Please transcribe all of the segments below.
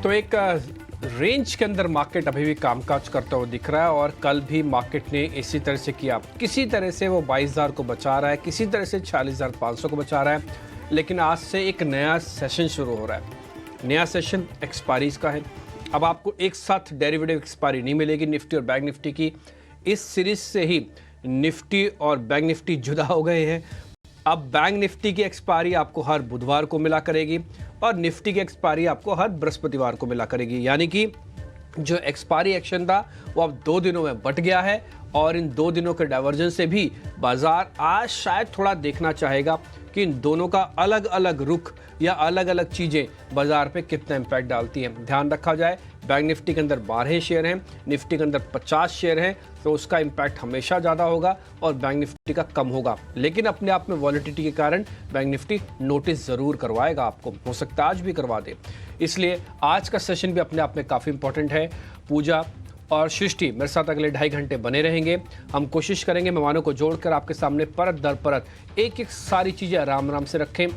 तो एक रेंज के अंदर मार्केट अभी भी कामकाज करता हुआ दिख रहा है और कल भी मार्केट ने इसी तरह से किया। किसी तरह से वो 22,000 को बचा रहा है, किसी तरह से 46,500 को बचा रहा है, लेकिन आज से एक नया सेशन शुरू हो रहा है। नया सेशन एक्सपायरीज का है। अब आपको एक साथ डेरिवेटिव एक्सपायरी नहीं मिलेगी निफ्टी और बैंक निफ्टी की। इस सीरीज से ही निफ्टी और बैंक निफ्टी जुदा हो गए हैं। अब बैंक निफ्टी की एक्सपायरी आपको हर बुधवार को मिला करेगी और निफ्टी की एक्सपायरी आपको हर बृहस्पतिवार को मिला करेगी। यानी कि जो एक्सपायरी एक्शन था वो अब 2 दिनों में बट गया है और इन 2 दिनों के डाइवर्जेंस से भी बाजार आज शायद थोड़ा देखना चाहेगा कि इन दोनों का अलग अलग रुख या अलग अलग चीज़ें बाजार पे कितना इम्पैक्ट डालती हैं। ध्यान रखा जाए, बैंक निफ्टी के अंदर 12 शेयर हैं, निफ्टी के अंदर 50 शेयर हैं, तो उसका इम्पैक्ट हमेशा ज़्यादा होगा और बैंक निफ्टी का कम होगा। लेकिन अपने आप में वॉलेटिलिटी के कारण बैंक निफ्टी नोटिस ज़रूर करवाएगा आपको, हो सकता है आज भी करवा दे। इसलिए आज का सेशन भी अपने आप में काफ़ी इंपॉर्टेंट है। पूजा और सृष्टि मेरे साथ अगले 2.5 घंटे बने रहेंगे। हम कोशिश करेंगे मेहमानों को जोड़कर आपके सामने परत दर परत एक एक सारी चीज़ें आराम आराम से रखें।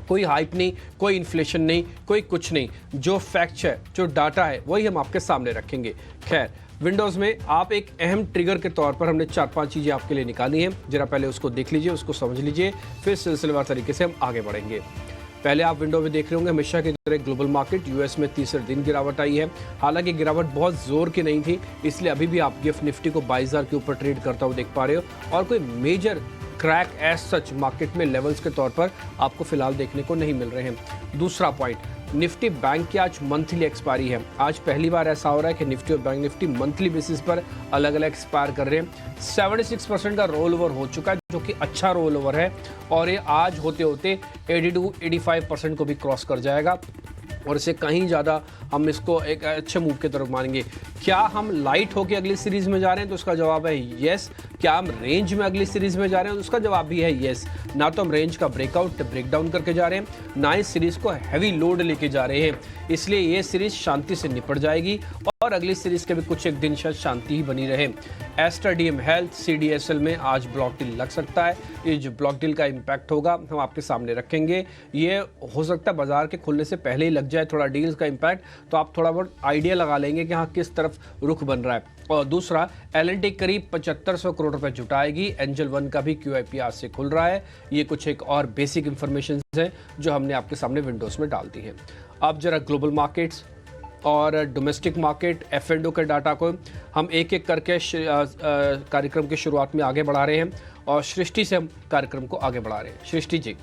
कोई हाइप नहीं, कोई इन्फ्लेशन नहीं, कोई कुछ नहीं। जो फैक्ट है, जो डाटा है, वही हम आपके सामने रखेंगे। खैर, विंडोज़ में आप एक अहम ट्रिगर के तौर पर हमने 4-5 चीज़ें आपके लिए निकाली हैं। जरा पहले उसको देख लीजिए, उसको समझ लीजिए, फिर सिलसिलेवार तरीके से हम आगे बढ़ेंगे। पहले आप विंडो में देख रहे होंगे हमेशा की तरह ग्लोबल मार्केट यूएस में तीसरे दिन गिरावट आई है। हालांकि गिरावट बहुत जोर की नहीं थी, इसलिए अभी भी आप गिफ्ट निफ्टी को 22,000 के ऊपर ट्रेड करता हुआ देख पा रहे हो और कोई major crack as such market में लेवल्स के तौर पर आपको फिलहाल देखने को नहीं मिल रहे हैं। दूसरा पॉइंट, निफ्टी बैंक की आज मंथली एक्सपायरी है। आज पहली बार ऐसा हो रहा है कि निफ्टी और बैंक निफ्टी मंथली बेसिस पर अलग अलग एक्सपायर कर रहे हैं। 76% का रोल ओवर हो चुका है, जो कि अच्छा रोल ओवर है और ये आज होते होते 82-85% को भी क्रॉस कर जाएगा और इसे कहीं ज़्यादा हम इसको एक अच्छे मूव की तरफ मानेंगे। क्या हम लाइट होकर अगली सीरीज में जा रहे हैं? तो उसका जवाब है येस। क्या हम रेंज में अगली सीरीज में जा रहे हैं? तो उसका जवाब भी है येस। ना तो हम रेंज का ब्रेकडाउन करके जा रहे हैं, ना इस सीरीज को हैवी लोड लेके जा रहे हैं। इसलिए ये सीरीज शांति से निपट जाएगी और अगली सीरीज के भी कुछ एक दिन शायद शांति ही बनी रहे। एस्टर डीएम हेल्थ CDSL में आज ब्लॉक डील लग सकता है। ये जो ब्लॉक डील का इम्पैक्ट होगा हम आपके सामने रखेंगे। ये हो सकता है बाजार के खुलने से पहले ही लग जाए थोड़ा डील्स का इम्पैक्ट, तो आप थोड़ा बहुत आइडिया लगा लेंगे कि हाँ किस तरफ रुख बन रहा है। और दूसरा, L&T करीब 7500 करोड़ रुपए जुटाएगी। एंजल 1 का भी QIP आज से खुल रहा है। ये कुछ एक और बेसिक इंफॉर्मेशन है जो हमने आपके सामने विंडोज में डाल दी है। अब जरा ग्लोबल मार्केट्स और डोमेस्टिक मार्केट F&O के डाटा को हम एक एक करके कार्यक्रम की शुरुआत में आगे बढ़ा रहे हैं और सृष्टि से हम कार्यक्रम को आगे बढ़ा रहे हैं। सृष्टि जी,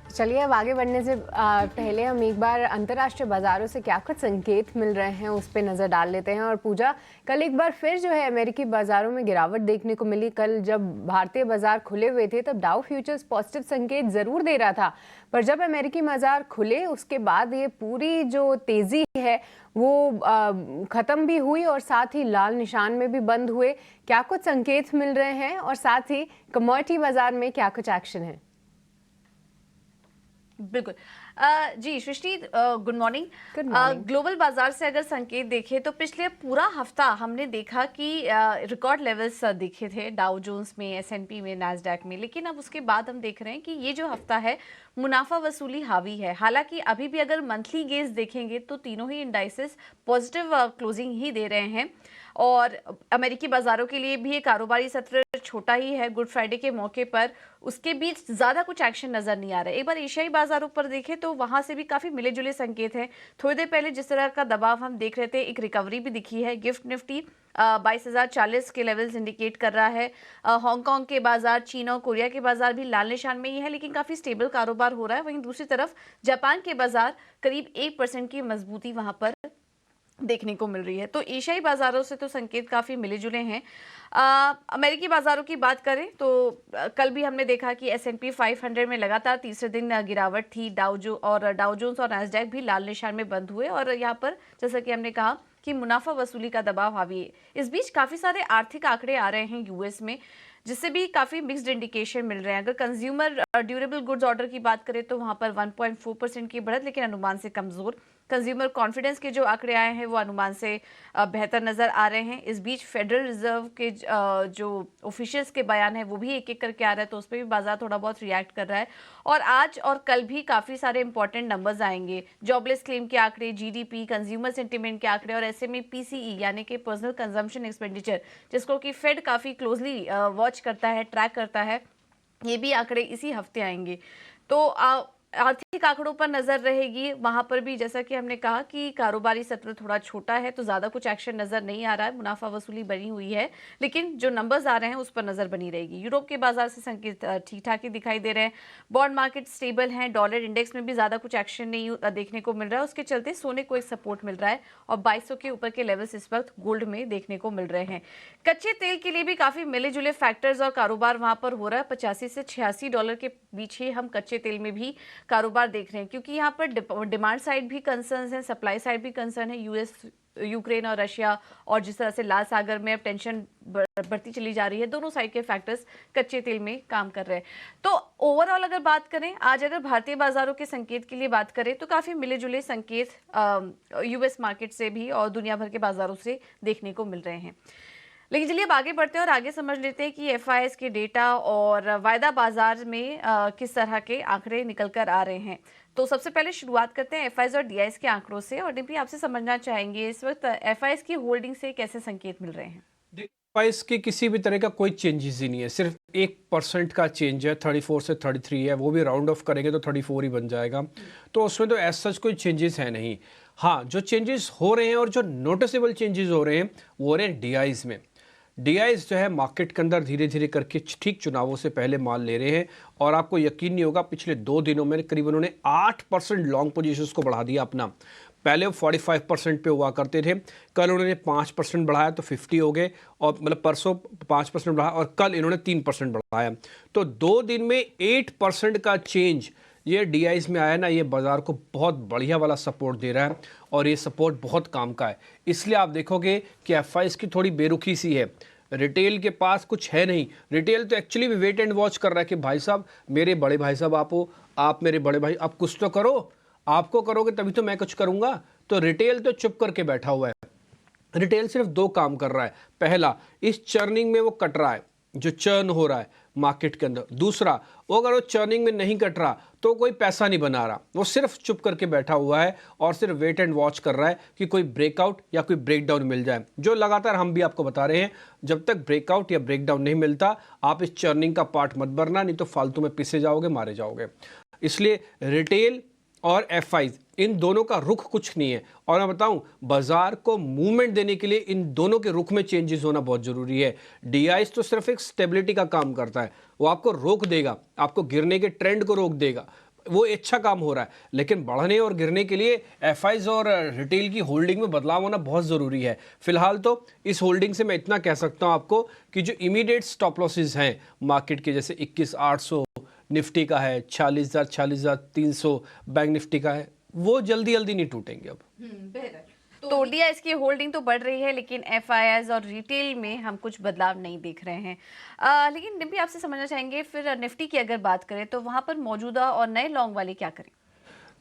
चलिए अब आगे बढ़ने से पहले हम एक बार अंतर्राष्ट्रीय बाजारों से क्या कुछ संकेत मिल रहे हैं उस पर नज़र डाल लेते हैं। और पूजा, कल एक बार फिर जो है अमेरिकी बाजारों में गिरावट देखने को मिली। कल जब भारतीय बाजार खुले हुए थे तब डाउ फ्यूचर्स पॉजिटिव संकेत ज़रूर दे रहा था, पर जब अमेरिकी बाजार खुले उसके बाद ये पूरी जो तेज़ी है वो ख़त्म भी हुई और साथ ही लाल निशान में भी बंद हुए। क्या कुछ संकेत मिल रहे हैं और साथ ही कमोडिटी बाजार में क्या कुछ एक्शन है? बिल्कुल जी सृष्टि, गुड मॉर्निंग। ग्लोबल बाजार से अगर संकेत देखें तो पिछले पूरा हफ्ता हमने देखा कि रिकॉर्ड लेवल्स दिखे थे डाउ जोन्स में, S&P में, नैस्डैक में, लेकिन अब उसके बाद हम देख रहे हैं कि ये जो हफ्ता है मुनाफा वसूली हावी है। हालांकि अभी भी अगर मंथली गेज देखेंगे तो तीनों ही इंडाइसेस पॉजिटिव क्लोजिंग ही दे रहे हैं और अमेरिकी बाजारों के लिए भी ये कारोबारी सत्र छोटा ही है गुड फ्राइडे के मौके पर, उसके बीच ज़्यादा कुछ एक्शन नज़र नहीं आ रहा है। एक बार एशियाई बाजारों पर देखें तो वहाँ से भी काफ़ी मिले जुले संकेत हैं। थोड़ी देर पहले जिस तरह का दबाव हम देख रहे थे, एक रिकवरी भी दिखी है। गिफ्ट निफ्टी 22,040 के लेवल्स इंडिकेट कर रहा है। हांगकांग के बाजार, चीन और कोरिया के बाजार भी लाल निशान में ही है, लेकिन काफ़ी स्टेबल कारोबार हो रहा है। वहीं दूसरी तरफ जापान के बाजार करीब 1% की मजबूती वहाँ पर देखने को मिल रही है। तो एशियाई बाजारों से तो संकेत काफ़ी मिले जुले हैं। अमेरिकी बाजारों की बात करें तो कल भी हमने देखा कि S&P 500 में लगातार तीसरे दिन गिरावट थी। डाउ जोन्स और नैस्डैक भी लाल निशान में बंद हुए और यहाँ पर जैसा कि हमने कहा कि मुनाफा वसूली का दबाव हावी है। इस बीच काफ़ी सारे आर्थिक आंकड़े आ रहे हैं यूएस में, जिससे भी काफ़ी मिक्स्ड इंडिकेशन मिल रहे हैं। अगर कंज्यूमर ड्यूरेबल गुड्स ऑर्डर की बात करें तो वहाँ पर 1.4% की बढ़त, लेकिन अनुमान से कमज़ोर। कंज्यूमर कॉन्फिडेंस के जो आंकड़े आए हैं वो अनुमान से बेहतर नज़र आ रहे हैं। इस बीच फेडरल रिजर्व के जो ऑफिशियल्स के बयान है वो भी एक एक करके आ रहा है, तो उस पर भी बाजार थोड़ा बहुत रिएक्ट कर रहा है। और आज और कल भी काफ़ी सारे इंपॉर्टेंट नंबर्स आएंगे। जॉबलेस क्लेम के आंकड़े, जीडीपी, कंज्यूमर सेंटिमेंट के आंकड़े और एसएमई पीसीई यानी कि पर्सनल कंजम्पशन एक्सपेंडिचर, जिसको कि फेड काफ़ी क्लोजली वॉच करता है, ट्रैक करता है, ये भी आंकड़े इसी हफ्ते आएंगे। तो आर्थिक आंकड़ों पर नजर रहेगी। वहां पर भी जैसा कि हमने कहा कि कारोबारी सत्र थोड़ा छोटा है, तो ज्यादा कुछ एक्शन नजर नहीं आ रहा है, मुनाफा वसूली बनी हुई है, लेकिन जो नंबर्स आ रहे हैं उस पर नजर बनी रहेगी। यूरोप के बाजार से संकेत ठीक ठाक ही दिखाई दे रहे हैं। बॉन्ड मार्केट स्टेबल हैं, डॉलर इंडेक्स में भी ज्यादा कुछ एक्शन नहीं देखने को मिल रहा है, उसके चलते सोने को एक सपोर्ट मिल रहा है और 2200 के ऊपर के लेवल्स इस वक्त गोल्ड में देखने को मिल रहे हैं। कच्चे तेल के लिए भी काफी मिले जुले फैक्टर्स और कारोबार वहां पर हो रहा है। 85 से $86 के बीच ही हम कच्चे तेल में भी कारोबार देख रहे हैं, क्योंकि यहाँ पर डिमांड साइड भी कंसर्न है, सप्लाई साइड भी कंसर्न है। यूएस, यूक्रेन और रशिया, और जिस तरह से लाल सागर में अब टेंशन बढ़ती चली जा रही है, दोनों साइड के फैक्टर्स कच्चे तेल में काम कर रहे हैं। तो ओवरऑल अगर बात करें, आज अगर भारतीय बाजारों के संकेत के लिए बात करें तो काफी मिले जुले संकेत यूएस मार्केट से भी और दुनिया भर के बाजारों से देखने को मिल रहे हैं। लेकिन चलिए अब आगे बढ़ते हैं और आगे समझ लेते हैं कि एफआईआईज के डेटा और वायदा बाजार में किस तरह के आंकड़े निकल कर आ रहे हैं। तो सबसे पहले शुरुआत करते हैं एफआईआईज और डीआईआईज के आंकड़ों से। और डिम्पी, आपसे समझना चाहेंगे इस वक्त एफआईआईज की होल्डिंग से कैसे संकेत मिल रहे हैं? प्राइस के किसी भी तरह का कोई चेंजेस ही नहीं है, सिर्फ 1% का चेंज है। 34 से 33 है, वो भी राउंड ऑफ करेंगे तो 34 ही बन जाएगा। तो उसमें तो एज सच कोई चेंजेस है नहीं। हाँ, जो चेंजेस हो रहे हैं और जो नोटिसेबल चेंजेस हो रहे हैं वो हो रहे हैं डीआईज में। डीआईज जो है मार्केट के अंदर धीरे धीरे करके ठीक चुनावों से पहले माल ले रहे हैं, और आपको यकीन नहीं होगा पिछले 2 दिनों में करीब उन्होंने 8% लॉन्ग पोजीशंस को बढ़ा दिया अपना। पहले वो 45% पे हुआ करते थे, कल उन्होंने 5% बढ़ाया तो 50 हो गए, और मतलब परसों 5% बढ़ाया और कल इन्होंने 3% बढ़ाया। तो 2 दिन में 8% का चेंज ये डीआईज में आया ना, ये बाज़ार को बहुत बढ़िया वाला सपोर्ट दे रहा है, और ये सपोर्ट बहुत काम का है। इसलिए आप देखोगे कि एफआईआईज की थोड़ी बेरुखी सी है। रिटेल के पास कुछ है नहीं। रिटेल तो एक्चुअली भी वेट एंड वॉच कर रहा है कि भाई साहब, मेरे बड़े भाई साहब आप हो, आप मेरे बड़े भाई, आप कुछ तो करो, आपको करोगे तभी तो मैं कुछ करूँगा। तो रिटेल तो चुप करके बैठा हुआ है। रिटेल सिर्फ 2 काम कर रहा है। पहला, इस चर्निंग में वो कट रहा है, जो चर्न हो रहा है मार्केट के अंदर। दूसरा, वो अगर वो चर्निंग में नहीं कट रहा तो कोई पैसा नहीं बना रहा, वो सिर्फ चुप करके बैठा हुआ है और सिर्फ वेट एंड वॉच कर रहा है कि कोई ब्रेकआउट या कोई ब्रेकडाउन मिल जाए। जो लगातार हम भी आपको बता रहे हैं, जब तक ब्रेकआउट या ब्रेकडाउन नहीं मिलता आप इस चर्निंग का पार्ट मत भरना, नहीं तो फालतू में पिसे जाओगे, मारे जाओगे। इसलिए रिटेल और एफआईआईज, इन दोनों का रुख कुछ नहीं है। और मैं बताऊं, बाजार को मूवमेंट देने के लिए इन दोनों के रुख में चेंजेस होना बहुत जरूरी है। डीआईआईज तो सिर्फ एक स्टेबिलिटी का काम करता है, वो आपको रोक देगा, आपको गिरने के ट्रेंड को रोक देगा, वो अच्छा काम हो रहा है। लेकिन बढ़ने और गिरने के लिए एफआईआईज और रिटेल की होल्डिंग में बदलाव होना बहुत ज़रूरी है। फिलहाल तो इस होल्डिंग से मैं इतना कह सकता हूँ आपको कि जो इमीडिएट स्टॉप लॉसेज हैं मार्केट के, जैसे 21,800 निफ्टी का है, 40,000, 40,300 बैंक निफ्टी का है, वो जल्दी जल्दी नहीं टूटेंगे अब। तो डीआईआईज की होल्डिंग तो बढ़ रही है, लेकिन एफआईआईज और रिटेल में हम कुछ बदलाव नहीं देख रहे हैं। लेकिन डिम्पी, आपसे समझना चाहेंगे फिर निफ्टी की अगर बात करें तो वहां पर मौजूदा और नए लॉन्ग वाले क्या करें?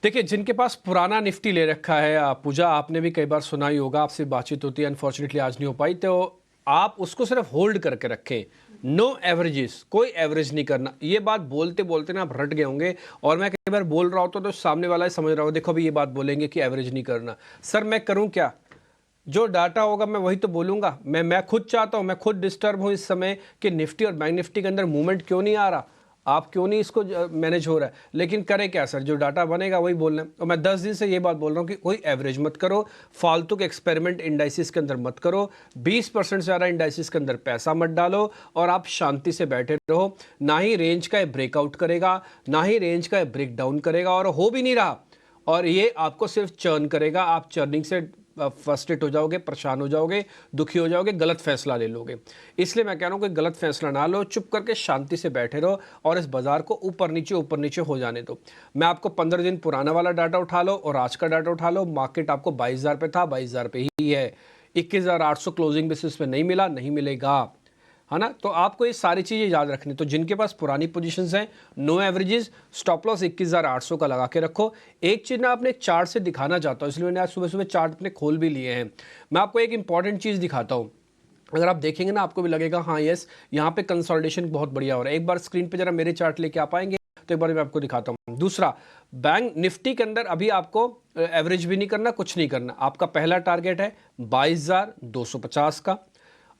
देखिए, जिनके पास पुराना निफ्टी ले रखा है, पूजा आपने भी कई बार सुना ही होगा, आपसे बातचीत होती है, अनफॉर्चुनेटली आज नहीं हो पाई, तो आप उसको सिर्फ होल्ड करके रखें। नो एवरेजेस, कोई एवरेज नहीं करना। ये बात बोलते बोलते ना आप रट गए होंगे, और मैं कई बार बोल रहा होता तो सामने वाला ही समझ रहा हो, देखो अभी ये बात बोलेंगे कि एवरेज नहीं करना। सर मैं करूं क्या? जो डाटा होगा मैं वही तो बोलूंगा। मैं खुद चाहता हूं, मैं खुद डिस्टर्ब हूं इस समय कि निफ्टी और बैंक निफ्टी के अंदर मूवमेंट क्यों नहीं आ रहा, आप क्यों नहीं इसको मैनेज हो रहा है। लेकिन करें क्या सर, जो डाटा बनेगा वही बोलना है। और मैं 10 दिन से ये बात बोल रहा हूँ कि कोई एवरेज मत करो, फालतू के एक्सपेरिमेंट इंडाइसिस के अंदर मत करो, 20% से ज़्यादा इंडाइसिस के अंदर पैसा मत डालो, और आप शांति से बैठे रहो। ना ही रेंज का ब्रेकआउट करेगा, ना ही रेंज का ब्रेक डाउन करेगा, और हो भी नहीं रहा, और ये आपको सिर्फ चर्न करेगा। आप चर्निंग से फ्रस्ट्रेट हो जाओगे, परेशान हो जाओगे, दुखी हो जाओगे, गलत फैसला ले लोगे। इसलिए मैं कह रहा हूँ कि गलत फैसला ना लो, चुप करके शांति से बैठे रहो और इस बाजार को ऊपर नीचे हो जाने दो। मैं आपको 15 दिन पुराना वाला डाटा उठा लो और आज का डाटा उठा लो, मार्केट आपको 22,000 पे था, 22,000 पे ही है। 21,800 क्लोजिंग बेसिस पे नहीं मिला, नहीं मिलेगा। है ना। तो आपको ये सारी चीज़ें याद रखनी। तो जिनके पास पुरानी पोजीशंस हैं, नो एवरेजेस, स्टॉप लॉस 21,800 का लगा के रखो। एक चीज़ ना अपने एक चार्ट से दिखाना चाहता हूँ, इसलिए मैंने आज सुबह सुबह चार्ट अपने खोल भी लिए हैं। मैं आपको एक इंपॉर्टेंट चीज़ दिखाता हूँ, अगर आप देखेंगे ना आपको भी लगेगा हाँ यस, यहाँ पे कंसोलिडेशन बहुत बढ़िया हो रहा है। एक बार स्क्रीन पे जरा मेरे चार्ट लेके आ पाएंगे तो एक बार मैं आपको दिखाता हूँ। दूसरा, बैंक निफ्टी के अंदर अभी आपको एवरेज भी नहीं करना, कुछ नहीं करना। आपका पहला टारगेट है 22,250 का,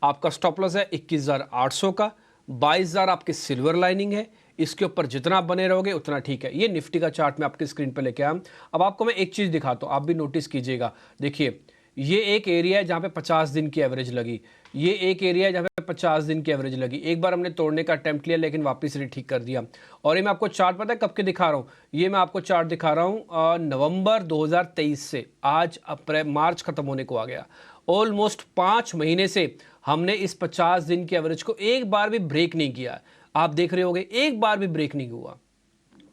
आपका स्टॉप लॉस है 21,800 का, 22,000 आपकी सिल्वर लाइनिंग है। इसके ऊपर जितना आप बने रहोगे उतना ठीक है। ये निफ्टी का चार्ट मैं आपकी स्क्रीन पर लेके आया। अब आपको मैं एक चीज़ दिखाता हूँ, आप भी नोटिस कीजिएगा। देखिए, ये एक एरिया है जहाँ पे 50 दिन की एवरेज लगी, ये एक एरिया है जहाँ पे 50 दिन की एवरेज लगी। एक बार हमने तोड़ने का अटेम्प्ट लिया लेकिन वापस ठीक कर दिया। और ये मैं आपको चार्ट पता है कब के दिखा रहा हूँ, ये मैं आपको चार्ट दिखा रहा हूँ नवंबर 2023 से। आज अप्रैल मार्च खत्म होने को आ गया, ऑलमोस्ट 5 महीने से हमने इस 50 दिन की एवरेज को एक बार भी ब्रेक नहीं किया। आप देख रहे होंगे एक बार भी ब्रेक नहीं हुआ।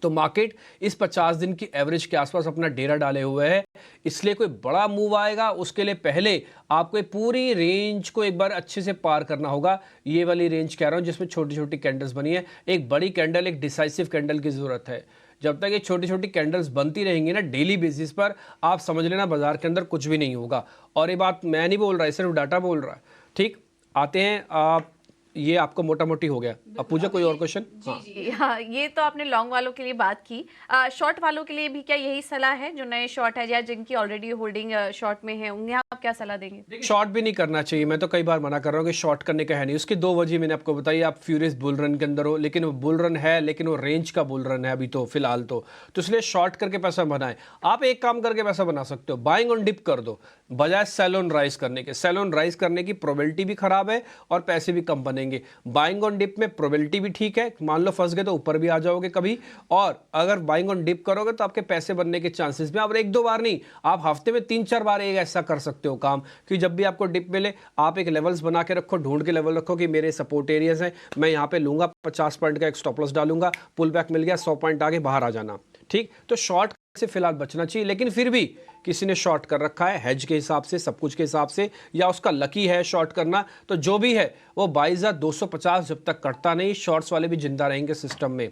तो मार्केट इस 50 दिन की एवरेज के आसपास अपना डेरा डाले हुए है, इसलिए कोई बड़ा मूव आएगा उसके लिए पहले आपको पूरी रेंज को एक बार अच्छे से पार करना होगा। ये वाली रेंज कह रहा हूं जिसमें छोटी छोटी कैंडल्स बनी है, एक बड़ी कैंडल, एक डिसाइसिव कैंडल की जरूरत है। जब तक ये छोटी छोटी कैंडल्स बनती रहेंगी ना डेली बेसिस पर, आप समझ लेना बाजार के अंदर कुछ भी नहीं होगा। और ये बात मैं नहीं बोल रहा, सिर्फ डाटा बोल रहा है। ठीक, आते हैं आप, ये आपको मोटा मोटी हो गया। अब पूजा कोई और क्वेश्चन? जी हाँ, ये तो आपने लॉन्ग वालों के लिए बात की। शॉर्ट वालों के लिए भी क्या यही सलाह है, जो नए शॉर्ट है या जिनकी ऑलरेडी होल्डिंग शॉर्ट में है, उन्हें आप क्या सलाह देंगे? शॉर्ट भी नहीं करना चाहिए, मैं तो कई बार मना कर रहा हूँ कि शॉर्ट करने का है नहीं। उसकी दो वजह मैंने आपको बताई। आप फ्यूरियस बुल रन के अंदर हो, लेकिन वो बुल रन है लेकिन वो रेंज का बुल रन है अभी तो फिलहाल तो इसलिए शॉर्ट करके पैसा बनाए। आप एक काम करके पैसा बना सकते हो, बाइंग ऑन डिप कर दो बजाय सेल ऑन राइज करने के। सेल ऑन राइज करने की प्रोबेबिलिटी भी खराब है और पैसे भी कम बनेंगे। बाइंग ऑन डिप में प्रोबेबिलिटी भी ठीक है, मान लो फंस गए तो ऊपर भी आ जाओगे कभी। और अगर बाइंग ऑन डिप करोगे तो आपके पैसे बनने के चांसेस भी, आप एक दो बार नहीं, आप हफ्ते में 3-4 बार एक ऐसा कर सकते हो काम कि जब भी आपको डिप मिले आप एक लेवल्स बना के रखो, ढूंढ के लेवल रखो कि मेरे सपोर्ट एरियाज हैं, मैं यहाँ पे लूंगा, 50 पॉइंट का एक स्टॉप लॉस डालूंगा, पुल बैक मिल गया 100 पॉइंट आगे बाहर आ जाना। ठीक, तो शॉर्ट से फिलहाल बचना चाहिए। लेकिन फिर भी किसी ने शॉर्ट कर रखा है हेज के हिसाब से, सब कुछ के हिसाब से, या उसका लकी है शॉर्ट करना, तो जो भी है वो 22,250 जब तक कटता नहीं, शॉर्ट्स वाले भी जिंदा रहेंगे सिस्टम में।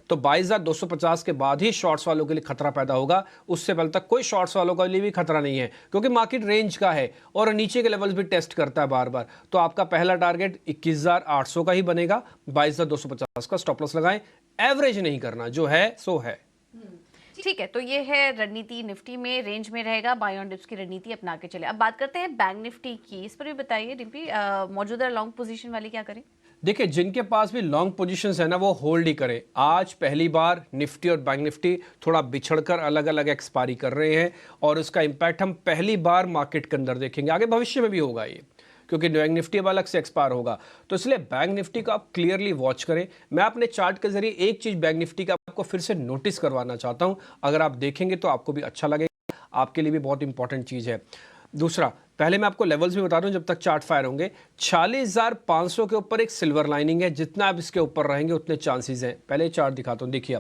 तो 22,250 के बाद ही शॉर्ट्स वालों के लिए खतरा पैदा होगा, उससे पहले तक कोई शॉर्ट्स वालों के लिए भी खतरा नहीं है, क्योंकि मार्केट रेंज का है और नीचे के लेवल्स भी टेस्ट करता है बार बार। तो आपका पहला टारगेट 21,800 का ही बनेगा, 22,250 का स्टॉप लॉस लगाएं, एवरेज नहीं करना, जो है सो है। ठीक है, तो ये है रणनीति। निफ्टी में रेंज में रहेगा, बाय ऑन डिप्स की रणनीति अपना के चले। अब बात करते हैं बैंक निफ्टी की, इस पर भी बताइए डिम्पी, मौजूदा लॉन्ग पोजीशन वाले क्या करें? देखिए, जिनके पास भी लॉन्ग पोजीशंस है ना, वो होल्ड ही करें। आज पहली बार निफ्टी और बैंक निफ्टी थोड़ा बिछड़कर अलग अलग एक्सपायरी कर रहे हैं और उसका इंपैक्ट हम पहली बार मार्केट के अंदर देखेंगे। आगे भविष्य में भी होगा ये, क्योंकि बैंक निफ्टी अब अलग से एक्सपायर होगा। तो इसलिए बैंक निफ्टी को आप क्लियरली वॉच करें। मैं अपने चार्ट के जरिए एक चीज बैंक निफ्टी का आपको फिर से नोटिस करवाना चाहता हूं, अगर आप देखेंगे तो आपको भी अच्छा लगेगा, आपके लिए भी बहुत इंपॉर्टेंट चीज है। दूसरा, पहले मैं आपको लेवल्स भी बता दूं जब तक चार्ट फायर होंगे। 46,500 के ऊपर एक सिल्वर लाइनिंग है, जितना आप इसके ऊपर रहेंगे उतने चांसेस हैं। पहले चार्ट दिखाता हूं, देखिए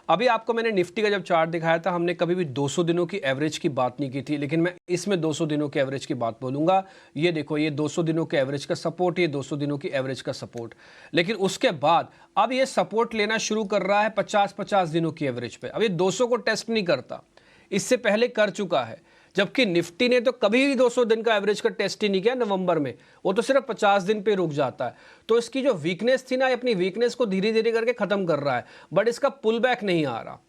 अभी आपको मैंने निफ्टी का जब चार्ट दिखाया था, हमने कभी भी 200 दिनों की एवरेज की बात नहीं की थी, लेकिन मैं इसमें 200 दिनों की एवरेज की बात बोलूंगा। ये देखो, ये 200 दिनों के एवरेज का सपोर्ट, ये 200 दिनों की एवरेज का सपोर्ट। लेकिन उसके बाद अब ये सपोर्ट लेना शुरू कर रहा है 50-50 दिनों की एवरेज पे। अब ये 200 को टेस्ट नहीं करता, इससे पहले कर चुका है। जबकि निफ्टी ने तो कभी भी 200 दिन का एवरेज का टेस्ट ही नहीं किया नवंबर में, वो तो सिर्फ 50 दिन पे रुक जाता है। तो इसकी जो वीकनेस थी ना, अपनी वीकनेस को धीरे धीरे करके खत्म कर रहा है, बट इसका पुल बैक नहीं आ रहा।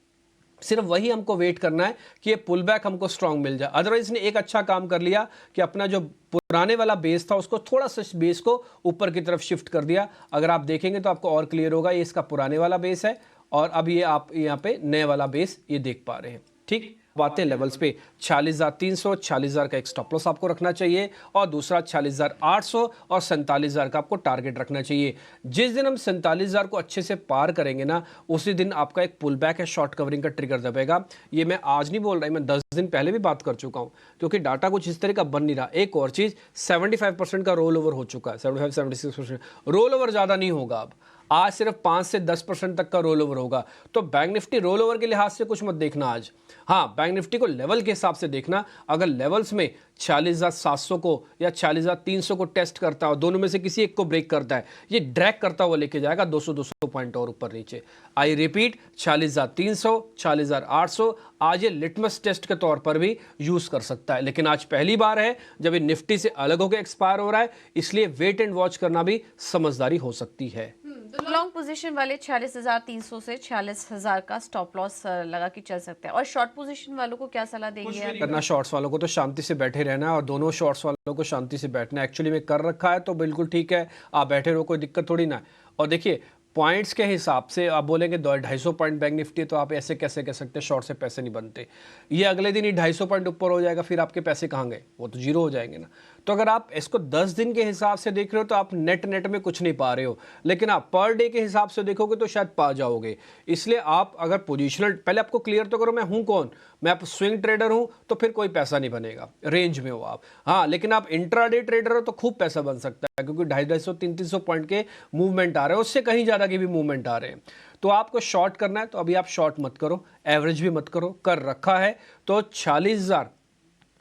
सिर्फ वही हमको वेट करना है कि ये पुल बैक हमको स्ट्रांग मिल जाए। अदरवाइज इसने एक अच्छा काम कर लिया कि अपना जो पुराने वाला बेस था उसको थोड़ा सा बेस को ऊपर की तरफ शिफ्ट कर दिया। अगर आप देखेंगे तो आपको और क्लियर होगा, ये इसका पुराने वाला बेस है और अब ये आप यहाँ पे नए वाला बेस ये देख पा रहे हैं। ठीक, बातें लेवल्स पे 46,300, 46,000 का एक स्टॉप लॉस आपको रखना चाहिए और दूसरा 46,800 और 47,000 का आपको टारगेट रखना चाहिए। जिस दिन हम 47,000 को अच्छे से पार करेंगे ना, उसी दिन आपका एक पुल बैक है, शॉर्ट कवरिंग का ट्रिगर दबेगा। ये मैं आज नहीं बोल रहा, मैं 10 दिन पहले भी बात कर चुका हूँ, क्योंकि डाटा कुछ इस तरह का बन नहीं रहा। एक और चीज़, 75% का रोल ओवर हो चुका है, 75-76% रोल ओवर ज़्यादा नहीं होगा। आज सिर्फ 5 से 10% तक का रोल ओवर होगा। तो बैंक निफ्टी रोल ओवर के लिहाज से कुछ मत देखना आज। हाँ, बैंक निफ्टी को लेवल के हिसाब से देखना। अगर लेवल्स में 46,700 को या 46,300 को टेस्ट करता हो, दोनों में से किसी एक को ब्रेक करता है, ये ड्रैग करता हुआ लेके जाएगा 200 पॉइंट और ऊपर नीचे। आई रिपीट, 46,300, 46,800 आज ये लिटमस टेस्ट के तौर पर भी यूज कर सकता है। लेकिन आज पहली बार है जब ये निफ्टी से अलग होकर एक्सपायर हो रहा है, इसलिए वेट एंड वॉच करना भी समझदारी हो सकती है। लॉन्ग पोजीशन वाले 46,300 से 46,000 का स्टॉप लॉस लगा के चल सकते हैं। और शॉर्ट पोजीशन वालों को क्या सलाह देंगे आप? करना शॉर्ट्स वालों को तो शांति से बैठे रहना है, और दोनों शॉर्ट्स वालों को शांति से बैठना है। एक्चुअली में कर रखा है तो बिल्कुल ठीक है, आप बैठे रहो, कोई दिक्कत थोड़ी ना है। और देखिए, पॉइंट्स के हिसाब से आप बोलेंगे 250 पॉइंट बैंक निफ्टी, तो आप ऐसे कैसे कह सकते हैं शॉर्ट से पैसे नहीं बनते। ये अगले दिन ही 250 पॉइंट ऊपर हो जाएगा, फिर आपके पैसे कहाँ गए? वो तो जीरो हो जाएंगे ना। तो अगर आप इसको 10 दिन के हिसाब से देख रहे हो तो आप नेट में कुछ नहीं पा रहे हो, लेकिन आप पर डे के हिसाब से देखोगे तो शायद पा जाओगे। इसलिए आप अगर पोजिशनल, पहले आपको क्लियर तो करो मैं हूँ कौन। मैं आप स्विंग ट्रेडर हूँ तो फिर कोई पैसा नहीं बनेगा, रेंज में हो आप। हाँ, लेकिन आप इंट्राडे ट्रेडर हो तो खूब पैसा बन सकता है, क्योंकि 250-300 पॉइंट के मूवमेंट आ रहे हैं, उससे कहीं ज़्यादा के भी मूवमेंट आ रहे हैं। तो आपको शॉर्ट करना है तो अभी आप शॉर्ट मत करो, एवरेज भी मत करो। कर रखा है तो 40,000,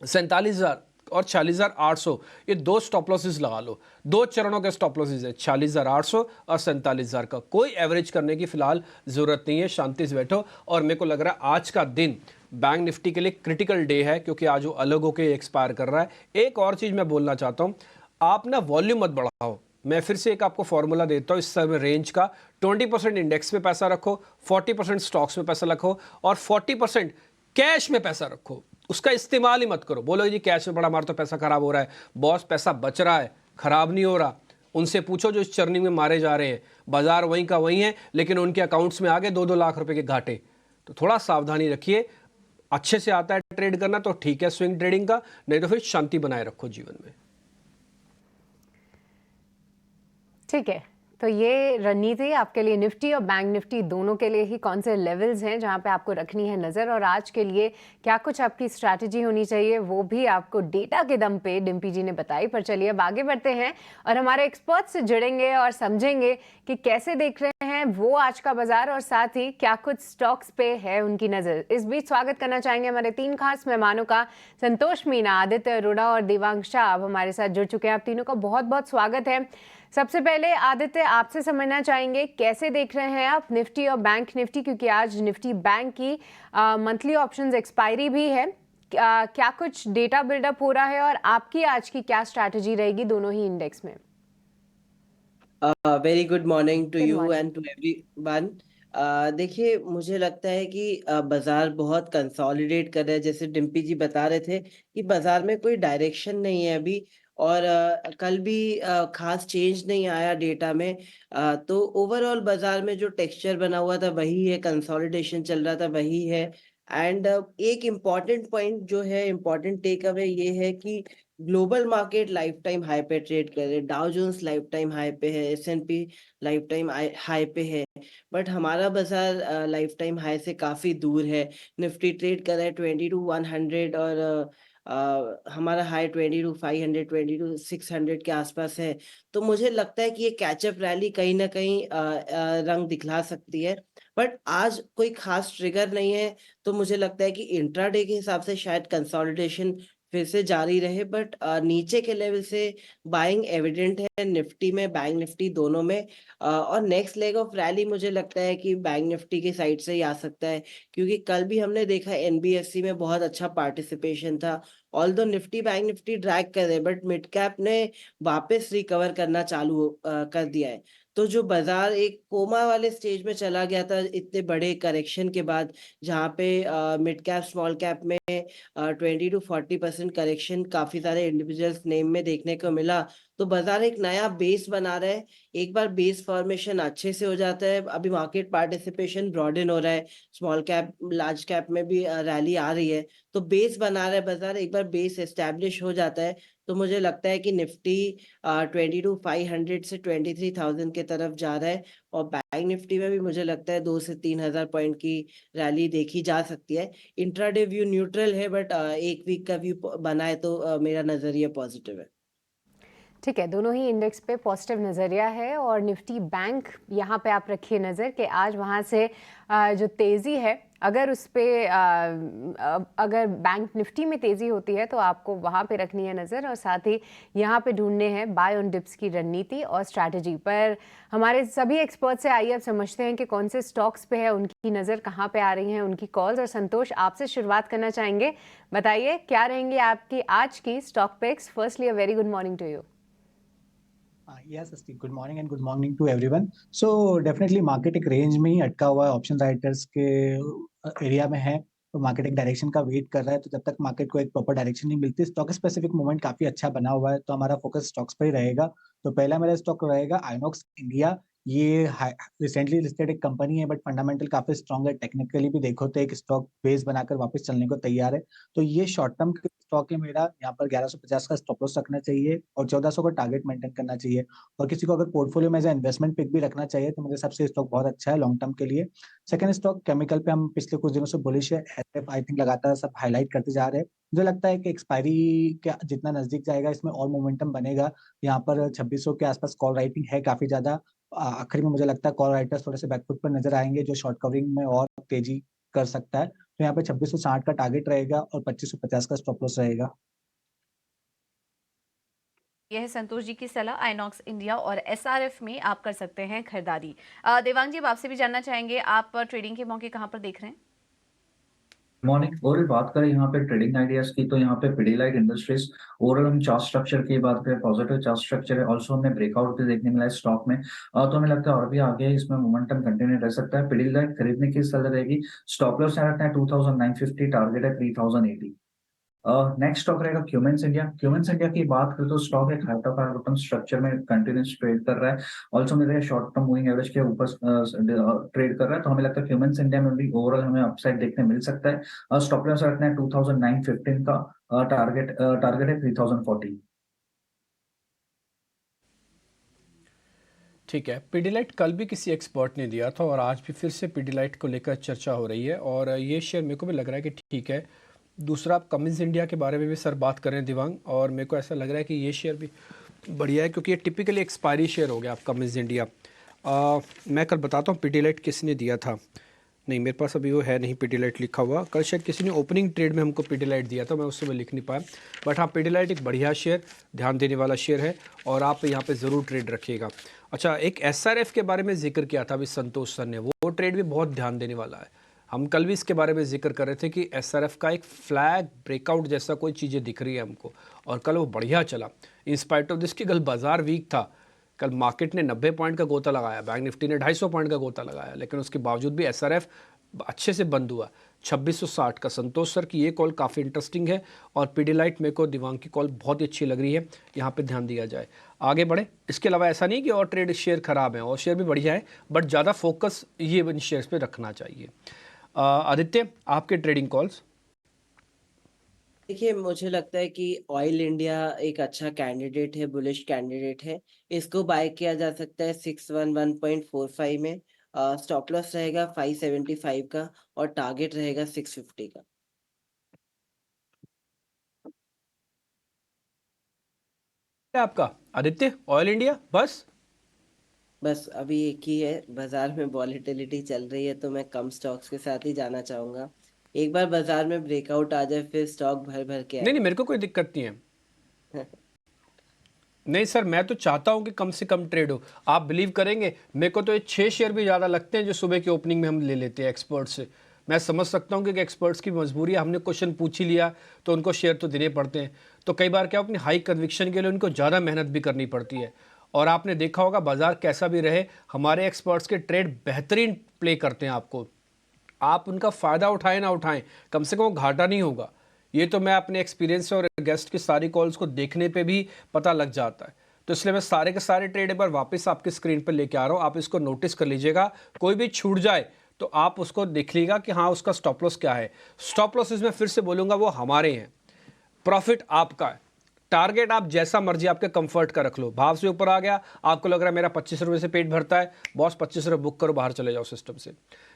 47,000 और 40,800 ये दो स्टॉप लॉसेस लगा लो। दो चरणों के स्टॉप लॉसेस है, 40,800 और 47,000 का। कोई एवरेज करने की फिलहाल जरूरत नहीं है, शांति से बैठो। और मेरे को लग रहा है आज का दिन बैंक निफ्टी के लिए क्रिटिकल डे है, क्योंकि आज वो अलग होकर एक्सपायर कर रहा है। एक और चीज मैं बोलना चाहता हूं, आप ना वॉल्यूम मत बढ़ाओ। मैं फिर से एक आपको फॉर्मूला देता हूं इस समय रेंज का। 20% इंडेक्स में पैसा रखो, 40% स्टॉक्स में पैसा रखो, और 40% कैश में पैसा रखो। उसका इस्तेमाल ही मत करो। बोलो जी कैश में बड़ा मार तो पैसा खराब हो रहा है। बॉस, पैसा बच रहा है, खराब नहीं हो रहा। उनसे पूछो जो इस चर्निंग में मारे जा रहे हैं, बाजार वहीं का वहीं है, लेकिन उनके अकाउंट्स में आ गए 2-2 लाख रुपए के घाटे। तो थोड़ा सावधानी रखिए। अच्छे से आता है ट्रेड करना तो ठीक है स्विंग ट्रेडिंग का, नहीं तो फिर शांति बनाए रखो जीवन में। ठीक है, तो ये रणनीति आपके लिए निफ्टी और बैंक निफ्टी दोनों के लिए ही कौन से लेवल्स हैं जहां पे आपको रखनी है नज़र, और आज के लिए क्या कुछ आपकी स्ट्रैटेजी होनी चाहिए वो भी आपको डेटा के दम पे डिम्पी जी ने बताई। पर चलिए अब आगे बढ़ते हैं और हमारे एक्सपर्ट से जुड़ेंगे और समझेंगे कि कैसे देख रहे हैं वो आज का बाजार, और साथ ही क्या कुछ स्टॉक्स पे है उनकी नज़र। इस बीच स्वागत करना चाहेंगे हमारे 3 खास मेहमानों का। संतोष मीना, आदित्य अरोड़ा और देवांग शाह अब हमारे साथ जुड़ चुके हैं। आप तीनों का बहुत बहुत स्वागत है। सबसे पहले आदित्य, आपसे समझना चाहेंगे कैसे देख रहे हैं आप निफ्टी और बैंक निफ्टी, क्योंकि आज निफ्टी बैंक की मंथली ऑप्शंस एक्सपायरी भी है। क्या कुछ डेटा बिल्डअप हो रहा है और आपकी आज की क्या स्ट्रैटेजी रहेगी दोनों ही इंडेक्स में? Very good morning to Good you morning. And to everyone. देखिए, मुझे लगता है कि बाजार बहुत कंसोलिडेट कर रहा है। जैसे डिम्पी जी बता रहे थे कि बाजार में कोई डायरेक्शन नहीं है अभी, और कल भी खास चेंज नहीं आया डेटा में। तो ओवरऑल बाजार में जो टेक्सचर बना हुआ था वही है, कंसोलिडेशन चल रहा था वही है। एंड एक इम्पॉर्टेंट पॉइंट जो है, इम्पॉर्टेंट टेक अवे ये है कि global market life time high पे ट्रेड कर रहे हैं। Dow Jones life time high पे है, S&P लाइफ टाइम हाई पे है, बट हमारा बाजार लाइफ टाइम हाई से काफी दूर है। निफ्टी ट्रेड कर रहा है 22,100, और हमारा हाई 22,500, 22,600 के आसपास है। तो मुझे लगता है कि ये कैचअप रैली कहीं ना कहीं रंग दिखला सकती है, बट आज कोई खास ट्रिगर नहीं है। तो मुझे लगता है कि इंट्राडे के हिसाब से शायद कंसोलिडेशन फिर से जारी रहे, बट नीचे के लेवल से बाइंग एविडेंट है निफ्टी में, बैंक निफ्टी दोनों में। और नेक्स्ट लेग ऑफ रैली मुझे लगता है कि बैंक निफ्टी की साइड से ही आ सकता है, क्योंकि कल भी हमने देखा NBFC में बहुत अच्छा पार्टिसिपेशन था। Although Nifty bank Nifty drag कर रहे, बट मिड कैप ने वापस रिकवर करना चालू कर दिया है। तो जो बाजार एक कोमा वाले स्टेज में चला गया था इतने बड़े करेक्शन के बाद, जहाँ पे मिड कैप स्मॉल कैप में 20-40% करेक्शन काफी सारे इंडिविजुअल्स नेम में देखने को मिला। तो बाजार एक नया बेस बना रहा है। एक बार बेस फॉर्मेशन अच्छे से हो जाता है, अभी मार्केट पार्टिसिपेशन ब्रॉडन हो रहा है, स्मॉल कैप लार्ज कैप में भी रैली आ रही है, तो बेस बना रहा है बाजार। एक बार बेस एस्टेब्लिश हो जाता है तो मुझे लगता है कि निफ्टी 22,500 से 23,000 के तरफ जा रहा है, और बैंक निफ्टी में भी मुझे लगता है 2 से 3,000 पॉइंट की रैली देखी जा सकती है। इंट्राडे व्यू न्यूट्रल है, बट एक वीक का व्यू बनाए तो मेरा नजरिया पॉजिटिव है। ठीक है, दोनों ही इंडेक्स पे पॉजिटिव नज़रिया है और निफ्टी बैंक यहाँ पे आप रखिए नज़र कि आज वहाँ से जो तेज़ी है अगर उस पे अगर बैंक निफ्टी में तेज़ी होती है तो आपको वहाँ पे रखनी है नज़र और साथ ही यहाँ पे ढूंढने हैं बाय ऑन डिप्स की रणनीति और स्ट्रैटेजी पर। हमारे सभी एक्सपर्ट से आइए अब समझते हैं कि कौन से स्टॉक्स पे है उनकी नज़र, कहाँ पे आ रही हैं उनकी कॉल्स। और संतोष, आपसे शुरुआत करना चाहेंगे, बताइए क्या रहेंगी आपकी आज की stock picks. Firstly a very good morning to you. Yes, Asti, good morning and good morning to everyone. So definitely market एक रेंज में ही अटका हुआ है, ऑप्शन राइटर्स के एरिया में है, तो मार्केट एक डायरेक्शन का वेट कर रहा है। तो जब तक मार्केट को एक प्रॉपर डायरेक्शन नहीं मिलती, स्टॉक स्पेसिफिक मूवमेंट काफी अच्छा बना हुआ है, तो हमारा फोकस स्टॉक्स पर ही रहेगा। तो पहला मेरा स्टॉक रहेगा आइनॉक्स इंडिया। ये रिसेंटली लिस्टेड एक कंपनी है, बट फंडामेंटल काफी स्ट्रॉन्ग है, टेक्निकली भी देखो तो एक स्टॉक बेस बनाकर वापस चलने को तैयार है। तो ये शॉर्ट टर्म स्टॉक है मेरा, यहाँ पर 1150 का स्टॉप लॉस रखना चाहिए और 1400 का टारगेट मेंटेन करना चाहिए। और किसी को अगर पोर्टफोलियो में एज इन्वेस्टमेंट पिक भी रखना चाहिए तो मेरे हिसाब से स्टॉक बहुत अच्छा है लॉन्ग टर्म के लिए। सेकंड स्टॉक केमिकल पे हम पिछले कुछ दिनों से बुलिश है, एसएफ आई थिंक लगातार सब हाईलाइट करते जा रहे हैं। मुझे लगता है कि एक्सपायरी के जितना नजदीक जाएगा इसमें और मोमेंटम बनेगा। यहाँ पर 2600 के आसपास कॉल राइटिंग है काफी ज्यादा। आखिर में मुझे लगता है कॉल राइटर्स थोड़े से बैकफुट पर नजर आएंगे, जो शॉर्ट कवरिंग में और तेजी कर सकता है। तो यहाँ पे 2660 का टारगेट रहेगा और 2550 का स्टॉप लॉस रहेगा। यह है संतोष जी की सलाह। आइनॉक्स इंडिया और एसआरएफ में आप कर सकते हैं खरीदारी। देवांग जी, अब आपसे भी जानना चाहेंगे, आप ट्रेडिंग के मौके कहाँ पर देख रहे हैं? मॉर्निंग। ओवरऑल बात करें यहाँ पे ट्रेडिंग आइडियाज की, तो यहाँ पे पिडिलाइट इंडस्ट्रीज, ओवरऑल हम चार्ट स्ट्रक्चर की बात करें, पॉजिटिव चार्ट स्ट्रक्चर है। ऑल्सो हमें ब्रेकआउट भी देखने मिला है स्टॉक में, तो हमें लगता है और भी आगे इसमें मोमेंटम कंटिन्यू रह सकता है। पिडिलाइट खरीदने की सलाह रहेगी। स्टॉप लॉस रखना है 2950, टारगेट है 3080। नेक्स्ट स्टॉक रहेगा क्यूमेंस इंडिया। क्यूमेंस इंडिया की बात करें तो स्टॉक एक हाइपर स्ट्रक्चर में कंटिन्यूस ट्रेड कर रहा है। ऑल्सो मेरे शॉर्ट टर्म मूविंग एवरेज के ऊपर ट्रेड कर रहा है, तो हमें लगता है क्यूमेंस इंडिया में भी ओवरऑल हमें अपसाइड देखने मिल सकता है। स्टॉप लॉस रखना है 2915 का, टारगेट है 3040। ठीक है, पिडिलाइट कल भी किसी एक्सपर्ट ने दिया था और आज भी फिर से पिडिलाइट को लेकर चर्चा हो रही है और ये शेयर मेरे को भी लग रहा है कि ठीक है। दूसरा, आप कमिंस इंडिया के बारे में भी सर बात करें दिवांग, और मेरे को ऐसा लग रहा है कि ये शेयर भी बढ़िया है क्योंकि ये टिपिकली एक्सपायरी शेयर हो गया आप कमिंस इंडिया। मैं कल बताता हूँ पिडिलाइट किसने दिया था। नहीं, मेरे पास अभी वो है नहीं पिडिलाइट लिखा हुआ। कल शायद किसी ने ओपनिंग ट्रेड में हमको पिडिलाइट दिया था, मैं उससे मैं लिख नहीं पाया। बट हाँ, पिडिलाइट एक बढ़िया शेयर, ध्यान देने वाला शेयर है और आप यहाँ पे ज़रूर ट्रेड रखिएगा। अच्छा, एक एसआरएफ के बारे में जिक्र किया था अभी संतोष सर ने, वो ट्रेड भी बहुत ध्यान देने वाला है। हम कल भी इसके बारे में जिक्र कर रहे थे कि एसआरएफ का एक फ्लैग ब्रेकआउट जैसा कोई चीज़ें दिख रही है हमको, और कल वो बढ़िया चला इंस्पाइट ऑफ दिस कि कल बाजार वीक था। कल मार्केट ने 90 पॉइंट का गोता लगाया, बैंक निफ्टी ने 250 पॉइंट का गोता लगाया, लेकिन उसके बावजूद भी एसआरएफ अच्छे से बंद हुआ 2660 का। संतोष सर की ये कॉल काफ़ी इंटरेस्टिंग है और पिडिलाइट मेरे को दिवांग की कॉल बहुत ही अच्छी लग रही है, यहाँ पे ध्यान दिया जाए। आगे बढ़े, इसके अलावा ऐसा नहीं कि और ट्रेड शेयर खराब है, और शेयर भी बढ़िया है, बट ज़्यादा फोकस ये इन शेयर्स पे रखना चाहिए। आदित्य, आपके ट्रेडिंग कॉल्स? देखिए, मुझे लगता है कि ऑयल इंडिया एक अच्छा कैंडिडेट है, बुलिश कैंडिडेट है। इसको बाय किया जा सकता है 611.45 में। स्टॉप लॉस रहेगा 575 का और टारगेट रहेगा 650 का। आपका आदित्य, ऑयल इंडिया बस अभी एक ही है, बाजार में वॉलेटिलिटी चल रही है तो मैं कम स्टॉक्स के साथ ही जाना चाहूंगा। एक बार बाजार में ब्रेकआउट आ जाए फिर स्टॉक भर भर के नहीं, मेरे को कोई दिक्कत नहीं है। आए। नहीं सर, मैं तो चाहता हूं कि कम से कम ट्रेड हो। आप बिलीव करेंगे, मेरे को तो ये 6 शेयर भी ज़्यादा लगते हैं जो सुबह की ओपनिंग में हम ले लेते हैं एक्सपर्ट्स से। मैं समझ सकता हूं कि एक्सपर्ट्स की मजबूरी है, हमने क्वेश्चन पूछ ही लिया तो उनको शेयर तो देने पड़ते हैं। तो कई बार क्या, अपनी हाई कन्विक्शन के लिए उनको ज़्यादा मेहनत भी करनी पड़ती है। और आपने देखा होगा, बाजार कैसा भी रहे, हमारे एक्सपर्ट्स के ट्रेड बेहतरीन प्ले करते हैं। आपको आप उनका फ़ायदा उठाएं ना उठाएं, कम से कम वो घाटा नहीं होगा। ये तो मैं अपने एक्सपीरियंस से और गेस्ट की सारी कॉल्स को देखने पे भी पता लग जाता है। तो इसलिए मैं सारे के सारे ट्रेड एक बार वापस आपके स्क्रीन पर लेके आ रहा हूँ, आप इसको नोटिस कर लीजिएगा। कोई भी छूट जाए तो आप उसको देख लीजिएगा कि हाँ, उसका स्टॉप लॉस क्या है। स्टॉप लॉस इसमें फिर से बोलूँगा वो हमारे हैं, प्रॉफिट आपका है। टारगेट आप जैसा मर्जी आपके कंफर्ट का रख लो। भाव से ऊपर आ गया, आपको लग रहा है मेरा 25 रुपये से पेट भरता है, बॉस 25 रुपये बुक करो, बाहर चले जाओ सिस्टम से।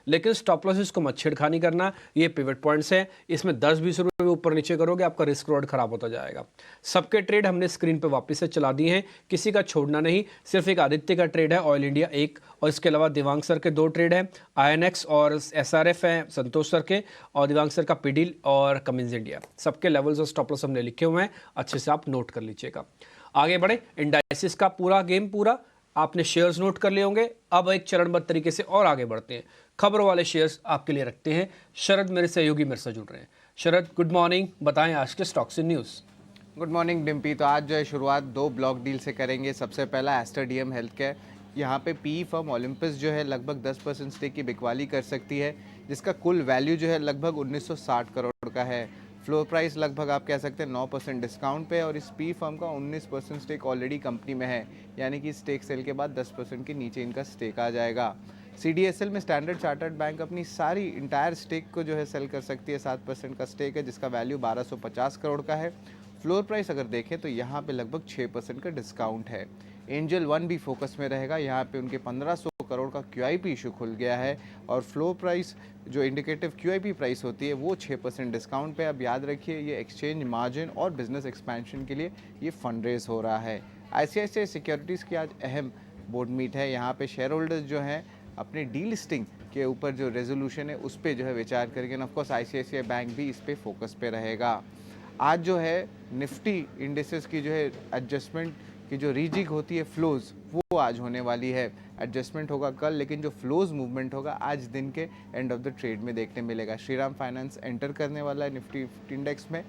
लेकिन स्टॉप लॉसेस को मत छेड़खानी करना। ये पिवट पॉइंट्स हैं, इसमें 10-20 रुपये ऊपर नीचे करोगे आपका रिस्क रिवॉर्ड खराब होता जाएगा। सबके ट्रेड हमने स्क्रीन पर वापस से चला दिए हैं, किसी का छोड़ना नहीं। सिर्फ एक आदित्य का ट्रेड है, ऑयल इंडिया एक, और इसके अलावा दिवांग सर के 2 ट्रेड हैं, INX और SRF हैं संतोष सर के, और दिवांग सर का पिडिल और कमिंस इंडिया। सबके लेवल्स और स्टॉप लॉस हमने लिखे हुए हैं, अच्छे से आप नोट कर लीजिएगा। आगे बढ़े, इंडाइसिस का पूरा गेम पूरा आपने शेयर्स नोट कर लिए होंगे। अब एक चरणबद्ध तरीके से और आगे बढ़ते हैं। खबरों वाले शेयर्स आपके लिए रखते हैं। शरद मेरे सहयोगी मेरे से जुड़ रहे हैं। शरद, गुड मॉर्निंग, बताएं आज के stocks in news. Good morning Dimpy. तो आज जो है शुरुआत 2 ब्लॉक डील से करेंगे। सबसे पहला एस्टर DM हेल्थ केयर। यहाँ पे PE फर्म ओलंपस जो है लगभग 10% स्टेक की बिकवाली कर सकती है, जिसका कुल वैल्यू जो है लगभग 1960 करोड़ का है। फ्लोर प्राइस लगभग आप कह सकते हैं 9% डिस्काउंट पे, और इस PE फर्म का 19% स्टेक ऑलरेडी कंपनी में है, यानी कि स्टेक सेल के बाद 10% के नीचे इनका स्टेक आ जाएगा। CDSL में स्टैंडर्ड चार्टर्ड बैंक अपनी सारी इंटायर स्टेक को जो है सेल कर सकती है। 7% का स्टेक है, जिसका वैल्यू 1250 करोड़ का है। फ्लोर प्राइस अगर देखें तो यहाँ पे लगभग 6% का डिस्काउंट है। एंजल वन भी फोकस में रहेगा। यहाँ पे उनके 1500 करोड़ का QIP इशू खुल गया है, और फ्लोर प्राइस जो इंडिकेटिव QIP प्राइस होती है वो 6% डिस्काउंट पे। अब याद रखिए, ये एक्सचेंज मार्जिन और बिजनेस एक्सपेंशन के लिए ये फंड रेज हो रहा है। ICICI सिक्योरिटीज़ की आज अहम बोर्ड मीट है। यहाँ पे शेयर होल्डर्स जो हैं अपने डीलिस्टिंग के ऊपर जो रेजोल्यूशन है उस पर जो है विचार करेंगे। ऑफकोर्स ICICI बैंक भी इस पर फोकस पे रहेगा। आज जो है निफ्टी इंडेक्सेस की जो है एडजस्टमेंट की जो रीजिग होती है फ्लोज, वो आज होने वाली है। एडजस्टमेंट होगा कल, लेकिन जो फ्लोज मूवमेंट होगा आज दिन के एंड ऑफ द ट्रेड में देखने मिलेगा। श्रीराम फाइनेंस एंटर करने वाला है निफ्टी इंडेक्स में।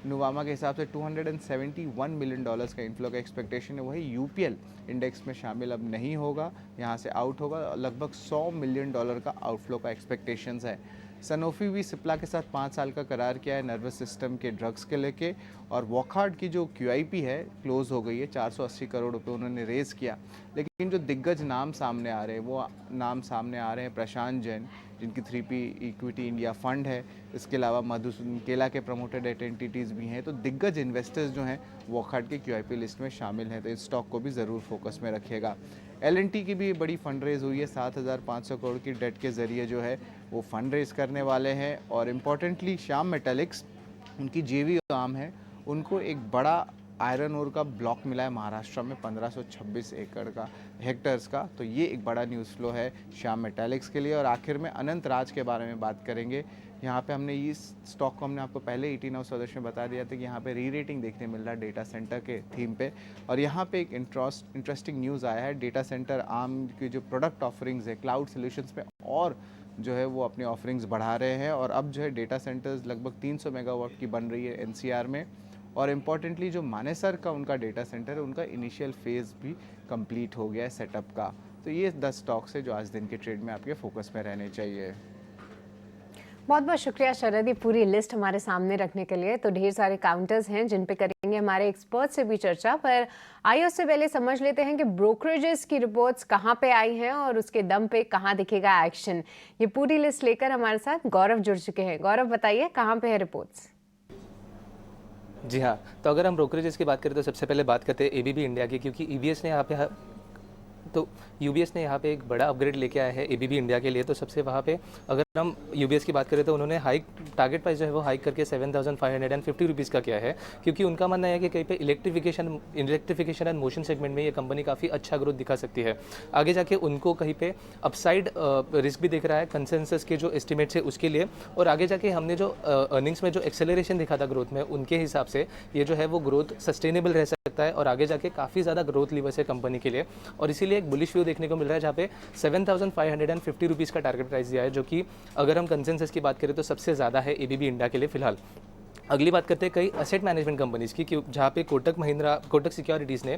नुवामा के हिसाब से $271 मिलियन का इन्फ्लो का एक्सपेक्टेशन है। वही UPL इंडेक्स में शामिल अब नहीं होगा, यहाँ से आउट होगा। लगभग $100 मिलियन का आउटफ्लो का एक्सपेक्टेशंस है। सनोफी भी सिप्ला के साथ 5 साल का करार किया है नर्वस सिस्टम के ड्रग्स के लेके, और वॉकहार्ट की जो QIP है क्लोज हो गई है। 480 करोड़ रुपए उन्होंने रेज़ किया। लेकिन जो दिग्गज नाम सामने आ रहे हैं वो नाम सामने आ रहे हैं प्रशांत जैन, जिनकी 3P इक्विटी इंडिया फंड है। इसके अलावा मधुसूदन केला के प्रमोटेड एंटिटीज़ भी हैं। तो दिग्गज इन्वेस्टर्स जो हैं वॉकहार्ट के QIP लिस्ट में शामिल हैं, तो इस स्टॉक को भी ज़रूर फोकस में रखिएगा। L&T की भी बड़ी फंड रेज हुई है। 7500 करोड़ की डेट के ज़रिए जो है वो फंड रेज करने वाले हैं। और इम्पॉर्टेंटली श्याम मेटालिक्स, उनकी JV आर्म है, उनको एक बड़ा आयरन ओर का ब्लॉक मिला है महाराष्ट्र में 1526 एकड़ का हेक्टर्स का। तो ये एक बड़ा न्यूज़ फ्लो है श्याम मेटालिक्स के लिए। और आखिर में अनंत राज के बारे में बात करेंगे। यहाँ पे हमने इस स्टॉक को हमने आपको पहले 18 हाउस सदस्य में बता दिया था कि यहाँ पे री रेटिंग देखने मिल रहा है डेटा सेंटर के थीम पे। और यहाँ पे एक इंटरेस्टिंग न्यूज़ आया है। डेटा सेंटर आर्म की जो प्रोडक्ट ऑफरिंग्स है क्लाउड सोल्यूशंस पे और जो है वो अपने ऑफरिंग्स बढ़ा रहे हैं। और अब जो है डेटा सेंटर्स लगभग 300 मेगावाट की बन रही है NCR में। और इम्पॉर्टेंटली जो मानेसर का उनका डेटा सेंटर है, उनका इनिशियल फेज़ भी कंप्लीट हो गया है सेटअप का। तो ये 10 स्टॉक्स है जो आज दिन के ट्रेड में आपके फोकस में रहने चाहिए। बहुत बहुत शुक्रिया शरद, ये पूरी लिस्ट हमारे सामने रखने के लिए। तो ढेर सारे काउंटर्स हैं जिन पे करेंगे हमारे एक्सपर्ट से भी चर्चा, पर आइए उससे पहले समझ लेते हैं कि ब्रोकरेजेस की रिपोर्ट्स कहाँ पे आई हैं और उसके दम पे कहाँ दिखेगा एक्शन। ये पूरी लिस्ट लेकर हमारे साथ गौरव जुड़ चुके हैं। गौरव, बताइए कहाँ पे है रिपोर्ट्स? जी हाँ, तो अगर हम ब्रोकरेजेस की बात करें तो सबसे पहले बात करते हैं ABB इंडिया की, क्योंकि UBS ने यहाँ पे UBS ने यहाँ पे एक बड़ा अपग्रेड लेके आया है ABB इंडिया के लिए। तो सबसे वहाँ पे अगर हम UBS की बात करें तो उन्होंने टारगेट प्राइस जो है वो हाइक करके 7,550 रुपीज़ का किया है, क्योंकि उनका मानना है कि कहीं पे इलेक्ट्रिफिकेशन एंड मोशन सेगमेंट में ये कंपनी काफ़ी अच्छा ग्रोथ दिखा सकती है। आगे जाके उनको कहीं पे अपसाइड रिस्क भी दिख रहा है कंसेंसस के जो एस्टिमेट्स है उसके लिए। और आगे जाके हमने जो अर्निंग्स में जो एक्सेलरेशन दिखा था ग्रोथ में, उनके हिसाब से ये जो है वो ग्रोथ सस्टेनेबल रह सकता है और आगे जाके काफ़ी ज़्यादा ग्रोथ लीवर्स है कंपनी के लिए। और इसीलिए एक बुलिश व्यू देखने को मिल रहा है, जहाँ पे 7,550 रुपीज़ का टारगेट प्राइस दिया है, जो कि अगर हम कंसेंसस की बात करें तो सबसे ज़्यादा है ABB इंडिया के लिए फिलहाल। अगली बात करते हैं कई असेट मैनेजमेंट कंपनीज़ की, जहाँ पे कोटक सिक्योरिटीज़ ने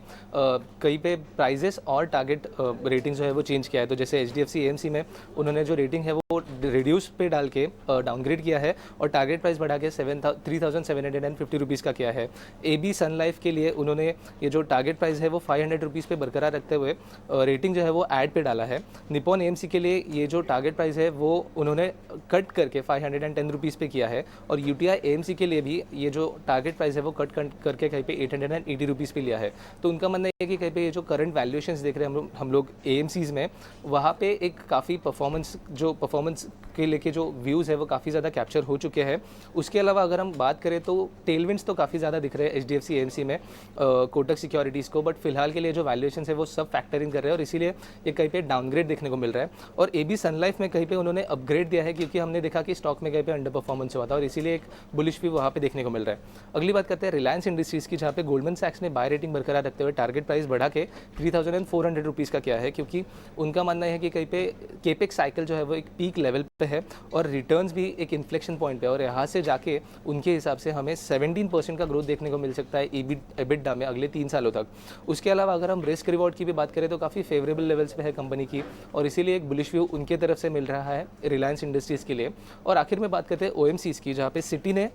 कई पे प्राइजेस और टारगेट रेटिंग जो है वो चेंज किया है। तो जैसे HDFC AMC में उन्होंने जो रेटिंग है वो रिड्यूस पे डाल के डाउनग्रेड किया है और टारगेट प्राइस बढ़ा के 3,750 रुपीज़ का किया है। AB सन लाइफ के लिए उन्होंने ये जो टारगेट प्राइस है वो 500 रुपीज़ पे बरकरार रखते हुए रेटिंग जो है वो ऐड पे डाला है। निप्पॉन AMC के लिए ये जो टारगेट प्राइस है वो उन्होंने कट करके 510 रुपीज़ पे किया है। और UTI AMC के लिए लिए भी ये जो टारगेट प्राइस है वो कट करके कहीं पे 880 रुपीज़ पे लिया है। तो उनका मानना है कि कहीं पे ये जो करंट वैल्यूएशंस देख रहे हैं हम लोग एएमसीज़ में, वहाँ पे एक काफ़ी परफॉर्मेंस के लेके जो व्यूज़ है वो काफ़ी ज़्यादा कैप्चर हो चुके हैं। उसके अलावा अगर हम बात करें तो टेलविंड्स तो काफ़ी ज़्यादा दिख रहे हैं एचडीएफसी एएमसी में, कोटक सिक्योरिटीज़ को, बट फिलहाल के लिए जो वैल्यूएशन है वो सब फैक्टर इन कर रहे हैं और इसीलिए ये कहीं पे डाउनग्रेड देखने को मिल रहा है। और एबी सन लाइफ में कहीं पे उन्होंने अपग्रेड दिया है क्योंकि हमने देखा कि स्टॉक में कहीं पे अंडर परफॉर्मेंस हुआ था और इसीलिए एक बुलिश व्यू वहाँ पे देखने को मिल रहा है। अगली बात करते हैं रिलायंस इंडस्ट्रीज़ की, जहाँ पे गोल्डमैन सैक्स ने बाय रेटिंग बरकरार रखते हुए टारगेट प्राइस बढ़ा के 3400 रुपीज़ का किया है, क्योंकि उनका मानना है कि कहीं पे केपेक्स साइकिल जो है वो एक पीक लेवल पे है और रिटर्न्स भी एक इन्फ्लेक्शन पॉइंट पे है और यहाँ से जाके उनके हिसाब से हमें 17% का ग्रोथ देखने को मिल सकता है EBITDA में अगले 3 सालों तक। उसके अलावा अगर हम रिस्क रिवॉर्ड की भी बात करें तो काफ़ी फेवरेबल लेवल्स पे है कंपनी की और इसीलिए एक बुलिश व्यू उनके तरफ से मिल रहा है रिलायंस इंडस्ट्रीज़ के लिए। और आखिर में बात करते हैं ओएमसीज़ की, जहाँ पे सिटी ने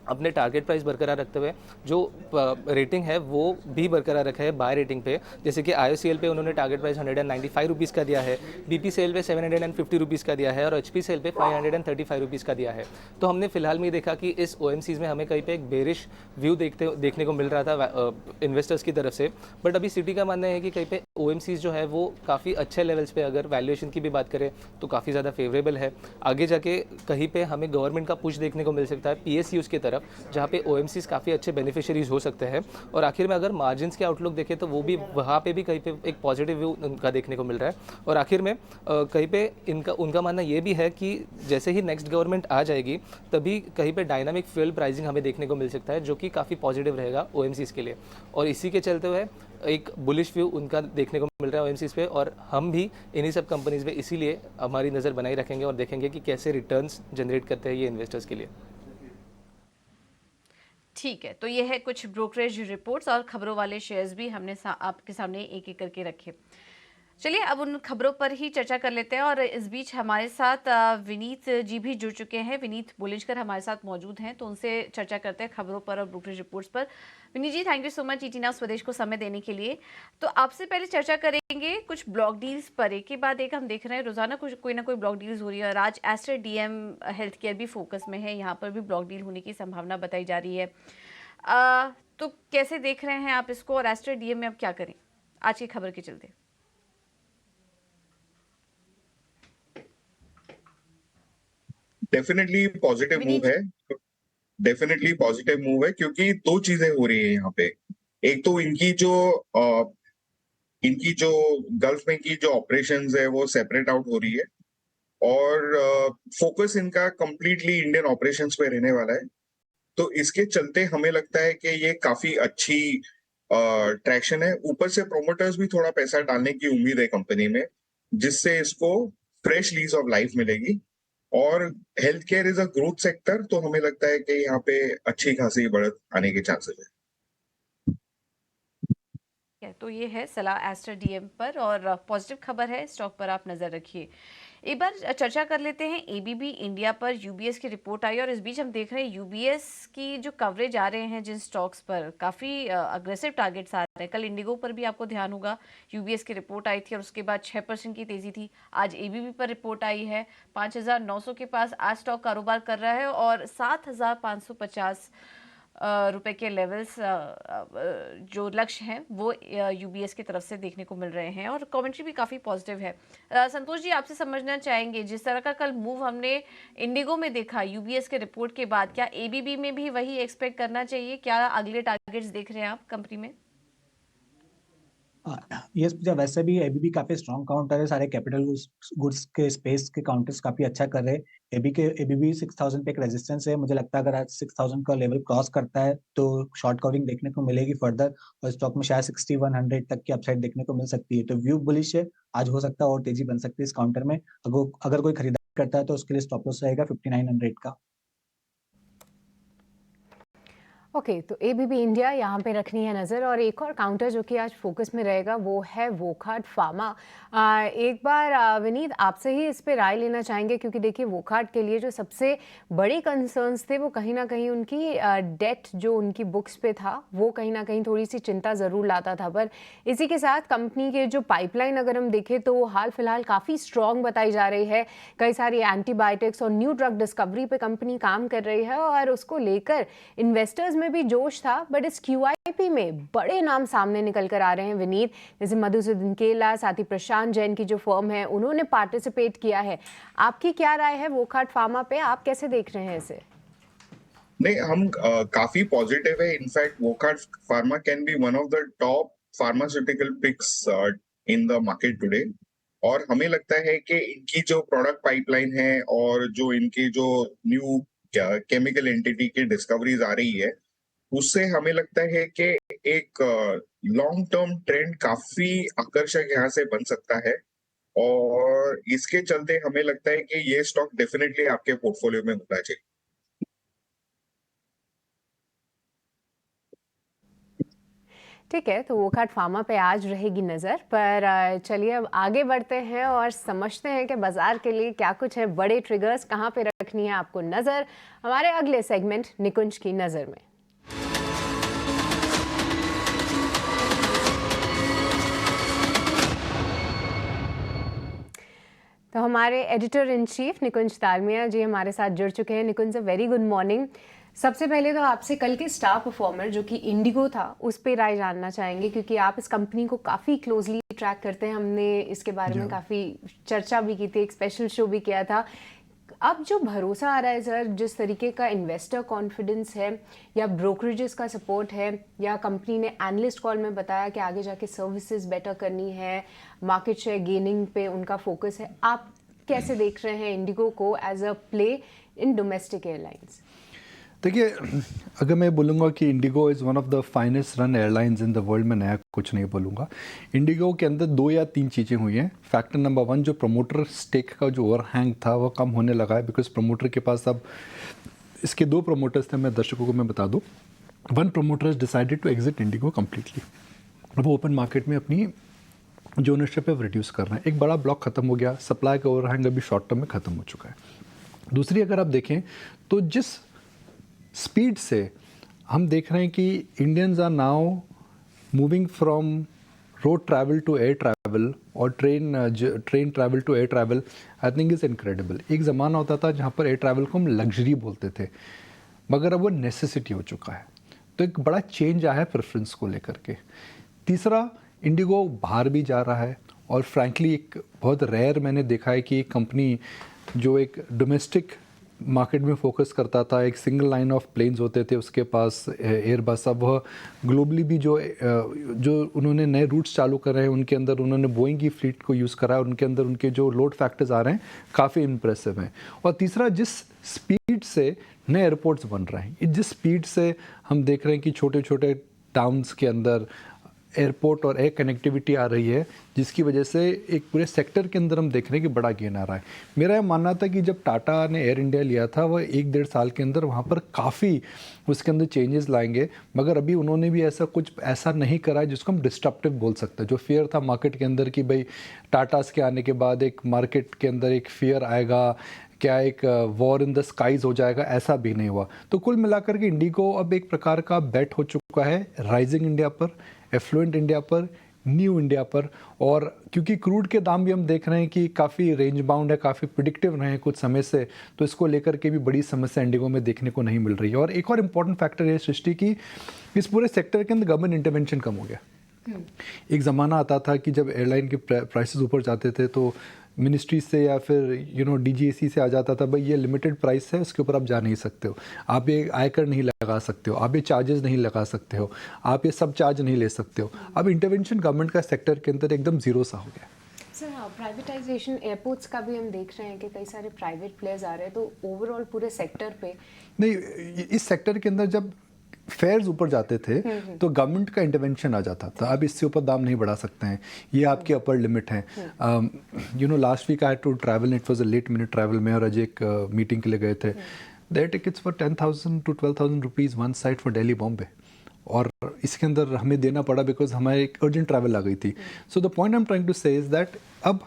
अपने टारगेट प्राइस बरकरार रखते हुए जो रेटिंग है वो भी बरकरार रखा है बाय रेटिंग पे। जैसे कि IOCL पे उन्होंने टारगेट प्राइस 195 रुपीज़ का दिया है, BPCL पे 750 रुपीज़ का दिया है और HPCL पे 535 रुपीज़ का दिया है। तो हमने फिलहाल में देखा कि इस OMCs में हमें कहीं पे एक बेरिश व्यू देखने को मिल रहा था इन्वेस्टर्स की तरफ से, बट अभी सिटी का मानना है कि कहीं पे OMCs जो है वो काफ़ी अच्छे लेवल्स पे, अगर वैल्यूएशन की भी बात करें तो काफ़ी ज़्यादा फेवरेबल है। आगे जाके कहीं पे हमें गवर्नमेंट का पुश देखने को मिल सकता है PSUs की तरफ, जहाँ पे OMCs काफ़ी अच्छे बेनिफिशियरीज हो सकते हैं। और आखिर में अगर मार्जिन्स के आउटलुक देखें तो वो भी वहाँ पे भी कहीं पे एक पॉजिटिव व्यू उनका देखने को मिल रहा है। और आखिर में कहीं पे उनका मानना ये भी है कि जैसे ही नेक्स्ट गवर्नमेंट आ जाएगी तभी कहीं पे डायनामिक फ्यूल प्राइसिंग हमें देखने को मिल सकता है, जो कि काफ़ी पॉजिटिव रहेगा OMCs के लिए। और इसी के चलते हुए एक बुलिश व्यू उनका देखने को मिल रहा है OMCs पे और हम भी इन्हीं सब कंपनीज पे इसीलिए हमारी नज़र बनाई रखेंगे और देखेंगे कि कैसे रिटर्न्स जनरेट करते हैं ये इन्वेस्टर्स के लिए। ठीक है, तो ये है कुछ ब्रोकरेज रिपोर्ट्स और खबरों वाले शेयर्स भी हमने आपके सामने एक एक करके रखे। चलिए अब उन खबरों पर ही चर्चा कर लेते हैं और इस बीच हमारे साथ विनीत जी भी जुड़ चुके हैं। विनीत बुलिंजकर हमारे साथ मौजूद हैं, तो उनसे चर्चा करते हैं खबरों पर और ब्रोकरेज रिपोर्ट्स पर। Vineet ji, thank you so much ET now Swadesh को समय देने के लिए। तो आपसे पहले चर्चा करेंगे कुछ ब्लॉक डील्स पर। एक के बाद एक हम देख रहे हैं रोजाना कोई ना कोई ब्लॉक डील्स हो रही है और आज एस्टर DM हेल्थ केयर भी फोकस में है, यहाँ पर भी ब्लॉक डील होने की संभावना बताई जा रही है। तो कैसे देख रहे हैं आप इसको और एस्टर DM में अब क्या करें आज की खबर के चलते? डेफिनेटली पॉजिटिव मूव है, डेफिनेटली पॉजिटिव मूव है क्योंकि दो चीजें हो रही है यहाँ पे। एक तो इनकी जो गल्फ में की जो ऑपरेशंस है वो सेपरेट आउट हो रही है और फोकस इनका कंप्लीटली इंडियन ऑपरेशंस पे रहने वाला है। तो इसके चलते हमें लगता है कि ये काफी अच्छी ट्रैक्शन है। ऊपर से प्रोमोटर्स भी थोड़ा पैसा डालने की उम्मीद है कंपनी में, जिससे इसको फ्रेश लीज ऑफ लाइफ मिलेगी। और health care is a growth sector, तो हमें लगता है कि यहाँ पे अच्छी खासी बढ़त आने के चांसेस है। तो ये है सलाह एस्टर DM पर और पॉजिटिव खबर है, स्टॉक पर आप नजर रखिए। एक बार चर्चा कर लेते हैं ABB इंडिया पर। UBS की रिपोर्ट आई और इस बीच हम देख रहे हैं UBS की जो कवरेज आ रहे हैं जिन स्टॉक्स पर, काफ़ी अग्रेसिव टारगेट्स आ रहे हैं। कल इंडिगो पर भी आपको ध्यान होगा UBS की रिपोर्ट आई थी और उसके बाद 6% की तेज़ी थी। आज ABB पर रिपोर्ट आई है, 5,900 के पास आज स्टॉक कारोबार कर रहा है और 7,550 रुपए के लेवल्स जो लक्ष्य हैं वो UBS की तरफ से देखने को मिल रहे हैं और कमेंट्री भी काफ़ी पॉजिटिव है। संतोष जी, आपसे समझना चाहेंगे, जिस तरह का कल मूव हमने इंडिगो में देखा UBS के रिपोर्ट के बाद, क्या ABB में भी वही एक्सपेक्ट करना चाहिए? क्या अगले टारगेट्स देख रहे हैं आप कंपनी में? यस पूजा, वैसे भी ABB काफी स्ट्रॉन्ग काउंटर है, सारे कैपिटल गुड्स के स्पेस के काउंटर्स काफी अच्छा कर रहे हैं। ABB 6000 पे एक रेजिस्टेंस है, मुझे लगता है अगर आज 6000 का लेवल क्रॉस करता है तो शॉर्ट कवरिंग देखने को मिलेगी फर्दर और स्टॉक में शायद 6100 तक की अपसाइड देखने को मिल सकती है। तो व्यू बुलिश है, आज हो सकता है और तेजी बन सकती है इस काउंटर में। अगर कोई खरीदारी करता है तो उसके लिए स्टॉप लॉस रहेगा 5900 का। ओके, तो एबीबी इंडिया यहाँ पे रखनी है नज़र। और एक और काउंटर जो कि आज फोकस में रहेगा वो है वोकहार्ट फार्मा। एक बार विनीत आपसे ही इस पे राय लेना चाहेंगे, क्योंकि देखिए वोकहार्ट के लिए जो सबसे बड़ी कंसर्न्स थे वो कहीं ना कहीं उनकी डेट जो उनकी बुक्स पे था वो कहीं ना कहीं थोड़ी सी चिंता ज़रूर लाता था। पर इसी के साथ कंपनी के जो पाइपलाइन अगर हम देखें तो हाल फिलहाल काफ़ी स्ट्रॉन्ग बताई जा रही है। कई सारी एंटीबायोटिक्स और न्यू ड्रग डिस्कवरी पे कंपनी काम कर रही है और उसको लेकर इन्वेस्टर्स में भी जोश था। बट इस QIP में बड़े नाम सामने निकल कर आ रहे हैं विनीत, जैसे मधुसूदन केला, साथ ही प्रशांत जैन की जो फर्म है उन्होंने पार्टिसिपेट किया है। आपकी क्या राय है वोकहार्ट फार्मा पे, आप कैसे देख रहे हैं इसे? नहीं, हम काफी पॉजिटिव है। In fact Wockhardt pharma can be one of the top pharmaceutical picks in the market today. और हमें लगता है कि इनकी जो प्रोडक्ट पाइपलाइन है और जो इनकी जो न्यू केमिकल एंटिटी की डिस्कवरीज आ रही है, उससे हमें लगता है कि एक लॉन्ग टर्म ट्रेंड काफी आकर्षक यहाँ से बन सकता है। और इसके चलते हमें लगता है कि ये स्टॉक डेफिनेटली आपके पोर्टफोलियो में होना चाहिए। ठीक है, तो वोकहार्ट फार्मा पे आज रहेगी नज़र। पर चलिए अब आगे बढ़ते हैं और समझते हैं कि बाजार के लिए क्या कुछ है, बड़े ट्रिगर्स कहाँ पे रखनी है आपको नज़र हमारे अगले सेगमेंट निकुंज की नज़र में। तो हमारे एडिटर इन चीफ निकुंज तालमिया जी हमारे साथ जुड़ चुके हैं। निकुंज, वेरी गुड मॉर्निंग। सबसे पहले तो आपसे कल के स्टार परफॉर्मर जो कि इंडिगो था उस पे राय जानना चाहेंगे, क्योंकि आप इस कंपनी को काफ़ी क्लोजली ट्रैक करते हैं। हमने इसके बारे में काफ़ी चर्चा भी की थी, एक स्पेशल शो भी किया था। अब जो भरोसा आ रहा है सर, जिस तरीके का इन्वेस्टर कॉन्फिडेंस है या ब्रोकरेजेस का सपोर्ट है, या कंपनी ने एनालिस्ट कॉल में बताया कि आगे जाके सर्विसेज बेटर करनी है, मार्केट शेयर गेनिंग पे उनका फोकस है, आप कैसे देख रहे हैं इंडिगो को as a play in domestic airlines? देखिए, अगर मैं बोलूँगा कि IndiGo is one of the finest run airlines in the world, में नया कुछ नहीं बोलूँगा। इंडिगो के अंदर 2 या 3 चीज़ें हुई हैं। फैक्टर नंबर 1, जो प्रमोटर स्टेक का जो ओवरहैंग था वो कम होने लगा है, बिकॉज प्रमोटर के पास अब इसके 2 प्रमोटर्स थे। मैं दर्शकों को मैं बता दूँ, 1 promoter decided to exit IndiGo completely. वो ओपन मार्केट में अपनी जो ओनरशिप है वो रिड्यूस कर रहे हैं। एक बड़ा ब्लॉक खत्म हो गया, सप्लाई का ओवरहैंग अभी शॉर्ट टर्म में खत्म हो चुका है। दूसरी, अगर आप देखें तो जिस स्पीड से हम देख रहे हैं कि Indians are now moving from road travel to air travel और train travel to air travel, I think is incredible. एक ज़माना होता था जहाँ पर एयर ट्रैवल को हम लग्जरी बोलते थे, मगर अब वो नेसेसिटी हो चुका है। तो एक बड़ा चेंज आया है प्रेफरेंस को लेकर के। तीसरा, इंडिगो बाहर भी जा रहा है, और फ्रैंकली एक बहुत रेयर मैंने देखा है कि एक कंपनी जो एक डोमेस्टिक मार्केट में फोकस करता था, एक सिंगल लाइन ऑफ प्लेन्स होते थे उसके पास एयरबस, अब वह ग्लोबली भी जो उन्होंने नए रूट्स चालू कर रहे हैं उनके अंदर उन्होंने बोइंग की फ्लीट को यूज़ करा है, और उनके अंदर उनके जो लोड फैक्टर्स आ रहे हैं काफ़ी इंप्रेसिव हैं। और तीसरा, जिस स्पीड से नए एयरपोर्ट्स बन रहे हैं, जिस स्पीड से हम देख रहे हैं कि छोटे छोटे टाउन्स के अंदर एयरपोर्ट और एयर कनेक्टिविटी आ रही है, जिसकी वजह से एक पूरे सेक्टर के अंदर हम देख रहे हैं कि बड़ा गेन आ रहा है। मेरा ये मानना था कि जब टाटा ने एयर इंडिया लिया था वह 1-1.5 साल के अंदर वहाँ पर काफ़ी उसके अंदर चेंजेस लाएंगे, मगर अभी उन्होंने भी ऐसा नहीं करा है जिसको हम डिस्ट्रप्टिव बोल सकते हैं। जो फियर था मार्केट के अंदर कि भाई टाटास के आने के बाद एक मार्केट के अंदर एक फियर आएगा, क्या एक वॉर इन द स्काइज हो जाएगा, ऐसा भी नहीं हुआ। तो कुल मिलाकर के इंडिगो अब एक प्रकार का बेट हो चुका है राइजिंग इंडिया पर, एफ्लुएंट इंडिया पर, न्यू इंडिया पर। और क्योंकि क्रूड के दाम भी हम देख रहे हैं कि काफ़ी रेंज बाउंड है, काफ़ी प्रिडिक्टिव रहे हैं कुछ समय से, तो इसको लेकर के भी बड़ी समस्या इंडिगो में देखने को नहीं मिल रही है। और एक और इम्पॉर्टेंट फैक्टर है सृष्टि की, इस पूरे सेक्टर के अंदर गवर्नमेंट इंटरवेंशन कम हो गया। एक ज़माना आता था कि जब एयरलाइन के प्राइसेस ऊपर जाते थे तो मिनिस्ट्री से या फिर DGAC से आ जाता था, भाई ये लिमिटेड प्राइस है, उसके ऊपर आप जा नहीं सकते हो, आप ये आयकर नहीं लगा सकते हो, आप ये चार्जेस नहीं लगा सकते हो, आप ये सब चार्ज नहीं ले सकते हो। अब इंटरवेंशन गवर्नमेंट का सेक्टर के अंदर एकदम ज़ीरो सा हो गया। सर हाँ, प्राइवेटाइजेशन एयरपोर्ट्स का भी हम देख रहे हैं कि कई सारे प्राइवेट प्लेयर्स आ रहे हैं, तो ओवरऑल पूरे सेक्टर पे नहीं, इस सेक्टर के अंदर जब फेयर्स ऊपर जाते थे तो गवर्नमेंट का इंटरवेंशन आ जाता था, अब इससे ऊपर दाम नहीं बढ़ा सकते हैं, ये आपकी अपर लिमिट है। Last week I had to travel, it was a late minute travel में और अजय एक मीटिंग के लिए गए थे। There tickets for 10,000 to 12,000 rupees one side for Delhi Bombay, और इसके अंदर हमें देना पड़ा बिकॉज हमारे एक अर्जेंट ट्रैवल आ गई थी. So the point I am trying to say is that अब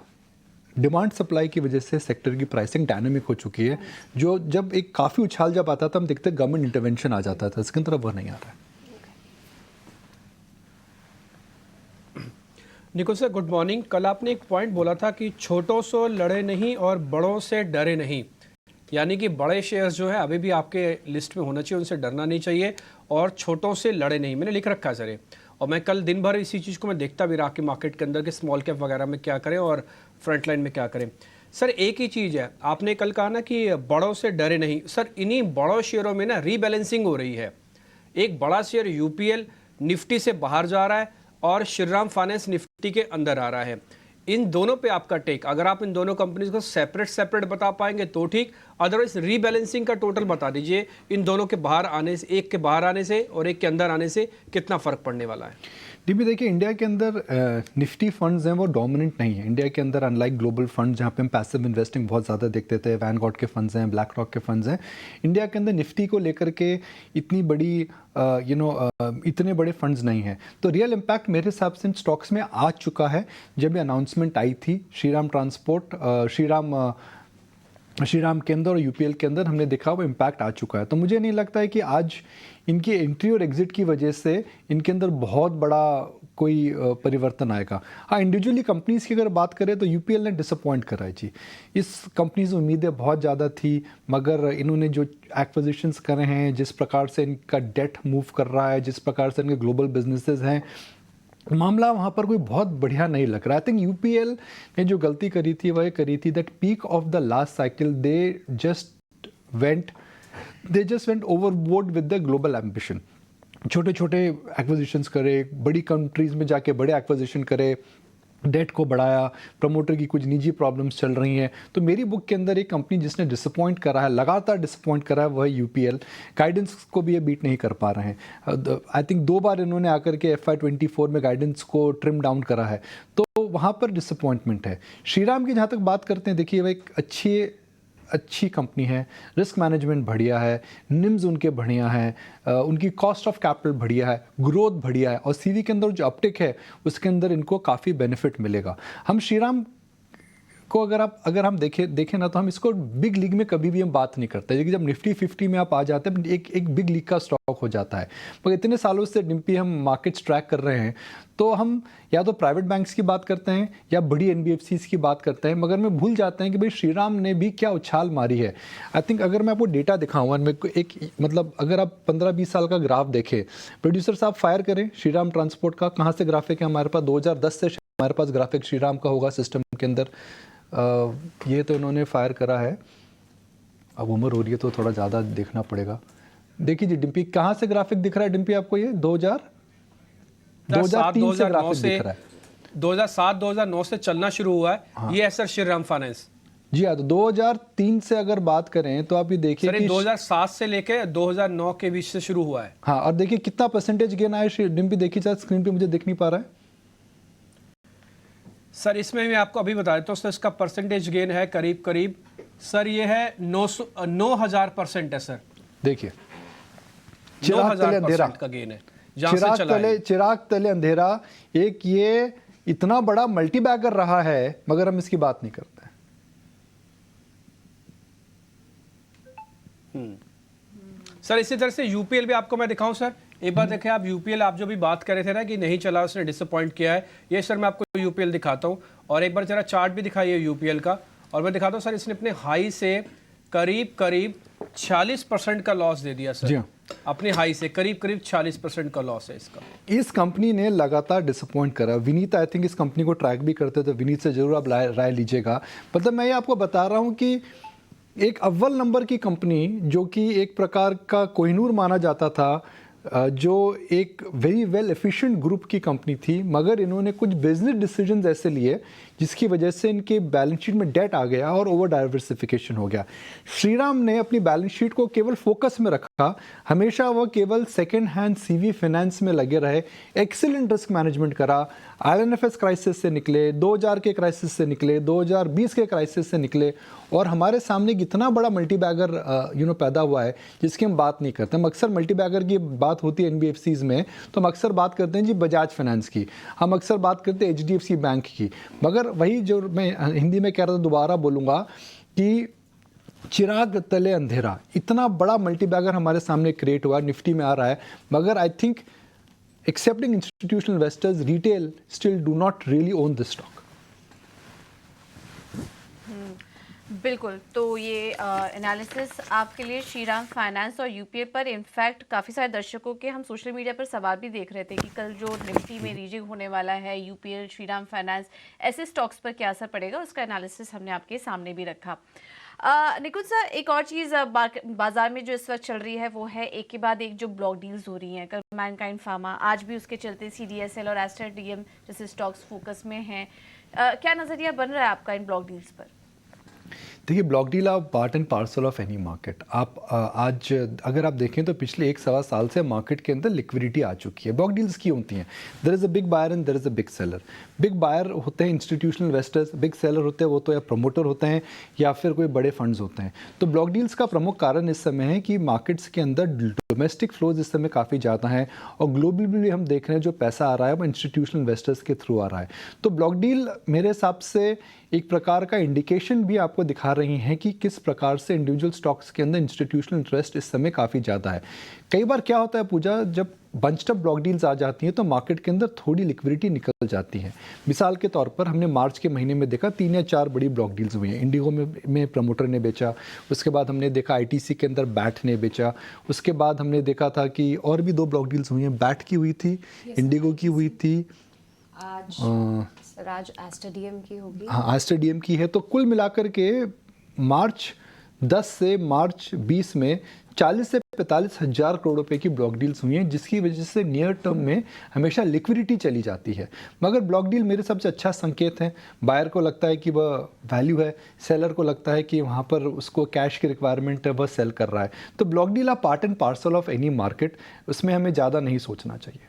डिमांड सप्लाई की वजह से सेक्टर की प्राइसिंग डायनामिक हो चुकी है. जो जब एक काफ़ी उछाल जब आता था हम देखते गवर्नमेंट इंटरवेंशन आ जाता था, इसके अंदर अब वह नहीं आ रहा है. Nikul sir, good morning. कल आपने एक पॉइंट बोला था कि छोटों से लड़े नहीं और बड़ों से डरे नहीं, यानी कि बड़े शेयर्स जो है अभी भी आपके लिस्ट में होना चाहिए, उनसे डरना नहीं चाहिए, और छोटों से लड़े नहीं. मैंने लिख रखा है सर ये, और मैं कल दिन भर इसी चीज़ को मैं देखता भी रहा कि मार्केट के अंदर के स्मॉल कैप वगैरह में क्या करें और फ्रंट लाइन में क्या करें. सर एक ही चीज़ है, आपने कल कहा ना कि बड़ों से डरे नहीं. सर इन्हीं बड़ों शेयरों में ना रीबैलेंसिंग हो रही है. एक बड़ा शेयर यूपीएल निफ्टी से बाहर जा रहा है और श्रीराम फाइनेंस निफ्टी के अंदर आ रहा है. इन दोनों पे आपका टेक, अगर आप इन दोनों कंपनीज को सेपरेट बता पाएंगे तो ठीक, अदरवाइज रीबैलेंसिंग का टोटल बता दीजिए. इन दोनों के बाहर आने से, एक के बाहर आने से और एक के अंदर आने से कितना फर्क पड़ने वाला है? डीपी देखिए, इंडिया के अंदर निफ्टी फंड्स हैं वो डोमिनेंट नहीं है. इंडिया के अंदर अनलाइक ग्लोबल फंड जहाँ पे हम पैसिव इन्वेस्टिंग बहुत ज़्यादा देखते थे, वैनगार्ड के फंड्स हैं, ब्लैक रॉक के फंड्स हैं, इंडिया के अंदर निफ्टी को लेकर के इतनी बड़ी इतने बड़े फंड्स नहीं हैं. तो रियल इम्पैक्ट मेरे हिसाब से इन स्टॉक्स में आ चुका है. जब ये अनाउंसमेंट आई थी श्रीराम ट्रांसपोर्ट, श्रीराम के अंदर और यूपीएल के अंदर हमने देखा वो इम्पैक्ट आ चुका है. तो मुझे नहीं लगता है कि आज इनकी एंट्री और एग्जिट की वजह से इनके अंदर बहुत बड़ा कोई परिवर्तन आएगा. हाँ, इंडिविजुअली कंपनीज़ की अगर बात करें तो यूपीएल ने डिसअपॉइंट करा है जी. इस कंपनी से उम्मीदें बहुत ज़्यादा थी, मगर इन्होंने जो एक्विजिशंस करे हैं, जिस प्रकार से इनका डेट मूव कर रहा है, जिस प्रकार से इनके ग्लोबल बिजनेसेस हैं, मामला वहाँ पर कोई बहुत बढ़िया नहीं लग रहा. आई थिंक यूपीएल ने जो गलती करी थी वह करी थी that peak of the last cycle they just went overboard with the global ambition. छोटे छोटे एक्विजिशंस करे, बड़ी कंट्रीज में जाके बड़े एक्विजिशन करे, डेट को बढ़ाया, प्रमोटर की कुछ निजी प्रॉब्लम्स चल रही हैं. तो मेरी बुक के अंदर एक कंपनी जिसने डिसअपॉइंट करा है, लगातार डिसअपॉइंट करा है, वह यूपीएल. गाइडेंस को भी ये बीट नहीं कर पा रहे हैं. आई थिंक 2 बार इन्होंने आकर के FY24 में गाइडेंस को ट्रिम डाउन करा है, तो वहाँ पर डिसअपॉइंटमेंट है. श्रीराम की जहाँ तक बात करते हैं, देखिए वह एक अच्छी कंपनी है, रिस्क मैनेजमेंट बढ़िया है, निम्स उनके बढ़िया हैं, उनकी कॉस्ट ऑफ कैपिटल बढ़िया है, ग्रोथ बढ़िया है, और सीवी के अंदर जो अपटिक है उसके अंदर इनको काफ़ी बेनिफिट मिलेगा. हम श्रीराम को अगर हम देखें ना, तो हम इसको बिग लीग में कभी भी हम बात नहीं करते. लेकिन जब निफ्टी 50 में आप आ जाते हैं, एक बिग लीग का स्टॉक हो जाता है. मगर इतने सालों से डिम्पी हम मार्केट्स ट्रैक कर रहे हैं, तो हम या तो प्राइवेट बैंक्स की बात करते हैं या बड़ी NBFCs की बात करते हैं, मगर मैं भूल जाते हैं कि भाई श्रीराम ने भी क्या उछाल मारी है. आई थिंक अगर मैं आपको डेटा दिखाऊँ, अगर आप 15-20 साल का ग्राफ देखें, प्रोड्यूसर साहब फायर करें श्रीराम ट्रांसपोर्ट का, कहाँ से ग्राफिक है हमारे पास? 2010 से हमारे पास ग्राफिक श्रीराम का होगा सिस्टम के अंदर. ये तो इन्होंने फायर करा है, अब उम्र हो रही है तो थोड़ा ज़्यादा देखना पड़ेगा. देखिए जी डिम्पी, कहाँ से ग्राफिक दिख रहा है डिम्पी आपको? ये 2003 से ग्राफिक दिख रहा है. 2007-2009 से चलना शुरू हुआ है. हाँ. ये है सर श्रीराम फाइनेंस. जी हाँ, तो 2003 से अगर बात करें तो आप ये देखिए कि 2007 से लेके 2009 के बीच से शुरू हुआ है. हाँ, और देखिए कितना परसेंटेज गेन आया डिम्पी, देखिए शायद स्क्रीन पे मुझे दिख नहीं पा रहा है सर. इसमें मैं आपको अभी बता देता हूँ सर, इसका परसेंटेज गेन है करीब सर ये है 9,000% है सर. देखिए, 9,000% का गेन है. चिराग तले अंधेरा, एक ये इतना बड़ा मल्टी बैगर रहा है, मगर हम इसकी बात नहीं करते. सर इसी तरह से यूपीएल भी आपको मैं दिखाऊं सर. एक बार देखें आप, यूपीएल आप जो भी बात कर रहे थे ना कि नहीं चला, उसने डिसअपॉइंट किया है, ये सर मैं आपको यूपीएल दिखाता हूं. और एक बार जरा चार्ट भी दिखाइए यूपीएल का, और मैं दिखाता हूं सर, इसने अपने हाई से करीब 46% का लॉस दे दिया सर. जी हाँ, अपने हाई से करीब 46% का लॉस है इसका. इस कंपनी ने लगातार डिसअपॉइंट करा. विनीत आई थिंक इस कंपनी को ट्रैक भी करते थे, विनीत से जरूर आप राय लीजिएगा. मतलब मैं ये आपको बता रहा हूँ कि एक अव्वल नंबर की कंपनी जो कि एक प्रकार का कोहिनूर माना जाता था, जो एक वेरी वेल एफिशिएंट ग्रुप की कंपनी थी, मगर इन्होंने कुछ बिजनेस डिसीजंस ऐसे लिए जिसकी वजह से इनके बैलेंस शीट में डेट आ गया और ओवर डाइवर्सिफिकेशन हो गया। श्रीराम ने अपनी बैलेंस शीट को केवल फोकस में रखा, हमेशा वो केवल सेकेंड हैंड सीवी फाइनेंस में लगे रहे, एक्सीलेंट रिस्क मैनेजमेंट करा, IL&FS क्राइसिस से निकले, 2000 के क्राइसिस से निकले, 2020 के क्राइसिस से निकले, और हमारे सामने एक इतना बड़ा मल्टीबैगर पैदा हुआ है जिसकी हम बात नहीं करते। हम अक्सर मल्टीबैगर की बात होती है NBFCs में तो हम अक्सर बात करते हैं जी बजाज फाइनेंस की, हम अक्सर बात करते हैं HDFC बैंक की, मगर वही जो मैं हिंदी में कह रहा था दोबारा बोलूँगा कि चिराग तले अंधेरा, इतना बड़ा मल्टीबैगर हमारे सामने क्रिएट हुआ, निफ्टी में आ रहा है, मगर I think accepting institutional investors, retail still do not really own this stock. बिल्कुल, तो ये एनालिसिस आपके लिए श्रीराम फाइनेंस और UPL पर। इनफैक्ट काफ़ी सारे दर्शकों के हम सोशल मीडिया पर सवाल भी देख रहे थे कि कल जो निफ्टी में रीजिंग होने वाला है, UPL, श्रीराम फाइनेंस, ऐसे स्टॉक्स पर क्या असर पड़ेगा, उसका एनालिसिस हमने आपके सामने भी रखा। निकुंज सर, एक और चीज़ बाजार में जो इस वक्त चल रही है वो है एक के बाद एक जो ब्लॉक डील्स हो रही हैं। कल मैनकाइंड फार्मा, आज भी उसके चलते CDSL और एस्टर DM जैसे स्टॉक्स फोकस में हैं। क्या नज़रिया बन रहा है आपका इन ब्लॉक डील्स पर? देखिए, ब्लॉक डील आप part and parcel of any market. आप आज अगर आप देखें तो पिछले 1-1.25 साल से मार्केट के अंदर लिक्विडिटी आ चुकी है। ब्लॉक डील्स की होती हैं, there is a big buyer and there is a big seller. Big buyer होते हैं इंस्टीट्यूशनल इन्वेस्टर्स, बिग सेलर होते हैं वो तो या प्रमोटर होते हैं या फिर कोई बड़े फंड्स होते हैं। तो ब्लॉक डील्स का प्रमुख कारण इस समय है कि मार्केट्स के अंदर डोमेस्टिक फ्लोज इस समय काफ़ी ज़्यादा हैं और ग्लोबली भी हम देख रहे हैं जो पैसा आ रहा है वो इंस्टीट्यूशनल इन्वेस्टर्स के थ्रू आ रहा है। तो ब्लॉक डील मेरे हिसाब से एक प्रकार का इंडिकेशन भी आपको दिखा रही हैं कि किस प्रकार से इंडिविजुअल स्टॉक्स के अंदर इंस्टीट्यूशनल इंटरेस्ट इस समय काफ़ी ज़्यादा है। कई बार क्या होता है पूजा, जब बंच्ड अप ब्लॉक डील्स आ जाती हैं तो मार्केट के अंदर थोड़ी लिक्विडिटी निकल जाती है। मिसाल के तौर पर हमने मार्च के महीने में देखा 3 या 4 बड़ी ब्लॉक डील्स हुई हैं। इंडिगो में प्रमोटर ने बेचा, उसके बाद हमने देखा ITC के अंदर बैट ने बेचा, उसके बाद हमने देखा था कि और भी 2 ब्लॉक डील्स हुई हैं, बैट की हुई थी, इंडिगो की हुई थी, आज एस्टर DM की होगी। हाँ, एस्टर DM की है। तो कुल मिलाकर के मार्च 10 से मार्च 20 में 40 से 45 हज़ार करोड़ रुपए की ब्लॉक डील्स हुई हैं, जिसकी वजह से नियर टर्म में हमेशा लिक्विडिटी चली जाती है। मगर ब्लॉक डील मेरे सबसे अच्छा संकेत है। बायर को लगता है कि वह वैल्यू है, सेलर को लगता है कि वहाँ पर उसको कैश की रिक्वायरमेंट है, वह सेल कर रहा है। तो ब्लॉक डील आप part and parcel of any market, उसमें हमें ज़्यादा नहीं सोचना चाहिए।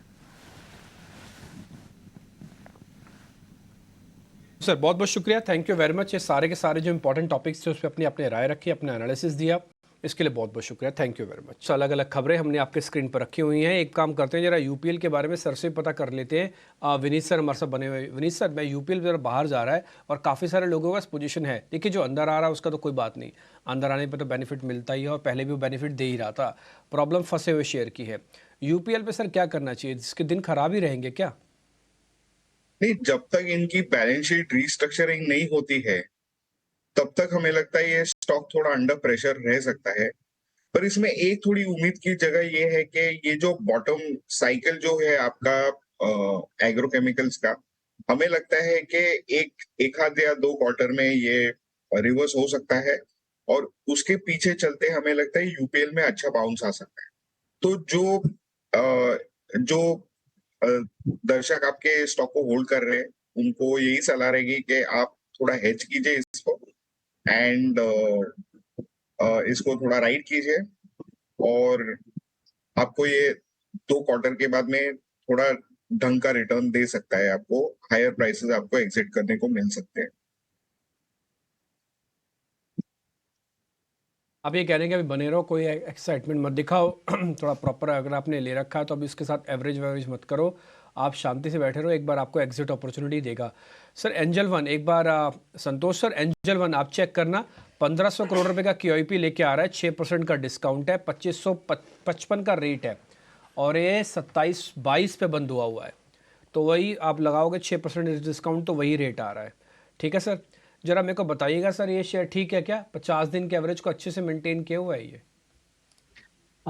सर बहुत बहुत शुक्रिया, थैंक यू वेरी मच। ये सारे के सारे जो इंपॉर्टेंट टॉपिक्स थे उस पर अपनी राय रखी, अपना एनालिसिस दिया, इसके लिए बहुत बहुत शुक्रिया, थैंक यू वेरी मच। अलग अलग खबरें हमने आपके स्क्रीन पर रखी हुई हैं। एक काम करते हैं, जरा UPL के बारे में सर से पता कर लेते हैं। विनीत सर हमारे साथ बने हुए। विनीत सर, मैं UPL जरा बाहर जा रहा है और काफ़ी सारे लोगों का पोजीशन है। देखिए, जो अंदर आ रहा है उसका तो कोई बात नहीं, अंदर आने पर तो बेनिफिट मिलता ही है और पहले भी वो बेनिफिट दे ही रहा था। प्रॉब्लम फंसे हुए शेयर की है। UPL पे सर क्या करना चाहिए, जिसके दिन खराब ही रहेंगे क्या? नहीं, जब तक इनकी बैलेंस शीट रीस्ट्रक्चरिंग नहीं होती है तब तक हमें लगता है ये स्टॉक थोड़ा अंडर प्रेशर रह सकता है। पर इसमें एक थोड़ी उम्मीद की जगह ये है कि ये जो बॉटम साइकिल जो है आपका एग्रोकेमिकल्स का, हमें लगता है कि एक आध या 2 क्वार्टर में ये रिवर्स हो सकता है और उसके पीछे चलते हमें लगता है UPL में अच्छा बाउंस आ सकता है। तो जो दर्शक आपके स्टॉक को होल्ड कर रहे हैं उनको यही सलाह रहेगी कि आप थोड़ा हेज कीजिए इसको एंड इसको थोड़ा राइट कीजिए और आपको ये 2 क्वार्टर के बाद में थोड़ा ढंग का रिटर्न दे सकता है, आपको हायर प्राइसेस आपको एग्जिट करने को मिल सकते हैं। आप ये कह रहे हैं कि अभी बने रहो, कोई एक्साइटमेंट मत दिखाओ थोड़ा प्रॉपर अगर आपने ले रखा है तो अभी इसके साथ एवरेज वैवरेज मत करो, आप शांति से बैठे रहो, एक बार आपको एग्जिट अपॉर्चुनिटी देगा। सर एंजल वन, एक बार संतोष सर, एंजल वन आप चेक करना, 1500 करोड़ रुपए का QIP लेके आ रहा है, 6% का डिस्काउंट है, 2555 का रेट है और ये 27-22 पे बंद हुआ है। तो वही आप लगाओगे 6% डिस्काउंट, तो वही रेट आ रहा है। ठीक है सर, जरा मेरे को बताइएगा सर, ये शेयर ठीक है क्या? 50 दिन के एवरेज को अच्छे से मेंटेन किया हुआ है ये?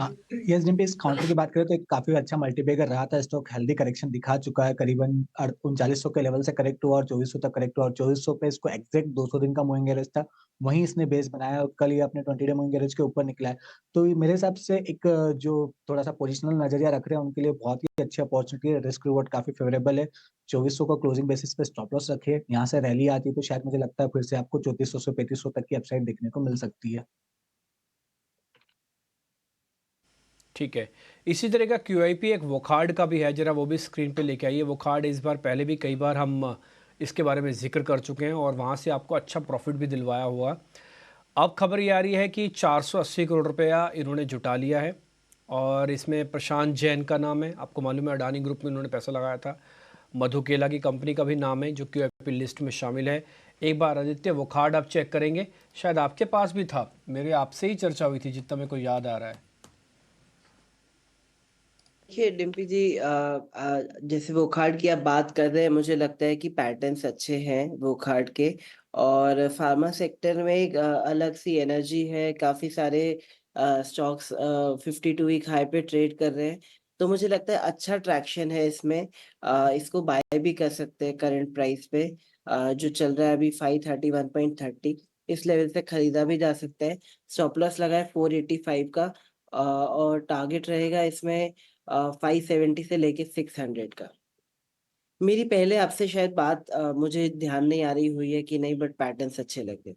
यस जिन पे इस काउंटर की बात करें तो एक काफी अच्छा मल्टीबैगर रहा था। स्टॉक हेल्दी करेक्शन दिखा चुका है, करीबन 3900 के लेवल से करेक्ट हुआ और 2400 तक करेक्ट हुआ और 2400 पे इसको एग्जैक्ट 200 दिन का मूविंग एवरेज था, वहीं इसने बेस बनाया और कल ये अपने 20 डे मूविंग एवरेज के ऊपर निकला है। तो ये मेरे हिसाब से एक जो थोड़ा सा पोजिशनल नजरिया रख रहे हैं उनके लिए बहुत ही अच्छी अपॉर्चुनिटी है। रिस्क रिवॉर्ड काफी फेवरेबल है। 2400 का क्लोजिंग बेसिस पे स्टॉप लॉस रखिए। यहाँ से रैली आती है तो शायद मुझे लगता है फिर से आपको 3400 से 3500 तक की अपसाइड देखने को मिल सकती है। ठीक है। इसी तरह का क्यूआईपी एक वोखार्ड का भी है, जरा वो भी स्क्रीन पे लेके आइए। वोखार्ड इस बार पहले भी कई बार हम इसके बारे में जिक्र कर चुके हैं और वहाँ से आपको अच्छा प्रॉफिट भी दिलवाया हुआ। अब खबर ये आ रही है कि 480 करोड़ रुपया इन्होंने जुटा लिया है और इसमें प्रशांत जैन का नाम है। आपको मालूम है अडानी ग्रुप में उन्होंने पैसा लगाया था। मधु केला की कंपनी का भी नाम है जो क्यूआईपी लिस्ट में शामिल है। एक बार आदित्य वोखार्ड आप चेक करेंगे, शायद आपके पास भी था, मेरे आपसे ही चर्चा हुई थी जितना मेरे को याद आ रहा है। देखिए डिम्पी जी, जैसे वोखार्ड की आप बात कर रहे हैं, मुझे लगता है कि पैटर्न्स अच्छे हैं वोखार्ड के। और फार्मा सेक्टर में एक अलग सी एनर्जी है। काफी सारे स्टॉक्स 52 वीक हाई पे ट्रेड कर रहे हैं, तो मुझे लगता है अच्छा ट्रैक्शन है इसमें। इसको बाय भी कर सकते हैं करंट प्राइस पे, जो चल रहा है अभी 531.30। इस लेवल से खरीदा भी जा सकता है। स्टॉप लॉस लगा है 485 का, और टारगेट रहेगा इसमें 570 से लेके 600 का। मेरी पहले आपसे शायद बात मुझे ध्यान नहीं आ रही हुई है कि नहीं, बट पैटर्न्स अच्छे लगे।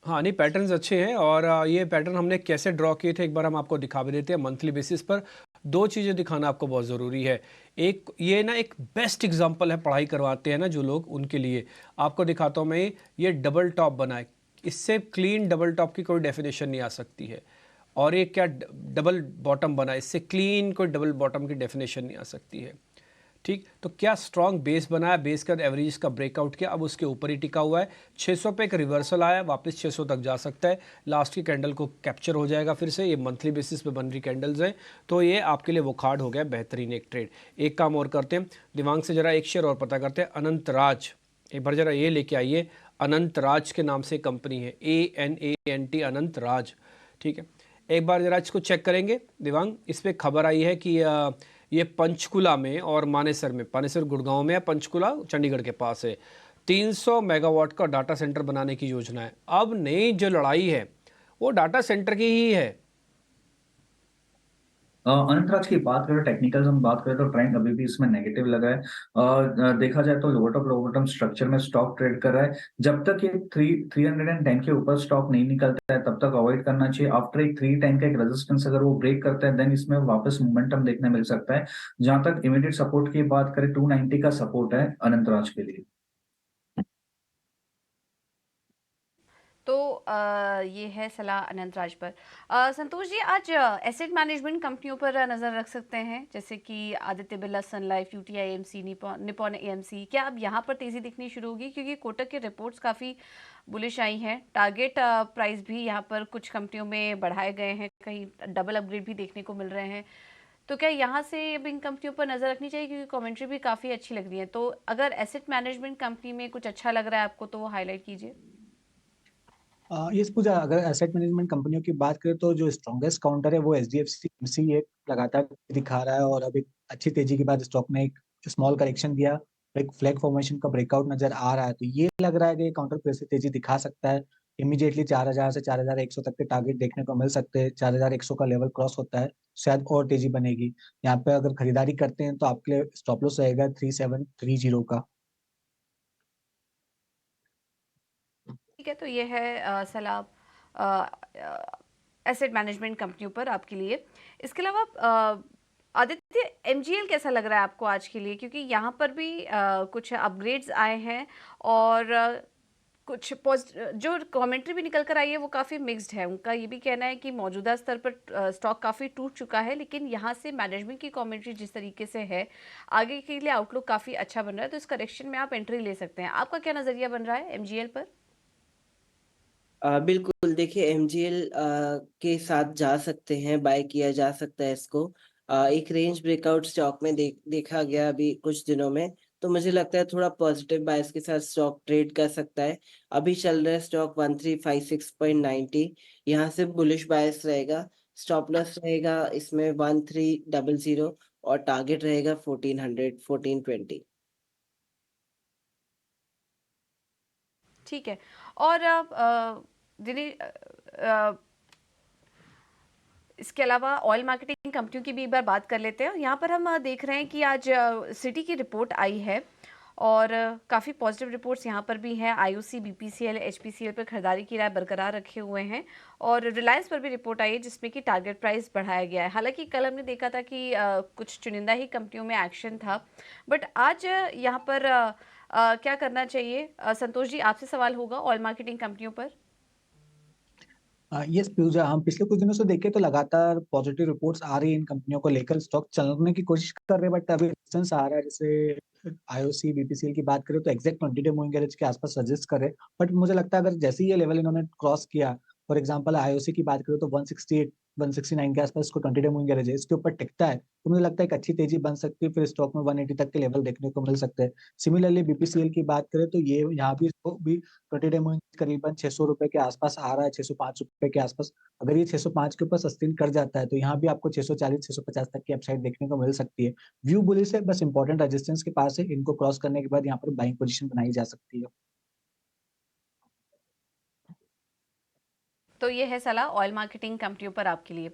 हाँ, नहीं पैटर्न्स अच्छे हैं और ये पैटर्न हमने कैसे ड्रॉ किए थे एक बार हम आपको दिखा भी देते हैं मंथली बेसिस पर। दो चीज़ें दिखाना आपको बहुत ज़रूरी है। एक ये ना एक बेस्ट एग्जांपल है, पढ़ाई करवाते हैं ना जो लोग, उनके लिए आपको दिखाता हूँ मैं। ये डबल टॉप बनाए, इससे क्लीन डबल टॉप की कोई डेफिनेशन नहीं आ सकती है। और ये क्या डबल बॉटम बना, इससे क्लीन कोई डबल बॉटम की डेफिनेशन नहीं आ सकती है। ठीक, तो क्या स्ट्रॉन्ग बेस बनाया, बेस का एवरेज का ब्रेकआउट किया, अब उसके ऊपर ही टिका हुआ है। 600 पे एक रिवर्सल आया, वापस 600 तक जा सकता है, लास्ट की कैंडल को कैप्चर हो जाएगा फिर से। ये मंथली बेसिस पे बन रही कैंडल्स हैं, तो ये आपके लिए वो कार्ड हो गया बेहतरीन एक ट्रेड। एक काम और करते हैं, दिमाग से जरा एक शेयर और पता करते हैं, अनंत राज। एक बार जरा ये लेके आइए, अनंत राज के नाम से कंपनी है, ANANT अनंत राज। ठीक है, एक बार जरा इसको चेक करेंगे दिवांग। इस पर खबर आई है कि ये पंचकुला में और मानेसर में, मानेसर गुड़गांव में है, पंचकुला चंडीगढ़ के पास है, 300 मेगावाट का डाटा सेंटर बनाने की योजना है। अब नई जो लड़ाई है वो डाटा सेंटर की ही है। अनंतराज की बात करें, टेक्निकल्स हम बात करें तो ट्रेंड अभी भी इसमें नेगेटिव लगा है। देखा जाए तो lower top lower bottom structure में स्टॉक ट्रेड कर रहा है। जब तक ये 310 के ऊपर स्टॉक नहीं निकलता है तब तक अवॉइड करना चाहिए। आफ्टर एक 310 का एक रेजिस्टेंस अगर वो ब्रेक करता है देन इसमें वापस मोमेंटम देखने मिल सकता है। जहां तक इमीडिएट सपोर्ट की बात करें, 290 का सपोर्ट है अनंतराज के लिए। तो ये है सलाह अनंत राज पर। संतोष जी, आज एसेट मैनेजमेंट कंपनियों पर नज़र रख सकते हैं, जैसे कि Aditya Birla Sun Life, UTI AMC, Nippon AMC. क्या अब यहाँ पर तेज़ी दिखनी शुरू होगी? क्योंकि कोटक के रिपोर्ट्स काफ़ी बुलिश आई हैं। टारगेट प्राइस भी यहाँ पर कुछ कंपनियों में बढ़ाए गए हैं, कहीं डबल अपग्रेड भी देखने को मिल रहे हैं। तो क्या यहाँ से अब इन कंपनियों पर नज़र रखनी चाहिए? क्योंकि कमेंट्री भी काफ़ी अच्छी लग रही है। तो अगर एसेट मैनेजमेंट कंपनी में कुछ अच्छा लग रहा है आपको तो वो हाईलाइट कीजिए। ये पूजा, अगर एसेट मैनेजमेंट कंपनियों की बात करें तो जो स्ट्रॉन्गेस्ट काउंटर है वो HDFC एक लगातार दिखा रहा है और अब एक अच्छी तेजी के बाद स्टॉक ने एक स्मॉल करेक्शन दिया, एक फ्लैग फॉर्मेशन का ब्रेकआउट नजर आ रहा है। तो ये लग रहा है कि ये काउंटर फिर से तेजी दिखा सकता है। इमीडिएटली 4000 से 4100 तक के टारगेट देखने को मिल सकते हैं। 4100 का लेवल क्रॉस होता है शायद और तेजी बनेगी। यहाँ पे अगर खरीदारी करते हैं तो आपके लिए स्टॉप लॉस रहेगा 3730 का। ठीक है, तो ये है सलाह एसेट मैनेजमेंट कंपनियों पर आपके लिए। इसके अलावा आदित्य, एमजीएल कैसा लग रहा है आपको आज के लिए? क्योंकि यहाँ पर भी कुछ अपग्रेड्स आए हैं और कुछ जो कमेंट्री भी निकल कर आई है वो काफ़ी मिक्स्ड है। उनका ये भी कहना है कि मौजूदा स्तर पर स्टॉक काफ़ी टूट चुका है, लेकिन यहाँ से मैनेजमेंट की कमेंट्री जिस तरीके से है, आगे के लिए आउटलुक काफ़ी अच्छा बन रहा है। तो इस करेक्शन में आप एंट्री ले सकते हैं। आपका क्या नज़रिया बन रहा है एमजीएल पर? बिल्कुल, देखिए एमजीएल के साथ जा सकते हैं, बाय किया जा सकता है इसको। एक रेंज ब्रेकआउट स्टॉक में देखा गया अभी कुछ दिनों में, तो मुझे लगता है थोड़ा पॉजिटिव बायस के साथ स्टॉक ट्रेड कर सकता है। अभी चल रहा है स्टॉक 1356.90, यहाँ से बुलिश बायस रहेगा। स्टॉप लॉस रहेगा इसमें 1300 और टारगेट रहेगा 1400 1420। ठीक है। और दिनेश, इसके अलावा ऑयल मार्केटिंग कंपनियों की भी एक बार बात कर लेते हैं। यहाँ पर हम देख रहे हैं कि आज सिटी की रिपोर्ट आई है और काफ़ी पॉजिटिव रिपोर्ट्स यहाँ पर भी हैं। आईओसी, बीपीसीएल, एचपीसीएल पर खरीदारी की राय बरकरार रखे हुए हैं और रिलायंस पर भी रिपोर्ट आई है जिसमें कि टारगेट प्राइस बढ़ाया गया है। हालांकि कल हमने देखा था कि कुछ चुनिंदा ही कंपनियों में एक्शन था, बट आज यहाँ पर क्या करना चाहिए? संतोष जी, आपसे सवाल होगा ऑयल मार्केटिंग कंपनियों पर। यस पूजा, हम पिछले कुछ दिनों से देखें तो लगातार पॉजिटिव रिपोर्ट्स आ रही है इन कंपनियों को लेकर, स्टॉक चलने की कोशिश कर रहे हैं, बट अभी रेजिस्टेंस आ रहा है। जैसे आईओसी, बीपीसीएल की बात करें तो एग्जैक्ट 20 डे मूविंग एवरेज के आसपास सजेस्ट कर रहे हैं, बट मुझे लगता है अगर जैसे ही ये लेवल इन्होंने क्रॉस किया, फॉर एग्जांपल आईओसी की बात करें तो 168 169 के आसपास इसको 20 डे मूविंग एवरेज है, इसके ऊपर टिकता है तो मुझे लगता है एक अच्छी तेजी बन सकती है, फिर स्टॉक में 180 तक के लेवल देखने को मिल सकते हैं। सिमिलरली बीपीसीएल की बात करें तो ये यहाँ भी इसको भी 20 डे मूविंग करीबन 600 रुपए के आसपास आ रहा है, 605 रुपए के आसपास। अगर ये 605 के ऊपर सस्टेन कर जाता है तो यहाँ भी आपको 640 650 तक की अपसाइड देखने को मिल सकती है। व्यू बुलिश है, बस इंपॉर्टेंट रेजिस्टेंस के पास है, इनको क्रॉस करने के बाद यहाँ पर बाइंग पोजीशन बनाई जा सकती है। तो ये है सलाह ऑयल मार्केटिंग कंपनियों पर आपके लिए।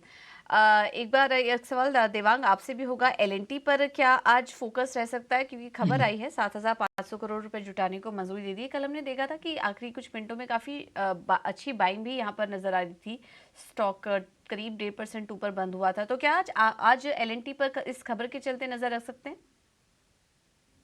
एक बार एक सवाल देवांग आपसे भी होगा, एलएनटी पर क्या आज फोकस रह सकता है? क्योंकि खबर आई है 7,500 करोड़ रुपए जुटाने को मंजूरी दे दी। कल हमने देखा था कि आखिरी कुछ मिनटों में काफी अच्छी बाइंग भी यहाँ पर नजर आ रही थी। स्टॉक करीब 1.5% ऊपर बंद हुआ था। तो क्या आज एलएनटी पर इस खबर के चलते नजर रख सकते हैं?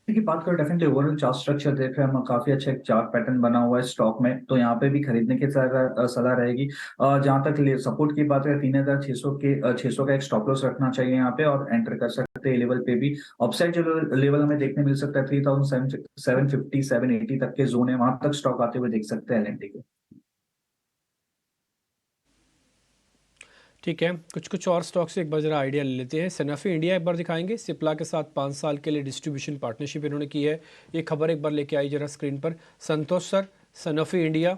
की बात करें डेफिनेटली ओवरऑल चार्ट स्ट्रक्चर देख रहे हैं हम, काफी अच्छा एक चार्ट पैटर्न बना हुआ है स्टॉक में, तो यहाँ पे भी खरीदने की सलाह रहेगी। जहां तक सपोर्ट की बात है 3600 के 600 का एक स्टॉप लॉस रखना चाहिए यहाँ पे और एंटर कर सकते हैं लेवल पे भी। अपसाइड जो लेवल हमें देखने मिल सकता है 3750 780 तक के जोन है, वहां तक स्टॉक आते हुए देख सकते हैं एलएनटी को। ठीक है, कुछ कुछ और स्टॉक से एक बार जरा आइडिया ले लेते हैं। सनफी इंडिया एक बार दिखाएंगे। सिप्ला के साथ 5 साल के लिए डिस्ट्रीब्यूशन पार्टनरशिप इन्होंने की है। ये खबर एक बार लेके आई जरा स्क्रीन पर। संतोष सर, सनफी इंडिया।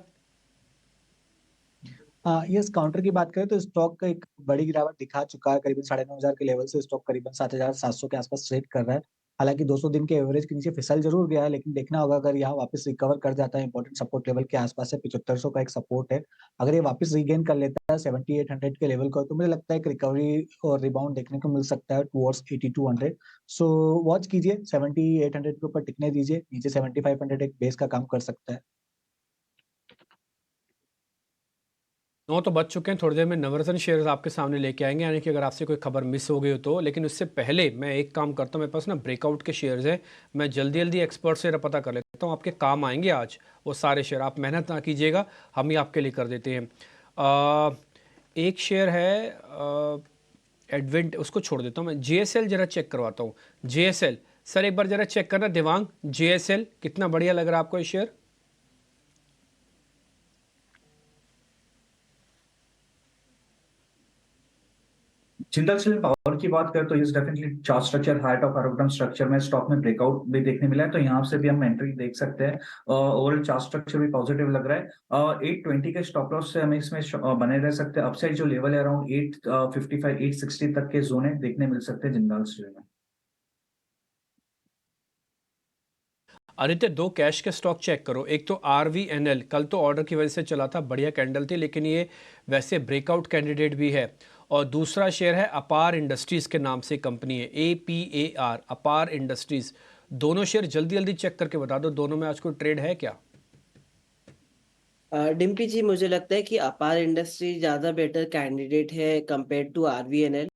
यस, काउंटर की बात करें तो स्टॉक का एक बड़ी गिरावट दिखा चुका है, करीबन 9,500 के लेवल से स्टॉक करीबन 7,700 के आसपास ट्रेड कर रहा है। हालांकि 200 दिन के एवरेज के नीचे फिसल जरूर गया है, लेकिन देखना होगा अगर यहाँ वापस रिकवर कर जाता है, इंपॉर्टेंट सपोर्ट लेवल के आसपास है, 7500 का एक सपोर्ट है। अगर ये वापस रीगेन कर लेता है 7800 के लेवल को, तो मुझे लगता है एक रिकवरी और रिबाउंड देखने को मिल सकता है टुवर्ड्स 8200। सो वॉच कीजिए, 7800 के ऊपर टिकने दीजिए, नीचे 7500 एक बेस का काम कर सकता है। 9 तो बज चुके हैं, थोड़ी देर में नवरत्न शेयर्स आपके सामने लेके आएंगे, यानी कि अगर आपसे कोई खबर मिस हो गई हो तो। लेकिन उससे पहले मैं एक काम करता हूँ, मेरे पास ना ब्रेकआउट के शेयर्स हैं, मैं जल्दी जल्दी एक्सपर्ट से पता कर लेता हूँ, आपके काम आएंगे आज वो सारे शेयर। आप मेहनत ना कीजिएगा, हम ही आपके लिए कर देते हैं। एक शेयर है एडवेंट, उसको छोड़ देता हूँ मैं। जेएसएल जरा चेक करवाता हूँ। जेएसएल सर एक बार जरा चेक करना देवांग, जेएसएल कितना बढ़िया लग रहा है आपको ये शेयर? जिंदल पावर की बात करें तो इस definitely chart structure height of आर्गोग्राम स्ट्रक्चर में स्टॉक में ब्रेकआउट भी देखने मिला है, तो यहाँ से भी हम एंट्री देख सकते हैं। ओवरऑल चार्ट स्ट्रक्चर भी पॉजिटिव लग रहा है। 820 के स्टॉप लॉस से हमें इसमें बने रह सकते हैं। अपसाइड जो लेवल है अराउंड 855 860 तक के जोन है देखने मिल सकते हैं जिंदाल स्टील में। आदित्य, 2 कैश के स्टॉक चेक करो। एक तो RVNL, कल तो ऑर्डर की वजह से चला था, बढ़िया कैंडल थी, लेकिन ये वैसे ब्रेकआउट कैंडिडेट भी है। और दूसरा शेयर है अपार इंडस्ट्रीज के नाम से कंपनी है, APAR, अपार इंडस्ट्रीज। दोनों शेयर जल्दी जल्दी चेक करके बता दो, दोनों में आज कोई ट्रेड है क्या? डिम्पी जी, मुझे लगता है कि अपार इंडस्ट्री ज्यादा बेटर कैंडिडेट है कंपेयर टू RVNL।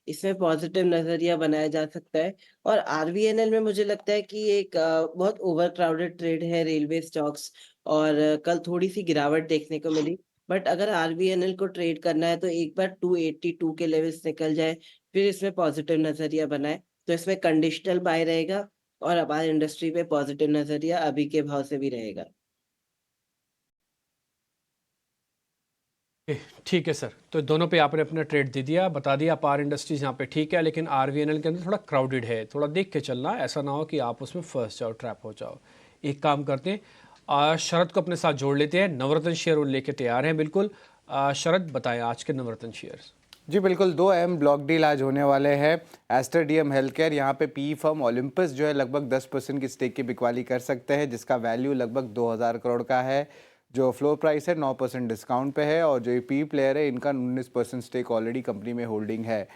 इसमें पॉजिटिव नजरिया बनाया जा सकता है। और RVNL में मुझे लगता है कि एक बहुत ओवर क्राउडेड ट्रेड है रेलवे स्टॉक्स, और कल थोड़ी सी गिरावट देखने को मिली। बट अगर RVNL को ट्रेड करना है तो एक बार 282 के लेवल्स निकल जाए, फिर इसमें पॉजिटिव नजरिया बनाए, तो इसमें कंडीशनल बाय रहेगा और अपार इंडस्ट्री पे पॉजिटिव नजरिया अभी के भाव से भी रहेगा। ठीक है सर, तो दोनों पे आपने अपना ट्रेड दे दिया, बता दिया पावर इंडस्ट्रीज यहाँ पे ठीक है, लेकिन आरवीएनएल के अंदर थोड़ा क्राउडेड है, थोड़ा देख के चलना, ऐसा ना हो कि आप उसमें फंस जाओ, ट्रैप हो जाओ। एक काम करते हैं, शरद को अपने साथ जोड़ लेते हैं, नवरत्न शेयर वो लेके तैयार हैं बिल्कुल। शरद बताएं आज के नवरत्न शेयर्स। जी बिल्कुल, दो अहम ब्लॉक डील आज होने वाले हैं। एस्टर डीएम हेल्थ केयर, यहाँ पे पी फर्म ओलंपस जो है लगभग 10% की स्टेक की बिकवाली कर सकते हैं, जिसका वैल्यू लगभग 2000 करोड़ का है। जो फ्लोर प्राइस है 9% डिस्काउंट पे है, और जो पी प्लेयर है इनका 19% स्टेक ऑलरेडी कंपनी में होल्डिंग है।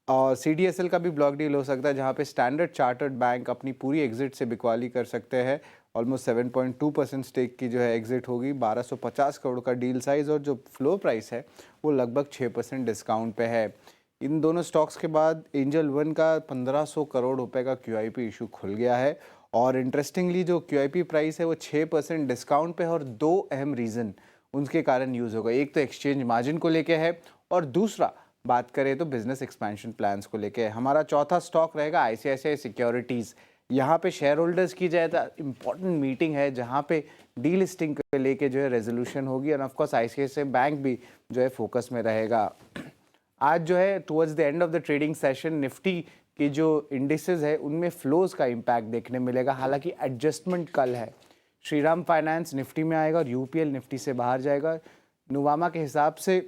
और CDSL का भी ब्लॉक डील हो सकता है, जहाँ पे स्टैंडर्ड चार्टर्ड बैंक अपनी पूरी एग्जिट से बिकवाली कर सकते हैं। ऑलमोस्ट 7.2% स्टेक की जो है एग्जिट होगी, 1250 करोड़ का डील साइज़, और जो फ्लोर प्राइस है वो लगभग 6% डिस्काउंट पे है। इन दोनों स्टॉक्स के बाद एंजल वन का 1500 करोड़ रुपए का QIP इशू खुल गया है, और इंटरेस्टिंगली जो QIP प्राइस है वो 6% डिस्काउंट पे है, और दो अहम रीज़न उनके कारण यूज़ होगा। एक तो एक्सचेंज मार्जिन को लेके है, और दूसरा बात करें तो बिजनेस एक्सपेंशन प्लान्स को लेके। हमारा चौथा स्टॉक रहेगा ICICI सिक्योरिटीज़। यहाँ पे शेयर होल्डर्स की जाए तो इम्पॉर्टेंट मीटिंग है, जहाँ पे डी लिस्टिंग को लेके जो है रेजोल्यूशन होगी, और ऑफकोर्स ICICI बैंक भी जो है फोकस में रहेगा। आज जो है towards the end of the trading session Nifty की जो इंडिसेस है उनमें फ्लोज का इम्पैक्ट देखने मिलेगा, हालांकि एडजस्टमेंट कल है। श्रीराम फाइनेंस निफ्टी में आएगा और UPL निफ्टी से बाहर जाएगा। नुवामा के हिसाब से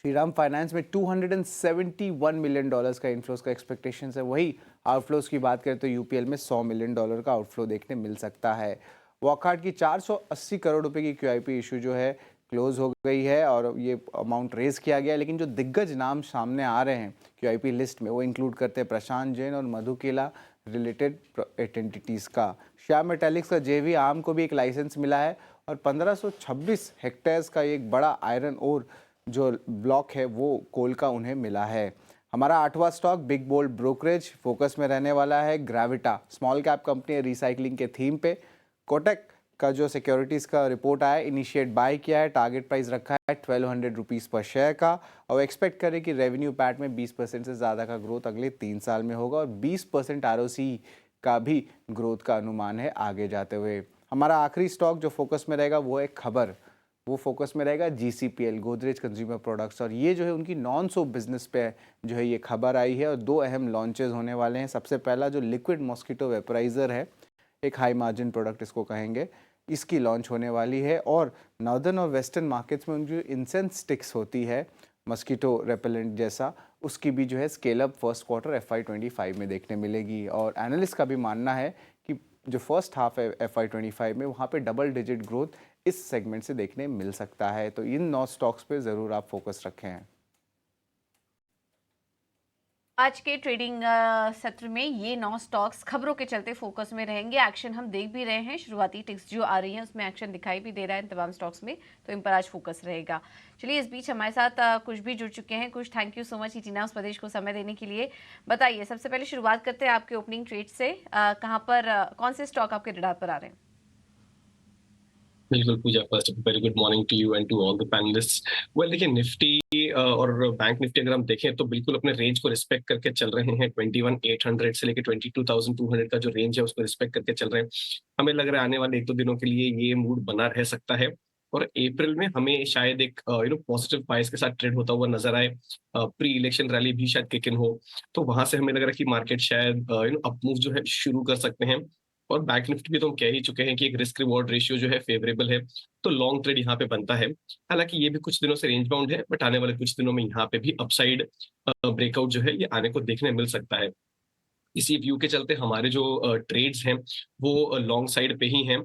श्रीराम फाइनेंस में $271 मिलियन का इनफ्लोज का एक्सपेक्टेशन है। वही आउटफ्लोज की बात करें तो UPL में $100 मिलियन का आउटफ्लो देखने मिल सकता है। वॉकहार्ट की 480 करोड़ रुपए की QIP इशू जो है क्लोज हो गई है, और ये अमाउंट रेज किया गया है। लेकिन जो दिग्गज नाम सामने आ रहे हैं QIP लिस्ट में, वो इंक्लूड करते हैं प्रशांत जैन और मधु केला रिलेटेड एंटिटीज़ का। श्याम मेटालिक्स का JV आर्म को भी एक लाइसेंस मिला है, और 1526 हेक्टेयर्स का एक बड़ा आयरन ओर जो ब्लॉक है वो कोल का उन्हें मिला है। हमारा आठवां stock big bold brokerage focus में रहने वाला है। ग्रेविटा स्मॉल कैप कंपनी है, रिसाइकलिंग के थीम पे। कोटक का जो सिक्योरिटीज़ का रिपोर्ट आया, इनिशिएट बाय किया है, टारगेट प्राइस रखा है 1200 रुपीज़ पर शेयर का, और एक्सपेक्ट करें कि रेवेन्यू पैट में 20% से ज़्यादा का ग्रोथ अगले 3 साल में होगा, और 20% ROCE का भी ग्रोथ का अनुमान है आगे जाते हुए। हमारा आखिरी स्टॉक जो फोकस में रहेगा वो है खबर, वो फोकस में रहेगा GCPL गोदरेज कंज्यूमर प्रोडक्ट्स, और ये जो है उनकी नॉन सोप बिजनेस पे जो है ये खबर आई है, और दो अहम लॉन्चेस होने वाले हैं। सबसे पहला जो लिक्विड मॉस्किटो वेपराइज़र है, एक हाई मार्जिन प्रोडक्ट इसको कहेंगे, इसकी लॉन्च होने वाली है। और नॉर्दर्न और वेस्टर्न मार्केट्स में उनकी इंसेंस स्टिक्स होती है मस्कीटो रेपेलेंट जैसा, उसकी भी जो है scale up first quarter FY25 में देखने मिलेगी। और एनालिस्ट का भी मानना है कि जो फर्स्ट हाफ है FY25 में, वहाँ पे डबल डिजिट ग्रोथ इस सेगमेंट से देखने मिल सकता है। तो इन 9 स्टॉक्स पे ज़रूर आप फोकस रखें हैं। आज के ट्रेडिंग सत्र में ये 9 स्टॉक्स खबरों के चलते फोकस में रहेंगे। एक्शन हम देख भी रहे हैं, शुरुआती टिक्स जो आ रही हैं उसमें एक्शन दिखाई भी दे रहा है इन तमाम स्टॉक्स में, तो इन पर आज फोकस रहेगा। चलिए, इस बीच हमारे साथ कुछ भी जुड़ चुके हैं। कुछ थैंक यू सो मच इटीना स्वदेश को समय देने के लिए। बताइए, सबसे पहले शुरुआत करते हैं आपके ओपनिंग ट्रेड से। कहाँ पर कौन से स्टॉक आपके रडार पर आ रहे हैं? बिल्कुल Pooja, first very good morning to you and to all the panelist. Well देखिए, निफ्टी और बैंक निफ्टी अगर हम देखें तो बिल्कुल अपने रेंज को रिस्पेक्ट करके चल रहे हैं। 21,800 से लेकर 22,200 का जो रेंज है उसको रिस्पेक्ट करके चल रहे हैं। हमें लग रहा है आने वाले 1-2 दिनों के लिए ये मूड बना रह सकता है, और अप्रैल में हमें शायद एक पॉजिटिव बायस के साथ ट्रेड होता हुआ नजर आए। प्री इलेक्शन रैली भी शायद किक इन हो, तो वहां से हमें लग रहा है कि मार्केट शायद अप मूव जो है शुरू कर सकते हैं। और बैंक निफ्टी भी तो हम कह ही चुके हैं कि एक रिस्क रिवॉर्ड रेशियो जो है फेवरेबल है, तो लॉन्ग ट्रेड यहाँ पे बनता है। हालांकि ये भी कुछ दिनों से रेंज बाउंड है, बट आने वाले कुछ दिनों में यहाँ पे भी अपसाइड ब्रेकआउट जो है ये आने को देखने मिल सकता है। इसी व्यू के चलते हमारे जो ट्रेड्स हैं वो लॉन्ग साइड पे ही हैं।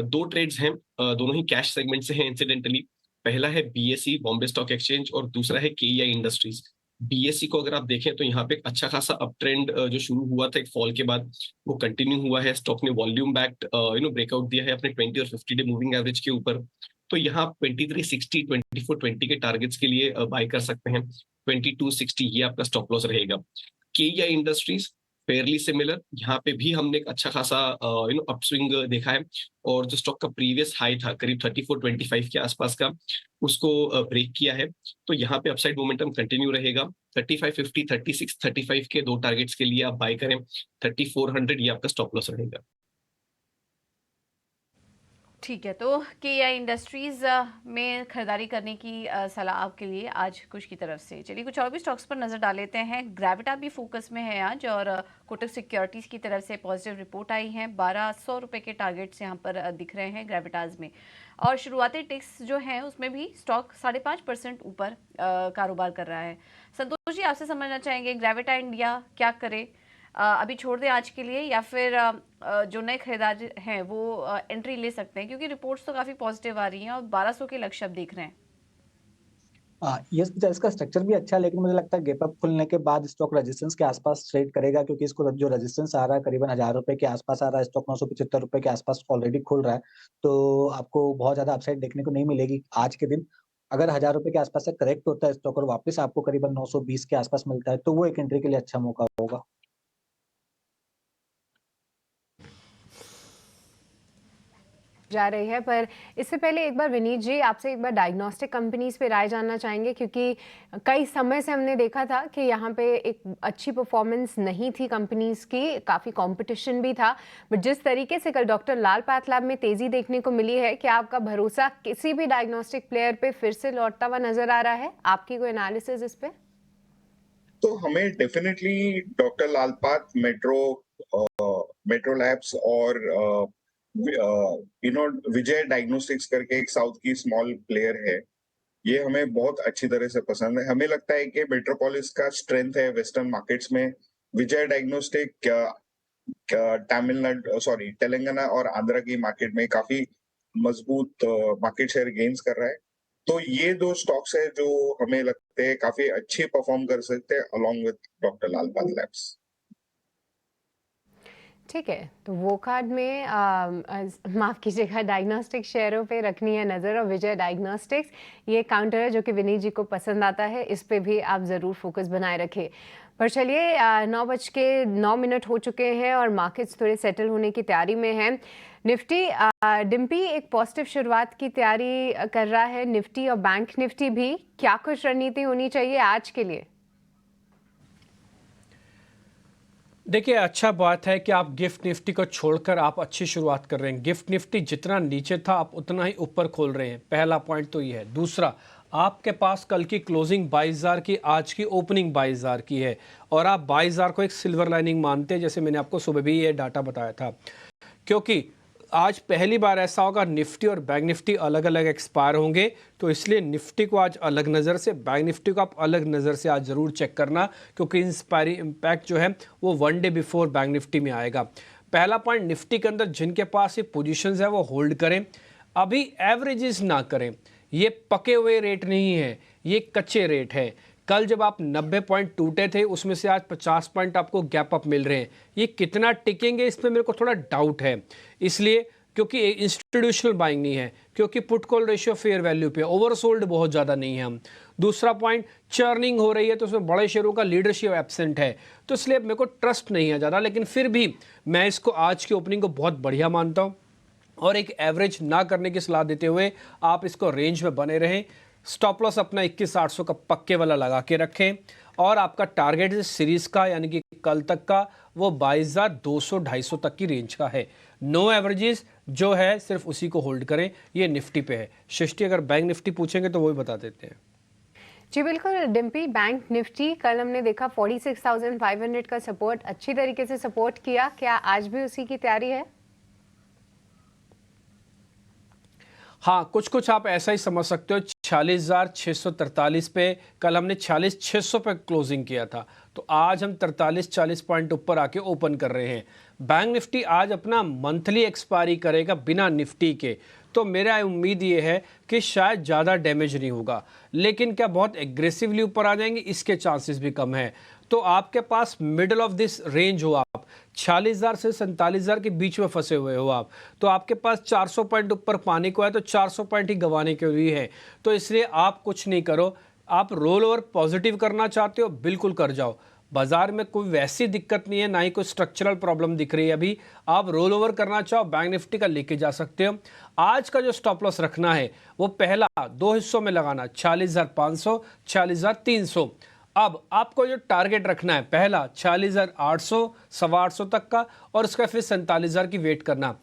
2 ट्रेड्स हैं, दोनों ही कैश सेगमेंट से हैं इंसिडेंटली। पहला है BSE बॉम्बे स्टॉक एक्सचेंज, और दूसरा है KEI इंडस्ट्रीज। BSE को अगर आप देखें तो यहाँ पे एक अच्छा खासा अप ट्रेंड जो शुरू हुआ था एक फॉल के बाद, वो कंटिन्यू हुआ है। स्टॉक ने वॉल्यूम बैक्ड ब्रेकआउट दिया है अपने 20 और 50 डे मूविंग एवरेज के ऊपर। तो यहाँ 2360, 2420 के टारगेट्स के लिए बाय कर सकते हैं। 2260 ये आपका स्टॉप लॉस रहेगा। KEI इंडस्ट्रीज फेयरली सिमिलर, यहाँ पे भी हमने एक अच्छा खासा अपस्विंग देखा है, और जो स्टॉक का प्रीवियस हाई था करीब 3425 के आसपास का, उसको ब्रेक किया है। तो यहाँ पे अपसाइड मोमेंटम कंटिन्यू रहेगा। 3550, 36, 35 के 2 टारगेट्स के लिए आप बाय करें। 3400 ये आपका स्टॉप लॉस रहेगा। ठीक है, तो केआई इंडस्ट्रीज में खरीदारी करने की सलाह आपके लिए आज कुछ की तरफ से। चलिए कुछ और भी स्टॉक्स पर नजर डाल लेते हैं। ग्रेविटा भी फोकस में है आज, और कोटक सिक्योरिटीज की तरफ से पॉजिटिव रिपोर्ट आई है। 1200 रुपए के टारगेट्स यहाँ पर दिख रहे हैं ग्रेविटाज में, और शुरुआती टिक्स जो है उसमें भी स्टॉक 5.5% ऊपर कारोबार कर रहा है। संतोष जी, आपसे समझना चाहेंगे ग्रेविटा इंडिया क्या करे, अभी छोड़ दें आज के लिए, या फिर जो नए खरीदार हैं वो एंट्री ले सकते हैं, क्योंकि रिपोर्ट्स तो काफी पॉजिटिव आ रही हैं और 1200 के लक्ष्य अब देख रहे हैं। यस, इसका स्ट्रक्चर भी अच्छा है, लेकिन मुझे लगता है गैप अप खुलने के बाद स्टॉक रेजिस्टेंस के आसपास ट्रेड करेगा, क्योंकि इसको जो रेजिस्टेंस आ रहा है करीबन 1000 रुपए के आसपास आ रहा है, स्टॉक 975 रुपए के आसपास ऑलरेडी खुल रहा है। तो आपको बहुत ज्यादा अपसाइड देखने को नहीं मिलेगी आज के दिन। अगर 1000 रुपए के आसपास से करेक्ट होता है स्टॉक और वापस आपको करीबन 920 के आसपास मिलता है, तो वो एक एंट्री के लिए अच्छा मौका होगा। जा रही है, पर इससे पहले एक बार विनीत जी आपसे एक बार डायग्नोस्टिक कंपनीज पे राय जानना चाहेंगे, क्योंकि कई समय से हमने देखा था कि यहाँ पे एक अच्छी परफॉर्मेंस नहीं थी कंपनीज की, काफ़ी कंपटीशन भी था, बट जिस तरीके से कल डॉक्टर लाल पैथलैब में तेज़ी देखने को मिली है, क्या आपका भरोसा किसी भी डायग्नोस्टिक प्लेयर पे फिर से लौटता हुआ नजर आ रहा है? आपकी कोई एनालिसिस इस पे? तो हमें डेफिनेटली डॉक्टर लाल पाथ, मेट्रो लैब्स और विजय डायग्नोस्टिक्स करके एक साउथ की स्मॉल प्लेयर है, ये हमें बहुत अच्छी तरह से पसंद है। हमें लगता है कि मेट्रोपोलिस का स्ट्रेंथ है वेस्टर्न मार्केट्स में। विजय डायग्नोस्टिक तेलंगाना और आंध्र की मार्केट में काफी मजबूत मार्केट शेयर गेन्स कर रहा है। तो ये दो स्टॉक्स है जो हमें लगते हैं काफी अच्छी परफॉर्म कर सकते हैं along with doctor Lal path labs. ठीक है, तो वो कार्ड में माफ़ कीजिएगा, डायग्नोस्टिक शेयरों पे रखनी है नज़र, और विजय डायग्नोस्टिक्स ये काउंटर है जो कि विनीत जी को पसंद आता है, इस पे भी आप ज़रूर फोकस बनाए रखें। पर चलिए 9:09 हो चुके हैं और मार्केट्स थोड़े सेटल होने की तैयारी में हैं। निफ्टी डिम्पी एक पॉजिटिव शुरुआत की तैयारी कर रहा है, निफ्टी और बैंक निफ्टी भी। क्या कुछ रणनीति होनी चाहिए आज के लिए? देखिए, अच्छा बात है कि आप गिफ्ट निफ्टी को छोड़कर आप अच्छी शुरुआत कर रहे हैं। गिफ्ट निफ्टी जितना नीचे था आप उतना ही ऊपर खोल रहे हैं, पहला पॉइंट तो ये है। दूसरा, आपके पास कल की क्लोजिंग 22,000 की, आज की ओपनिंग 22,000 की है, और आप 22,000 को एक सिल्वर लाइनिंग मानते हैं, जैसे मैंने आपको सुबह भी ये डाटा बताया था। क्योंकि आज पहली बार ऐसा होगा निफ्टी और बैंक निफ्टी अलग अलग एक्सपायर होंगे, तो इसलिए निफ्टी को आज अलग नज़र से, बैंक निफ्टी को आप अलग नज़र से आज ज़रूर चेक करना, क्योंकि इंस्पायरी इम्पैक्ट जो है वो 1 डे बिफोर बैंक निफ्टी में आएगा। पहला पॉइंट, निफ्टी के अंदर जिनके पास ये पोजीशंस है वो होल्ड करें, अभी एवरेजेस ना करें। ये पके हुए रेट नहीं है, ये कच्चे रेट है। कल जब आप 90 पॉइंट टूटे थे, उसमें से आज 50 पॉइंट आपको गैप अप मिल रहे हैं। ये कितना टिकेंगे इस पर मेरे को थोड़ा डाउट है, इसलिए क्योंकि इंस्टीट्यूशनल बाइंग नहीं है, क्योंकि put call ratio fair value पे ओवरसोल्ड बहुत ज़्यादा नहीं है हम। दूसरा पॉइंट, चर्निंग हो रही है तो उसमें बड़े शेयरों का लीडरशिप एब्सेंट है, तो इसलिए मेरे को ट्रस्ट नहीं है ज़्यादा, लेकिन फिर भी मैं इसको आज की ओपनिंग को बहुत बढ़िया मानता हूँ, और एक एवरेज ना करने की सलाह देते हुए आप इसको रेंज में बने रहें। स्टॉप लॉस अपना 21,800 का पक्के वाला लगा के रखें, और आपका टारगेट सीरीज का यानी कि कल तक का वो 22,200-250 तक की रेंज का है। नो एवरेजेस जो है सिर्फ उसी को होल्ड करें। ये निफ्टी पे है। सृष्टि, अगर बैंक निफ्टी पूछेंगे तो वही बता देते हैं। जी बिल्कुल डिम्पी, बैंक निफ्टी कल हमने देखा 46,500 का सपोर्ट अच्छी तरीके से सपोर्ट किया, क्या आज भी उसी की तैयारी है? हाँ, कुछ कुछ आप ऐसा ही समझ सकते हो। 46,643 पे कल हमने 46,600 पे क्लोजिंग किया था, तो आज हम 43-40 पॉइंट ऊपर आके ओपन कर रहे हैं। बैंक निफ्टी आज अपना मंथली एक्सपायरी करेगा बिना निफ्टी के, तो मेरा उम्मीद ये है कि शायद ज़्यादा डैमेज नहीं होगा, लेकिन क्या बहुत एग्रेसिवली ऊपर आ जाएंगे, इसके चांसेस भी कम है। तो आपके पास मिडल ऑफ दिस रेंज हो, आप 46,000 से 47,000 के बीच में फंसे हुए हो आप, तो आपके पास 400 पॉइंट ऊपर पाने को है, तो 400 पॉइंट ही गंवाने के लिए है। तो इसलिए आप कुछ नहीं करो, आप रोल ओवर पॉजिटिव करना चाहते हो बिल्कुल कर जाओ। बाजार में कोई वैसी दिक्कत नहीं है, ना ही कोई स्ट्रक्चरल प्रॉब्लम दिख रही है अभी। आप रोल ओवर करना चाहो बैंक निफ्टी का लेके जा सकते हो। आज का जो स्टॉप लॉस रखना है वो पहला 2 हिस्सों में लगाना, 46,500, 46,300। अब आपको जो टारगेट रखना है, पहला 46,800, 850 तक का, और उसका फिर 47,000 की वेट करना।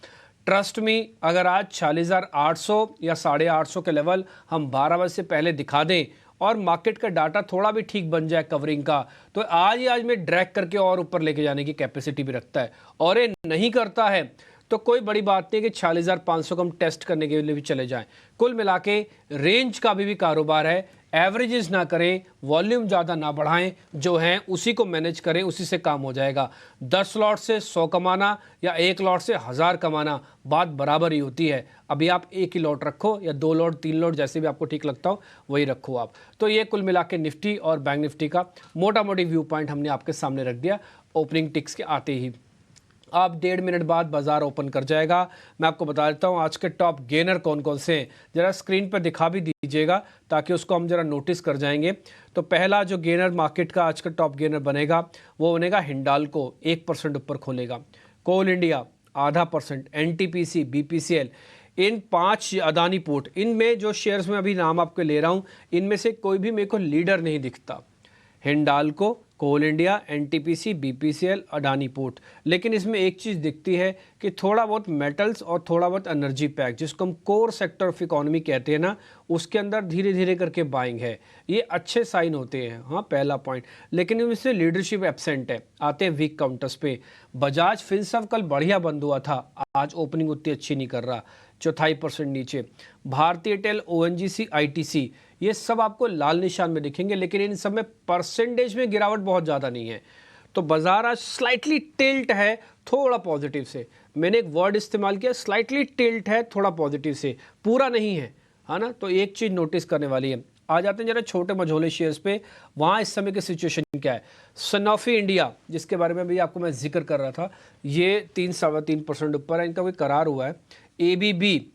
ट्रस्ट मी, अगर आज 46,800 या 850 के लेवल हम 12 बजे से पहले दिखा दें और मार्केट का डाटा थोड़ा भी ठीक बन जाए कवरिंग का, तो आज में ड्रैग करके और ऊपर लेके जाने की कैपेसिटी भी रखता है। और ये नहीं करता है तो कोई बड़ी बात नहीं कि 46,500 को हम टेस्ट करने के लिए भी चले जाएं। कुल मिला के रेंज का भी कारोबार है, एवरेजेस ना करें, वॉल्यूम ज़्यादा ना बढ़ाएं, जो हैं उसी को मैनेज करें, उसी से काम हो जाएगा। 10 लॉट से 100 कमाना या 1 लॉट से 1000 कमाना बात बराबर ही होती है। अभी आप 1 ही लॉट रखो या 2 लॉट 3 लॉट, जैसे भी आपको ठीक लगता हो वही रखो आप। तो ये कुल मिला के निफ्टी और बैंक निफ्टी का मोटा मोटी व्यू पॉइंट हमने आपके सामने रख दिया ओपनिंग टिक्स के आते ही। अब 1.5 मिनट बाद बाजार ओपन कर जाएगा। मैं आपको बता देता हूँ आज के टॉप गेनर कौन कौन से हैं, ज़रा स्क्रीन पर दिखा भी दीजिएगा ताकि उसको हम ज़रा नोटिस कर जाएंगे। तो पहला जो गेनर मार्केट का आज का टॉप गेनर बनेगा वो बनेगा हिंडाल्को, 1% ऊपर खोलेगा। कोल इंडिया 0.5%, एनटीपीसी, बीपीसीएल, इन 5 अदानी पोर्ट, इनमें जो शेयर्स में अभी नाम आपको ले रहा हूँ इनमें से कोई भी मेरे को लीडर नहीं दिखता। Hindalco, coal India, NTPC, BPCL, Adani port. लेकिन इसमें एक चीज़ दिखती है कि थोड़ा बहुत मेटल्स और थोड़ा बहुत एनर्जी पैक, जिसको हम कोर सेक्टर ऑफ इकोनॉमी कहते हैं ना, उसके अंदर धीरे धीरे करके बाइंग है। ये अच्छे साइन होते हैं, हाँ पहला पॉइंट। लेकिन इसमें लीडरशिप एब्सेंट है। आते हैं वीक काउंटर्स पे। बजाज फिनसर्व कल बढ़िया बंद हुआ था, आज ओपनिंग उतनी अच्छी नहीं कर रहा, 0.25% नीचे। भारतीय एयरटेल, ओएनजीसी, आईटीसी, ये सब आपको लाल निशान में दिखेंगे, लेकिन इन सब में परसेंटेज में गिरावट बहुत ज़्यादा नहीं है। तो बाजार आज स्लाइटली टिल्ट है, थोड़ा पॉजिटिव से। मैंने एक वर्ड इस्तेमाल किया, स्लाइटली टिल्ट है, थोड़ा पॉजिटिव से, पूरा नहीं है, है ना। तो एक चीज़ नोटिस करने वाली है। आ जाते हैं जरा छोटे मझोले शेयर्स पे, वहाँ इस समय की सिचुएशन क्या है। सनोफी इंडिया, जिसके बारे में भी आपको मैं जिक्र कर रहा था, ये 3-3.25% ऊपर है, इनका कोई करार हुआ है। एबीबी,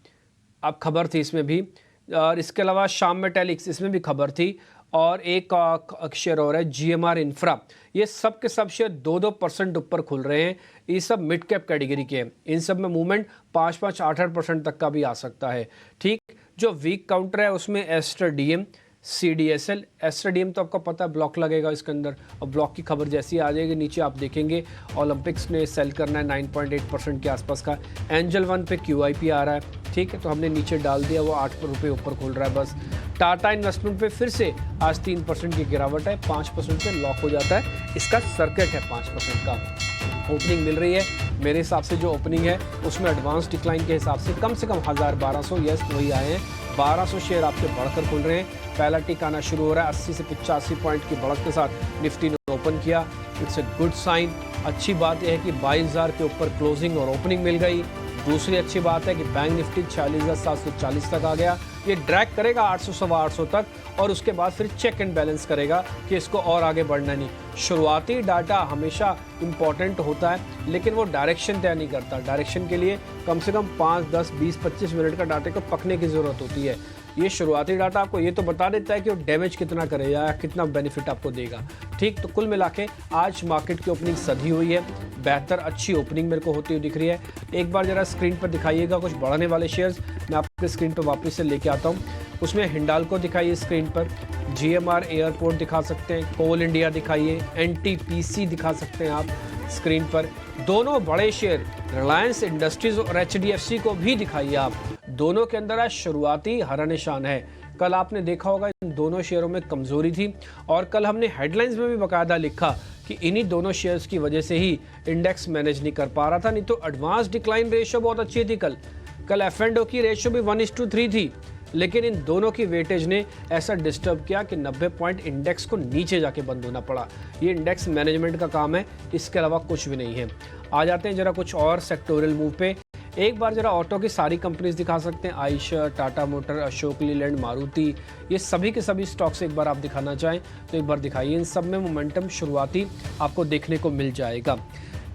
अब खबर थी इसमें भी, और इसके अलावा श्याम मेटालिक्स, इसमें भी खबर थी, और एक शेयर और है जीएमआर इंफ्रा। ये सब के सब शेयर 2-2% ऊपर खुल रहे हैं। ये सब मिड कैप कैटेगरी के हैं। इन सब में मूवमेंट 5-5, 8-8% तक का भी आ सकता है। ठीक, जो वीक काउंटर है उसमें Aster DM, CDSL, Aster DM तो आपको पता है ब्लॉक लगेगा इसके अंदर, और ब्लॉक की खबर जैसी आ जाएगी नीचे आप देखेंगे ओलंपिक्स ने सेल करना है 9.8% के आसपास का। एंजल वन पे QIP आ रहा है, ठीक है, तो हमने नीचे डाल दिया, वो 8 रुपये ऊपर खोल रहा है बस। टाटा इन्वेस्टमेंट पे फिर से आज 3% की गिरावट है, 5% पे लॉक हो जाता है। इसका सर्किट है 5% का। ओपनिंग मिल रही है, मेरे हिसाब से जो ओपनिंग है उसमें एडवांस डिक्लाइन के हिसाब से कम 1000-1200, यस वही आए हैं। 1200 शेयर आपके बढ़कर खुल रहे हैं। पहला टिक आना शुरू हो रहा है। 80 से 85 पॉइंट की बढ़त के साथ निफ्टी ने ओपन किया। It's a good sign. अच्छी बात यह है कि 22,000 के ऊपर क्लोजिंग और ओपनिंग मिल गई। दूसरी अच्छी बात है कि बैंक निफ्टी 46,740 तक आ गया। ये ड्रैग करेगा 800, 850 तक, और उसके बाद फिर चेक एंड बैलेंस करेगा कि इसको और आगे बढ़ना नहीं। शुरुआती डाटा हमेशा इम्पॉर्टेंट होता है, लेकिन वो डायरेक्शन तय नहीं करता। डायरेक्शन के लिए कम से कम 5, 10, 20, 25 मिनट का डाटे को पकने की ज़रूरत होती है। ये शुरुआती डाटा आपको ये तो बता देता है कि वो डैमेज कितना करेगा या कितना बेनिफिट आपको देगा। ठीक, तो कुल मिला के आज मार्केट की ओपनिंग सधी हुई है। बेहतर अच्छी ओपनिंग मेरे को होती हुई दिख रही है। एक बार जरा स्क्रीन पर दिखाइएगा कुछ बढ़ने वाले शेयर्स, मैं आपके स्क्रीन पर वापस से लेके आता हूँ। उसमें हिंडाल्को दिखाइए स्क्रीन पर, GMR एयरपोर्ट दिखा सकते हैं, कोल इंडिया दिखाइए, NTPC दिखा सकते हैं आप स्क्रीन पर। दोनों बड़े शेयर रिलायंस इंडस्ट्रीज और HDFC को भी दिखाइए आप। दोनों के अंदर आज शुरुआती हरा निशान है। कल आपने देखा होगा इन दोनों शेयरों में कमजोरी थी, और कल हमने हेडलाइंस में भी बाकायदा लिखा कि इन्हीं दोनों शेयर्स की वजह से ही इंडेक्स मैनेज नहीं कर पा रहा था। नहीं तो एडवांस डिक्लाइन रेशियो बहुत अच्छी थी कल F&O की रेशियो भी 1:3 थी, लेकिन इन दोनों की वेटेज ने ऐसा डिस्टर्ब किया कि 90 पॉइंट इंडेक्स को नीचे जाके बंद होना पड़ा। ये इंडेक्स मैनेजमेंट का काम है, इसके अलावा कुछ भी नहीं है। आ जाते हैं जरा कुछ और सेक्टोरियल मूव पे। एक बार जरा ऑटो की सारी कंपनीज दिखा सकते हैं, आयशर, टाटा मोटर, अशोक लीलैंड, मारुति, ये सभी के सभी स्टॉक्स एक बार आप दिखाना चाहें तो एक बार दिखाइए। इन सब में मोमेंटम शुरुआती आपको देखने को मिल जाएगा।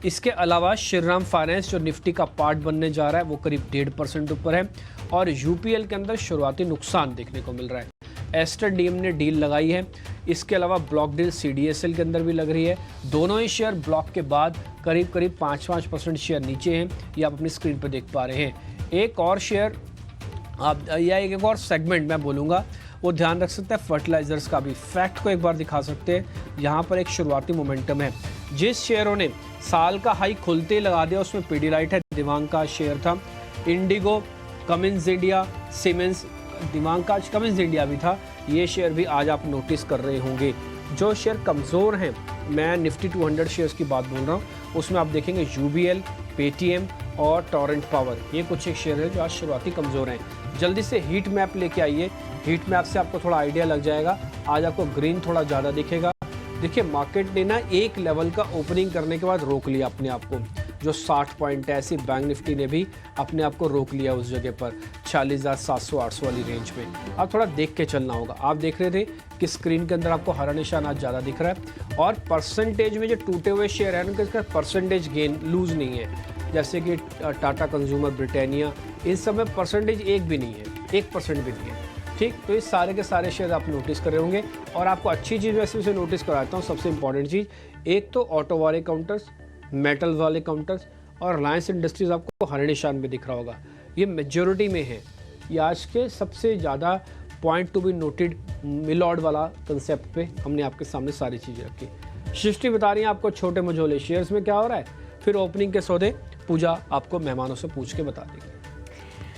इसके अलावा श्रीराम फाइनेंस जो निफ्टी का पार्ट बनने जा रहा है वो करीब 1.5% ऊपर है, और UPL के अंदर शुरुआती नुकसान देखने को मिल रहा है। एस्टर डीएम ने डील लगाई है। इसके अलावा ब्लॉक डील CDSL के अंदर भी लग रही है। दोनों ही शेयर ब्लॉक के बाद करीब 5-5% शेयर नीचे हैं, ये आप अपनी स्क्रीन पर देख पा रहे हैं। एक और शेयर आप या एक और सेगमेंट मैं बोलूँगा वो ध्यान रख सकते हैं, फर्टिलाइजर्स का भी। फैक्ट को एक बार दिखा सकते हैं, यहाँ पर एक शुरुआती मोमेंटम है। जिस शेयरों ने साल का हाई खुलते ही लगा दिया उसमें पीडीलाइट है, दिवांग का शेयर था। इंडिगो, कमिंस इंडिया, सीमेंस, दिमाग का आज कमिंस इंडिया भी था, ये शेयर भी आज आप नोटिस कर रहे होंगे। जो शेयर कमज़ोर हैं, मैं निफ्टी 200 शेयर्स की बात बोल रहा हूँ, उसमें आप देखेंगे यूबीएल, पेटीएम और टॉरेंट पावर, ये कुछ एक शेयर है जो आज शुरुआती कमज़ोर हैं। जल्दी से हीट मैप लेके आइए, हीट मैप से आपको थोड़ा आइडिया लग जाएगा। आज आपको ग्रीन थोड़ा ज़्यादा दिखेगा। देखिए मार्केट ने ना एक लेवल का ओपनिंग करने के बाद रोक लिया अपने आप को, जो 60 पॉइंट है, ऐसी बैंक निफ्टी ने भी अपने आप को रोक लिया उस जगह पर 46,700-800 वाली रेंज में। आप थोड़ा देख के चलना होगा। आप देख रहे थे कि स्क्रीन के अंदर आपको हरा निशान आज ज़्यादा दिख रहा है, और परसेंटेज में जो टूटे हुए शेयर है उनका इसका परसेंटेज गेन लूज नहीं है, जैसे कि टाटा कंज्यूमर, ब्रिटानिया, इन सब में परसेंटेज एक भी नहीं है, 1% भी नहीं है। ठीक, तो ये सारे के सारे शेयर आप नोटिस कर रहे होंगे। और आपको अच्छी चीज़ वैसे उसे नोटिस कराता हूँ, सबसे इंपॉर्टेंट चीज़, एक तो ऑटो वाले काउंटर्स, मेटल वाले काउंटर्स, और रिलायंस इंडस्ट्रीज़ आपको हरे निशान में दिख रहा होगा, ये मेजॉरिटी में है। ये आज के सबसे ज़्यादा पॉइंट टू बी नोटेड मिलॉर्ड वाला कंसेप्ट पे हमने आपके सामने सारी चीज़ें रखी। सृष्टि बता रही है आपको छोटे मझोले शेयर्स में क्या हो रहा है, फिर ओपनिंग के सौदे पूजा आपको मेहमानों से पूछ के बता देगी।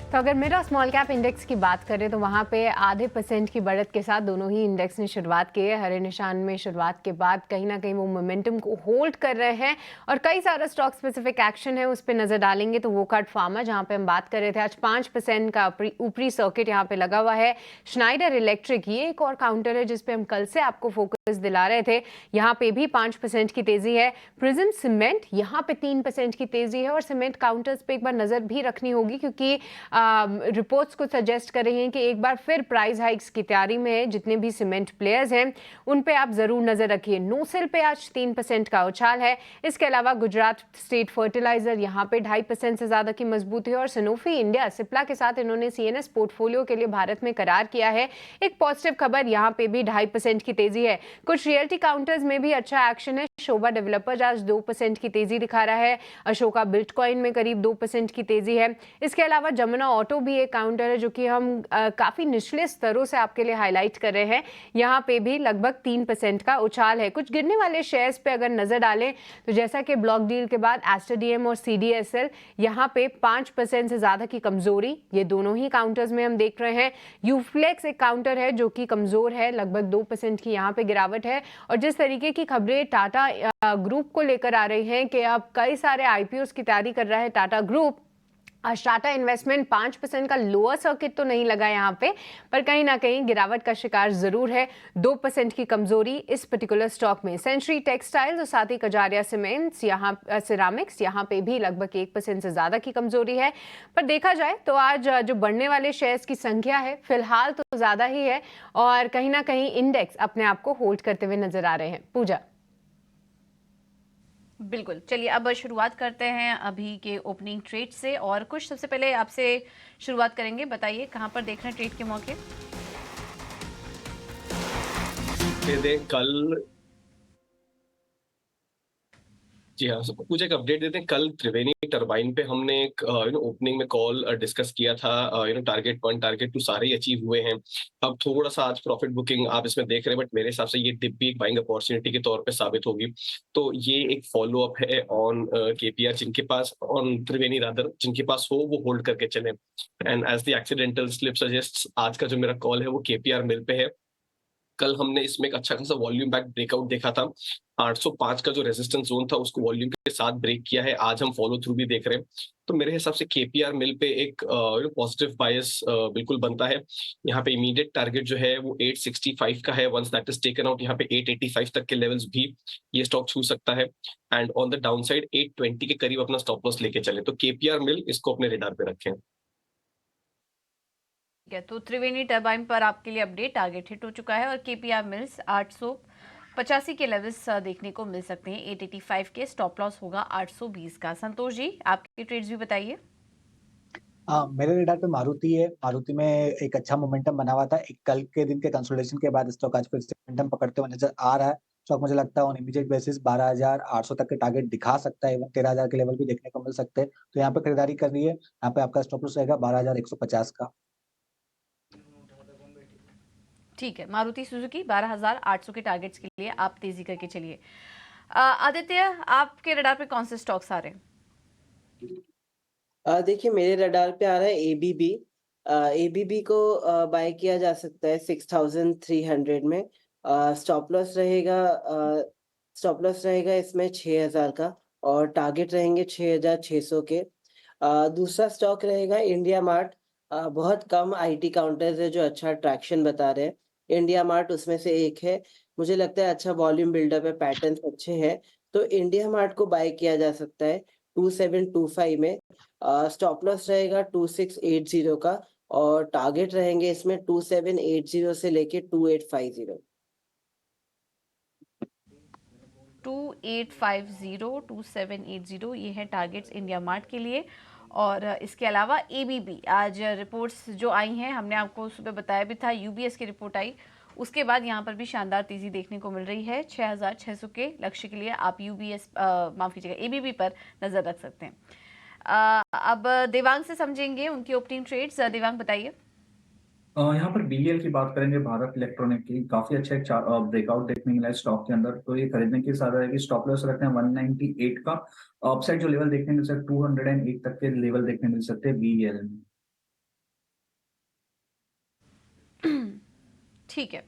तो अगर मेरा स्मॉल कैप इंडेक्स की बात करें तो वहाँ पे 0.5% की बढ़त के साथ दोनों ही इंडेक्स ने शुरुआत की है। हरे निशान में शुरुआत के बाद कहीं ना कहीं वो मोमेंटम को होल्ड कर रहे हैं, और कई सारा स्टॉक स्पेसिफिक एक्शन है, उस पर नजर डालेंगे तो वोकहार्ट फार्मा, जहाँ पे हम बात कर रहे थे, आज 5% का ऊपरी सर्किट यहाँ पे लगा हुआ है। श्नाइडर इलेक्ट्रिक, ये एक और काउंटर है जिसपे हम कल से आपको फोकस दिला रहे थे, यहाँ पे भी 5% की तेजी है। प्रिज्म सीमेंट, यहाँ पे 3% की तेजी है, और सीमेंट काउंटर्स पे एक बार नजर भी रखनी होगी, क्योंकि रिपोर्ट्स को सजेस्ट कर रही हैं कि एक बार फिर प्राइस हाइक्स की तैयारी में है। जितने भी सीमेंट प्लेयर्स हैं उन पे आप जरूर नजर रखिए। नोसेल पे आज 3% का उछाल है। इसके अलावा गुजरात स्टेट फर्टिलाइजर, यहाँ पे 2.5% से ज्यादा की मजबूती है, और सनोफी इंडिया, सिप्ला के साथ इन्होंने सीएनएस पोर्टफोलियो के लिए भारत में करार किया है। एक पॉजिटिव खबर, यहाँ पे भी 2.5% की तेजी है। कुछ रियल्टी काउंटर्स में भी अच्छा एक्शन है। शोभा डेवलपर्स आज 2% की तेजी दिखा रहा है। अशोका बिटकॉइन में करीब 2% की तेजी है। इसके अलावा जमुना ऑटो भी एक काउंटर है जो कि हम काफी निचले स्तरों से आपके लिए हाईलाइट कर रहे हैं। यहाँ पे भी लगभग 3% का उछाल है। कुछ गिरने वाले शेयर्स पे अगर नजर डालें तो जैसा कि ब्लॉक डील के बाद एस्टर डीएम और सीडीएसएल, यहाँ पे 5% से ज्यादा की कमजोरी, ये दोनों ही काउंटर्स में हम देख रहे हैं। यूफ्लेक्स एक काउंटर है जो कि कमजोर है, लगभग 2% की यहाँ पे गिरावट है। और जिस तरीके की खबरें टाटा ग्रुप को लेकर आ रही हैं कि अब कई सारे आईपीओस की तैयारी कर रहा है टाटा ग्रुप, आज टाटा इन्वेस्टमेंट 5% का लोअर सर्किट तो नहीं लगा यहाँ पे, पर कहीं ना कहीं गिरावट का शिकार जरूर है। 2% की कमजोरी इस पर्टिकुलर स्टॉक में। सेंचुरी टेक्सटाइल्स और साथ ही कजारिया सीमेंट्स, यहाँ सिरामिक्स, यहाँ पे भी लगभग 1% से ज्यादा की कमजोरी है। पर देखा जाए तो आज जो बढ़ने वाले शेयर्स की संख्या है फिलहाल तो ज्यादा ही है, और कहीं ना कहीं इंडेक्स अपने आप को होल्ड करते हुए नजर आ रहे हैं। पूजा। बिल्कुल, चलिए अब शुरुआत करते हैं अभी के ओपनिंग ट्रेड से, और कुछ सबसे पहले आपसे शुरुआत करेंगे। बताइए कहां पर देख रहे हैं ट्रेड के मौके? कल, जी हाँ, कुछ एक अपडेट देते हैं। कल त्रिवेणी टरबाइन पे हमने एक ओपनिंग में कॉल डिस्कस किया था। टारगेट 1, टारगेट 2 सारे ही अचीव हुए हैं। अब थोड़ा सा आज प्रॉफिट बुकिंग आप इसमें देख रहे हैं, बट मेरे हिसाब से ये डिप भी एक बाइंग अपॉर्चुनिटी के तौर पे साबित होगी। तो ये एक फॉलो अप है ऑन केपीआर, जिनके पास, ऑन त्रिवेणी रादर, जिनके पास हो वो होल्ड करके चले। And as the accidental slip suggest, आज का जो मेरा कॉल है वो केपीआर मिल पे है। कल हमने इसमें एक अच्छा खासा वॉल्यूम बैक ब्रेकआउट देखा था। 805 का जो रेजिस्टेंस जोन था उसको वॉल्यूम के साथ ब्रेक किया है। आज हम फॉलो थ्रू भी देख रहे हैं। तो मेरे हिसाब से केपीआर मिल पे एक पॉजिटिव बायस बिल्कुल बनता है। यहाँ पे इमीडिएट टारगेट जो है वो 865 का है। Once that is taken out, यहाँ पे 885 तक के लेवल्स भी ये स्टॉक छू सकता है। And on the down side 820 के करीब अपना स्टॉप लॉस लेके चले। तो केपीआर मिल, इसको अपने रेडार पे रखें। तो त्रिवेणी टरबाइन पर आपके लिए अपडेट, टारगेट हिट हो चुका है, और केपीआर मिल्स 885 के लेवल्स देखने को मिल सकते हैं। 885 के, स्टॉप लॉस होगा 820 का। संतोष जी, आपके ट्रेड्स भी बताइए। मेरे रेडार पे मारुति है। मारुति में एक अच्छा मोमेंटम बना हुआ था। एक कल के दिन के कंसोलिडेशन के बाद स्टॉक आज फिर से मोमेंटम पकड़ते हुए नजर आ रहा है। स्टॉक मुझे लगता है ऑन इमीडिएट बेसिस 12,800 तक के टारगेट दिखा सकता है, 13,000 के लेवल भी देखने को मिल सकते हैं। तो यहाँ पे खरीदारी करनी है। यहाँ पे आपका स्टॉप लॉस रहेगा 12,150 का। ठीक है, मारुति सुजुकी 12,800 के टारगेट्स के लिए आप तेजी करके चलिए। आदित्य, आपके रडार पे कौन से स्टॉक्स आ रहे हैं? देखिए मेरे रडार पे आ रहा है एबीबी। एबीबी को बाय किया जा सकता है 6300 में। स्टॉप लॉस रहेगा इसमें 6000 का और टारगेट रहेंगे 6600 के। दूसरा स्टॉक रहेगा इंडिया मार्ट। बहुत कम आईटी काउंटर्स है जो अच्छा ट्रैक्शन बता रहे हैं। इंडिया मार्ट उसमें से एक है। मुझे लगता है अच्छा वॉल्यूम बिल्डअप है, पैटर्न्स अच्छे हैं, तो इंडिया मार्ट को बाय किया जा सकता है 2725 में। स्टॉप लॉस रहेगा 2680 का और टारगेट रहेंगे इसमें 2780 से लेके 2850। 2850 2780 ये है टारगेट्स इंडिया मार्ट के लिए। और इसके अलावा एबीबी आज रिपोर्ट्स जो आई हैं, हमने आपको सुबह बताया भी था, यूबीएस की रिपोर्ट आई, उसके बाद यहाँ पर भी शानदार तेजी देखने को मिल रही है। 6600 के लक्ष्य के लिए आप यूबीएस माफ कीजिएगा एबीबी पर नजर रख सकते हैं। अब देवांग से समझेंगे उनकी ओपनिंग ट्रेड्स। देवांग बताइए। यहाँ पर बीएल की बात करेंगे, भारत इलेक्ट्रॉनिक की, काफी अच्छा एक ब्रेकआउट देखने मिला है स्टॉक के अंदर, तो ये खरीदने की साथ है कि स्टॉप लॉस रखते हैं 198 का। अपसाइड जो लेवल देखने मिल सकते 208 तक के लेवल देखने मिल सकते हैं बीएल में। ठीक है,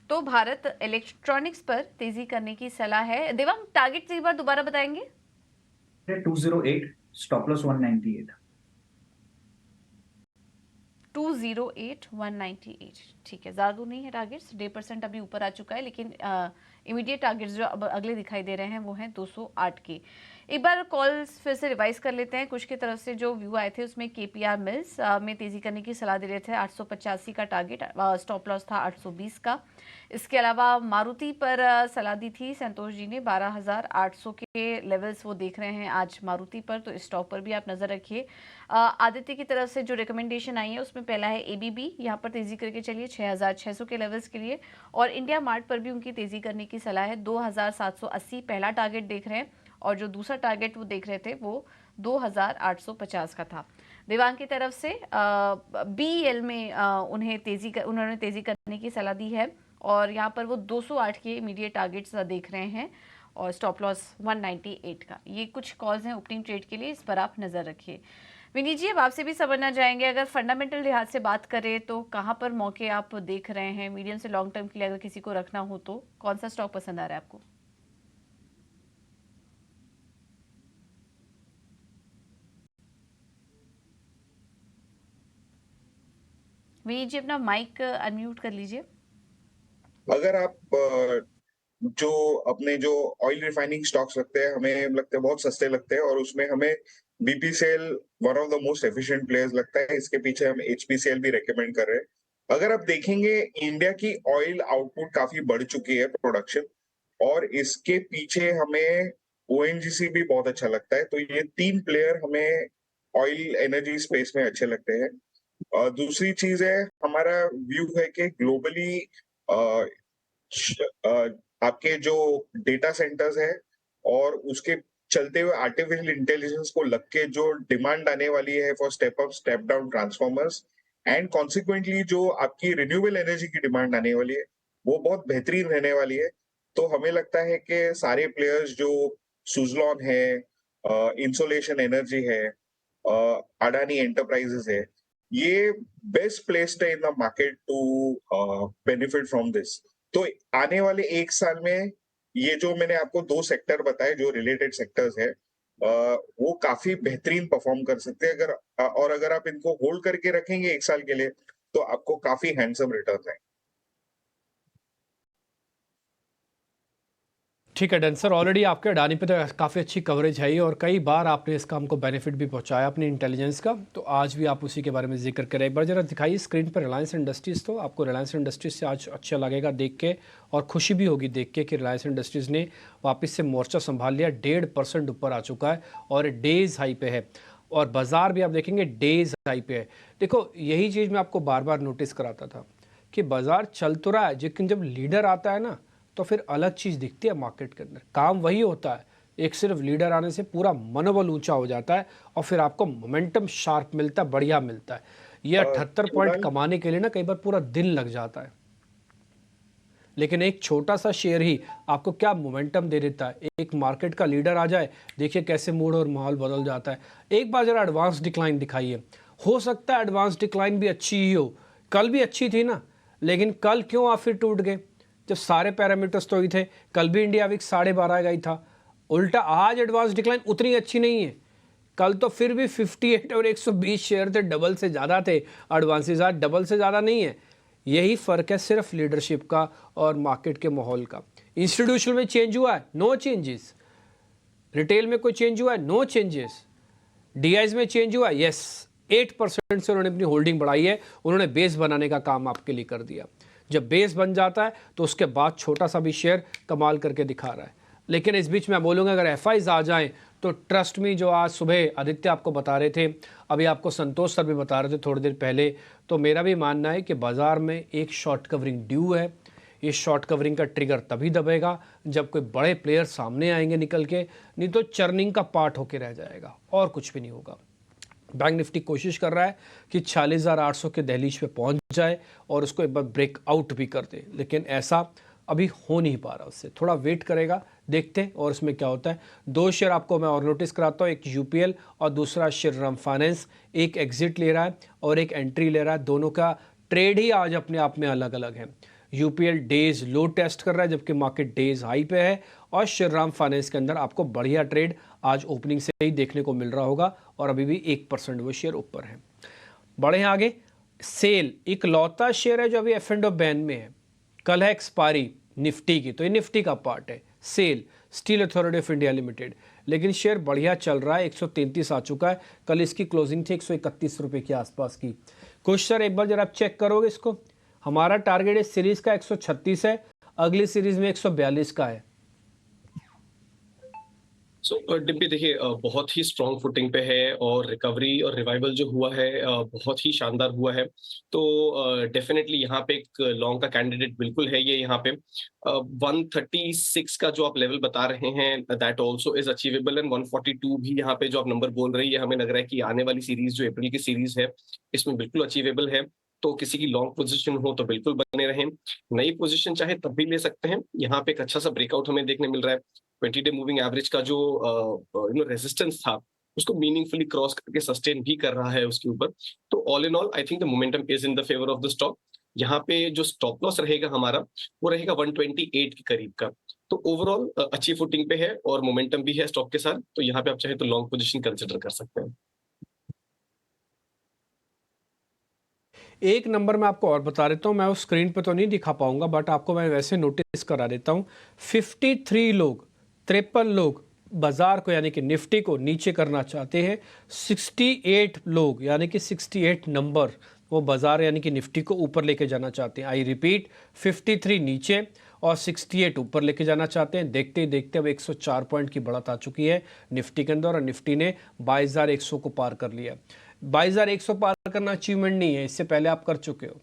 तो भारत इलेक्ट्रॉनिक्स पर तेजी करने की सलाह है। देवांग टारगेट एक बार दोबारा बताएंगे। 208, स्टॉप लॉस 198। 208 198, ठीक है, ज़्यादा दूर नहीं है टारगेट्स। 1.5% अभी ऊपर आ चुका है, लेकिन इमीडिएट टारगेट्स जो अब अगले दिखाई दे रहे हैं वो हैं 208 के। एक बार कॉल्स फिर से रिवाइज कर लेते हैं। कुछ की तरफ से जो व्यू आए थे उसमें केपीआर मिल्स में तेजी करने की सलाह दे रहे थे, 885 का टारगेट, स्टॉप लॉस था 820 का। इसके अलावा मारुति पर सलाह दी थी संतोष जी ने, 12800 के लेवल्स वो देख रहे हैं आज मारुति पर, तो इस स्टॉक पर भी आप नजर रखिए। आदित्य की तरफ से जो रिकमेंडेशन आई है उसमें पहला है एबीबी, यहाँ पर तेजी करके चलिए 6600 के लेवल्स के लिए। और इंडिया मार्ट पर भी उनकी तेजी करने की सलाह है, 2780 पहला टारगेट देख रहे हैं, और जो दूसरा टारगेट वो देख रहे थे वो 2850 का था। देवांग की तरफ से बीएल में उन्होंने तेजी करने की सलाह दी है, और यहाँ पर वो 208 के इमीडिएट टारगेट्स देख रहे हैं, और स्टॉप लॉस 198 का। ये कुछ कॉल्स हैं ओपनिंग ट्रेड के लिए, इस पर आप नज़र रखिए। विनीत जी, अब आपसे भी समझना चाहेंगे, अगर फंडामेंटल लिहाज से बात करें तो कहाँ पर मौके आप देख रहे हैं मीडियम से लॉन्ग टर्म के लिए, अगर किसी को रखना हो तो कौन सा स्टॉक पसंद आ रहा है आपको? विनीत जी, अपना माइक अनम्यूट कर लीजिए। अगर आप जो अपने जो ऑयल रिफाइनिंग स्टॉक्स रखते हैं, हमें लगता है बहुत सस्ते लगते हैं, और उसमें हमें BPCL one of the most efficient players लगता है। इसके पीछे हम एचपीसीएल भी रेकमेंड कर रहे हैं। अगर आप देखेंगे, इंडिया की ऑयल आउटपुट काफी बढ़ चुकी है, प्रोडक्शन, और इसके पीछे हमें ओएनजीसी भी बहुत अच्छा लगता है। तो ये 3 प्लेयर हमें ऑयल एनर्जी स्पेस में अच्छे लगते हैं। दूसरी चीज है, हमारा व्यू है कि ग्लोबली आपके जो डेटा सेंटर्स है और उसके चलते हुए आर्टिफिशियल इंटेलिजेंस को लग के जो डिमांड आने वाली है for step up step down transformers, and consequently जो आपकी रिन्यूएबल एनर्जी की डिमांड आने वाली है, वो बहुत बेहतरीन रहने वाली है। तो हमें लगता है कि सारे प्लेयर्स जो सुजलॉन है, इंसोलेशन एनर्जी है, अडानी एंटरप्राइजेस है, ये बेस्ट प्लेस्ड है in the market to benefit from this. तो आने वाले 1 साल में ये जो मैंने आपको 2 सेक्टर बताए जो रिलेटेड सेक्टर्स है, वो काफी बेहतरीन परफॉर्म कर सकते हैं। और अगर आप इनको होल्ड करके रखेंगे 1 साल के लिए, तो आपको काफी हैंडसम रिटर्न है। ठीक है डन सर, ऑलरेडी आपके अडानी पे तो काफ़ी अच्छी कवरेज है ही, और कई बार आपने इसका हमको बेनिफिट भी पहुंचाया अपनी इंटेलिजेंस का, तो आज भी आप उसी के बारे में जिक्र करें। एक बार जरा दिखाइए स्क्रीन पर रिलायंस इंडस्ट्रीज़, तो आपको रिलायंस इंडस्ट्रीज़ से आज अच्छा लगेगा देख के, और खुशी भी होगी देख के कि रिलायंस इंडस्ट्रीज़ ने वापस से मोर्चा संभाल लिया, 1.5% ऊपर आ चुका है और डेज़ हाई पे है, और बाज़ार भी आप देखेंगे डेज़ हाई पे है। देखो, यही चीज़ मैं आपको बार बार नोटिस कराता था कि बाज़ार चल तो रहा है, लेकिन जब लीडर आता है ना, तो फिर अलग चीज़ दिखती है मार्केट के अंदर। काम वही होता है, एक सिर्फ लीडर आने से पूरा मनोबल ऊंचा हो जाता है, और फिर आपको मोमेंटम शार्प मिलता है, बढ़िया मिलता है। ये 78 पॉइंट कमाने के लिए ना कई बार पूरा दिन लग जाता है। लेकिन एक छोटा सा शेयर ही आपको क्या मोमेंटम दे देता है। एक मार्केट का लीडर आ जाए, देखिए कैसे मूड और माहौल बदल जाता है। एक बार जरा एडवांस डिक्लाइन दिखाइए, हो सकता है एडवांस डिक्लाइन भी अच्छी ही हो। कल भी अच्छी थी ना, लेकिन कल क्यों आप फिर टूट गए जब सारे पैरामीटर्स तो ही थे। कल भी इंडिया विक्स 12.5 गई था। उल्टा आज एडवांस डिक्लाइन उतनी अच्छी नहीं है। कल तो फिर भी 58 और 120 शेयर थे, डबल से ज़्यादा थे एडवांसेस, आज डबल से ज़्यादा नहीं है। यही फ़र्क है सिर्फ लीडरशिप का और मार्केट के माहौल का। इंस्टीट्यूशनल में चेंज हुआ है, नो चेंजेस। रिटेल में कोई चेंज हुआ है, नो चेंजेस। डीआईज में चेंज हुआ है, यस 8% से उन्होंने अपनी होल्डिंग बढ़ाई है। उन्होंने बेस बनाने का काम आपके लिए कर दिया। जब बेस बन जाता है तो उसके बाद छोटा सा भी शेयर कमाल करके दिखा रहा है। लेकिन इस बीच मैं बोलूँगा अगर एफआईज आ जाएं तो ट्रस्ट मी, जो आज सुबह आदित्य आपको बता रहे थे, अभी आपको संतोष सर भी बता रहे थे थोड़ी देर पहले, तो मेरा भी मानना है कि बाज़ार में एक शॉर्ट कवरिंग ड्यू है। ये शॉर्ट कवरिंग का ट्रिगर तभी दबेगा जब कोई बड़े प्लेयर सामने आएंगे निकल के, नहीं तो चर्निंग का पार्ट होके रह जाएगा और कुछ भी नहीं होगा। बैंक निफ्टी कोशिश कर रहा है कि 46,800 के दहलीज पे पहुंच जाए और उसको एक बार ब्रेकआउट भी कर दे, लेकिन ऐसा अभी हो नहीं पा रहा। उससे थोड़ा वेट करेगा, देखते हैं और इसमें क्या होता है। दो शेयर आपको मैं और नोटिस कराता हूँ, एक यूपीएल और दूसरा श्रीराम फाइनेंस। एक एग्जिट ले रहा है और एक एंट्री ले रहा है। दोनों का ट्रेड ही आज अपने आप में अलग अलग है। यूपीएल डेज लो टेस्ट कर रहा है जबकि मार्केट डेज हाई पे है, और श्रीराम फाइनेंस के अंदर आपको बढ़िया ट्रेड आज ओपनिंग से ही देखने को मिल रहा होगा और अभी भी 1% वो शेयर ऊपर है। बढ़े हैं आगे। सेल इकलौता शेयर है जो अभी एफ एंड बैन में है। कल है एक्सपायरी निफ्टी की, तो ये निफ्टी का पार्ट है। SAIL Steel Authority of India Limited, लेकिन शेयर बढ़िया चल रहा है, 133 आ चुका है। कल इसकी क्लोजिंग थी 131 रुपये के आसपास की। कुछ सर एक बार जरा आप चेक करोगे इसको। हमारा टारगेट इस सीरीज का 136 है, अगली सीरीज में 142 का है। सो डिम्पी देखिए बहुत ही स्ट्रॉन्ग फुटिंग पे है और रिकवरी और रिवाइवल जो हुआ है बहुत ही शानदार हुआ है। तो डेफिनेटली यहाँ पे एक लॉन्ग का कैंडिडेट बिल्कुल है ये। यहाँ पे 136 का जो आप लेवल बता रहे हैं that also is achievable, and 142 भी यहाँ पे जो आप नंबर बोल रही है, हमें लग रहा है कि आने वाली सीरीज जो अप्रैल की सीरीज है इसमें बिल्कुल अचीवेबल है। तो किसी की लॉन्ग पोजीशन हो तो बिल्कुल बने रहें। नई पोजीशन चाहे तब भी ले सकते हैं। यहाँ पे एक अच्छा सा ब्रेकआउट हमें देखने मिल रहा है। 20 डे मूविंग एवरेज का जो रेजिस्टेंस था उसको मीनिंगफुली क्रॉस करके सस्टेन भी कर रहा है उसके ऊपर। तो all in all I think the momentum is in the favour of the stock. यहाँ पे जो स्टॉप लॉस रहेगा हमारा वो रहेगा 128 के करीब का। तो ओवरऑल अच्छी फुटिंग पे है और मोमेंटम भी है स्टॉक के साथ। तो यहाँ पे आप चाहे तो लॉन्ग पोजीशन कंसिडर कर सकते हैं। एक नंबर मैं आपको और बता देता हूँ, मैं उस स्क्रीन पे तो नहीं दिखा पाऊंगा बट आपको मैं वैसे नोटिस करा देता हूँ। 53 लोग बाजार को यानी कि निफ्टी को नीचे करना चाहते हैं। 68 लोग यानी कि 68 नंबर वो बाजार यानी कि निफ्टी को ऊपर लेके जाना चाहते हैं। आई रिपीट, 53 नीचे और 68 ऊपर लेके जाना चाहते हैं। देखते ही देखते अब 104 पॉइंट की बढ़त आ चुकी है निफ्टी के अंदर और निफ्टी ने 22,100 को पार कर लिया। 22,100 पार करना अचीवमेंट नहीं है, इससे पहले आप कर चुके हो।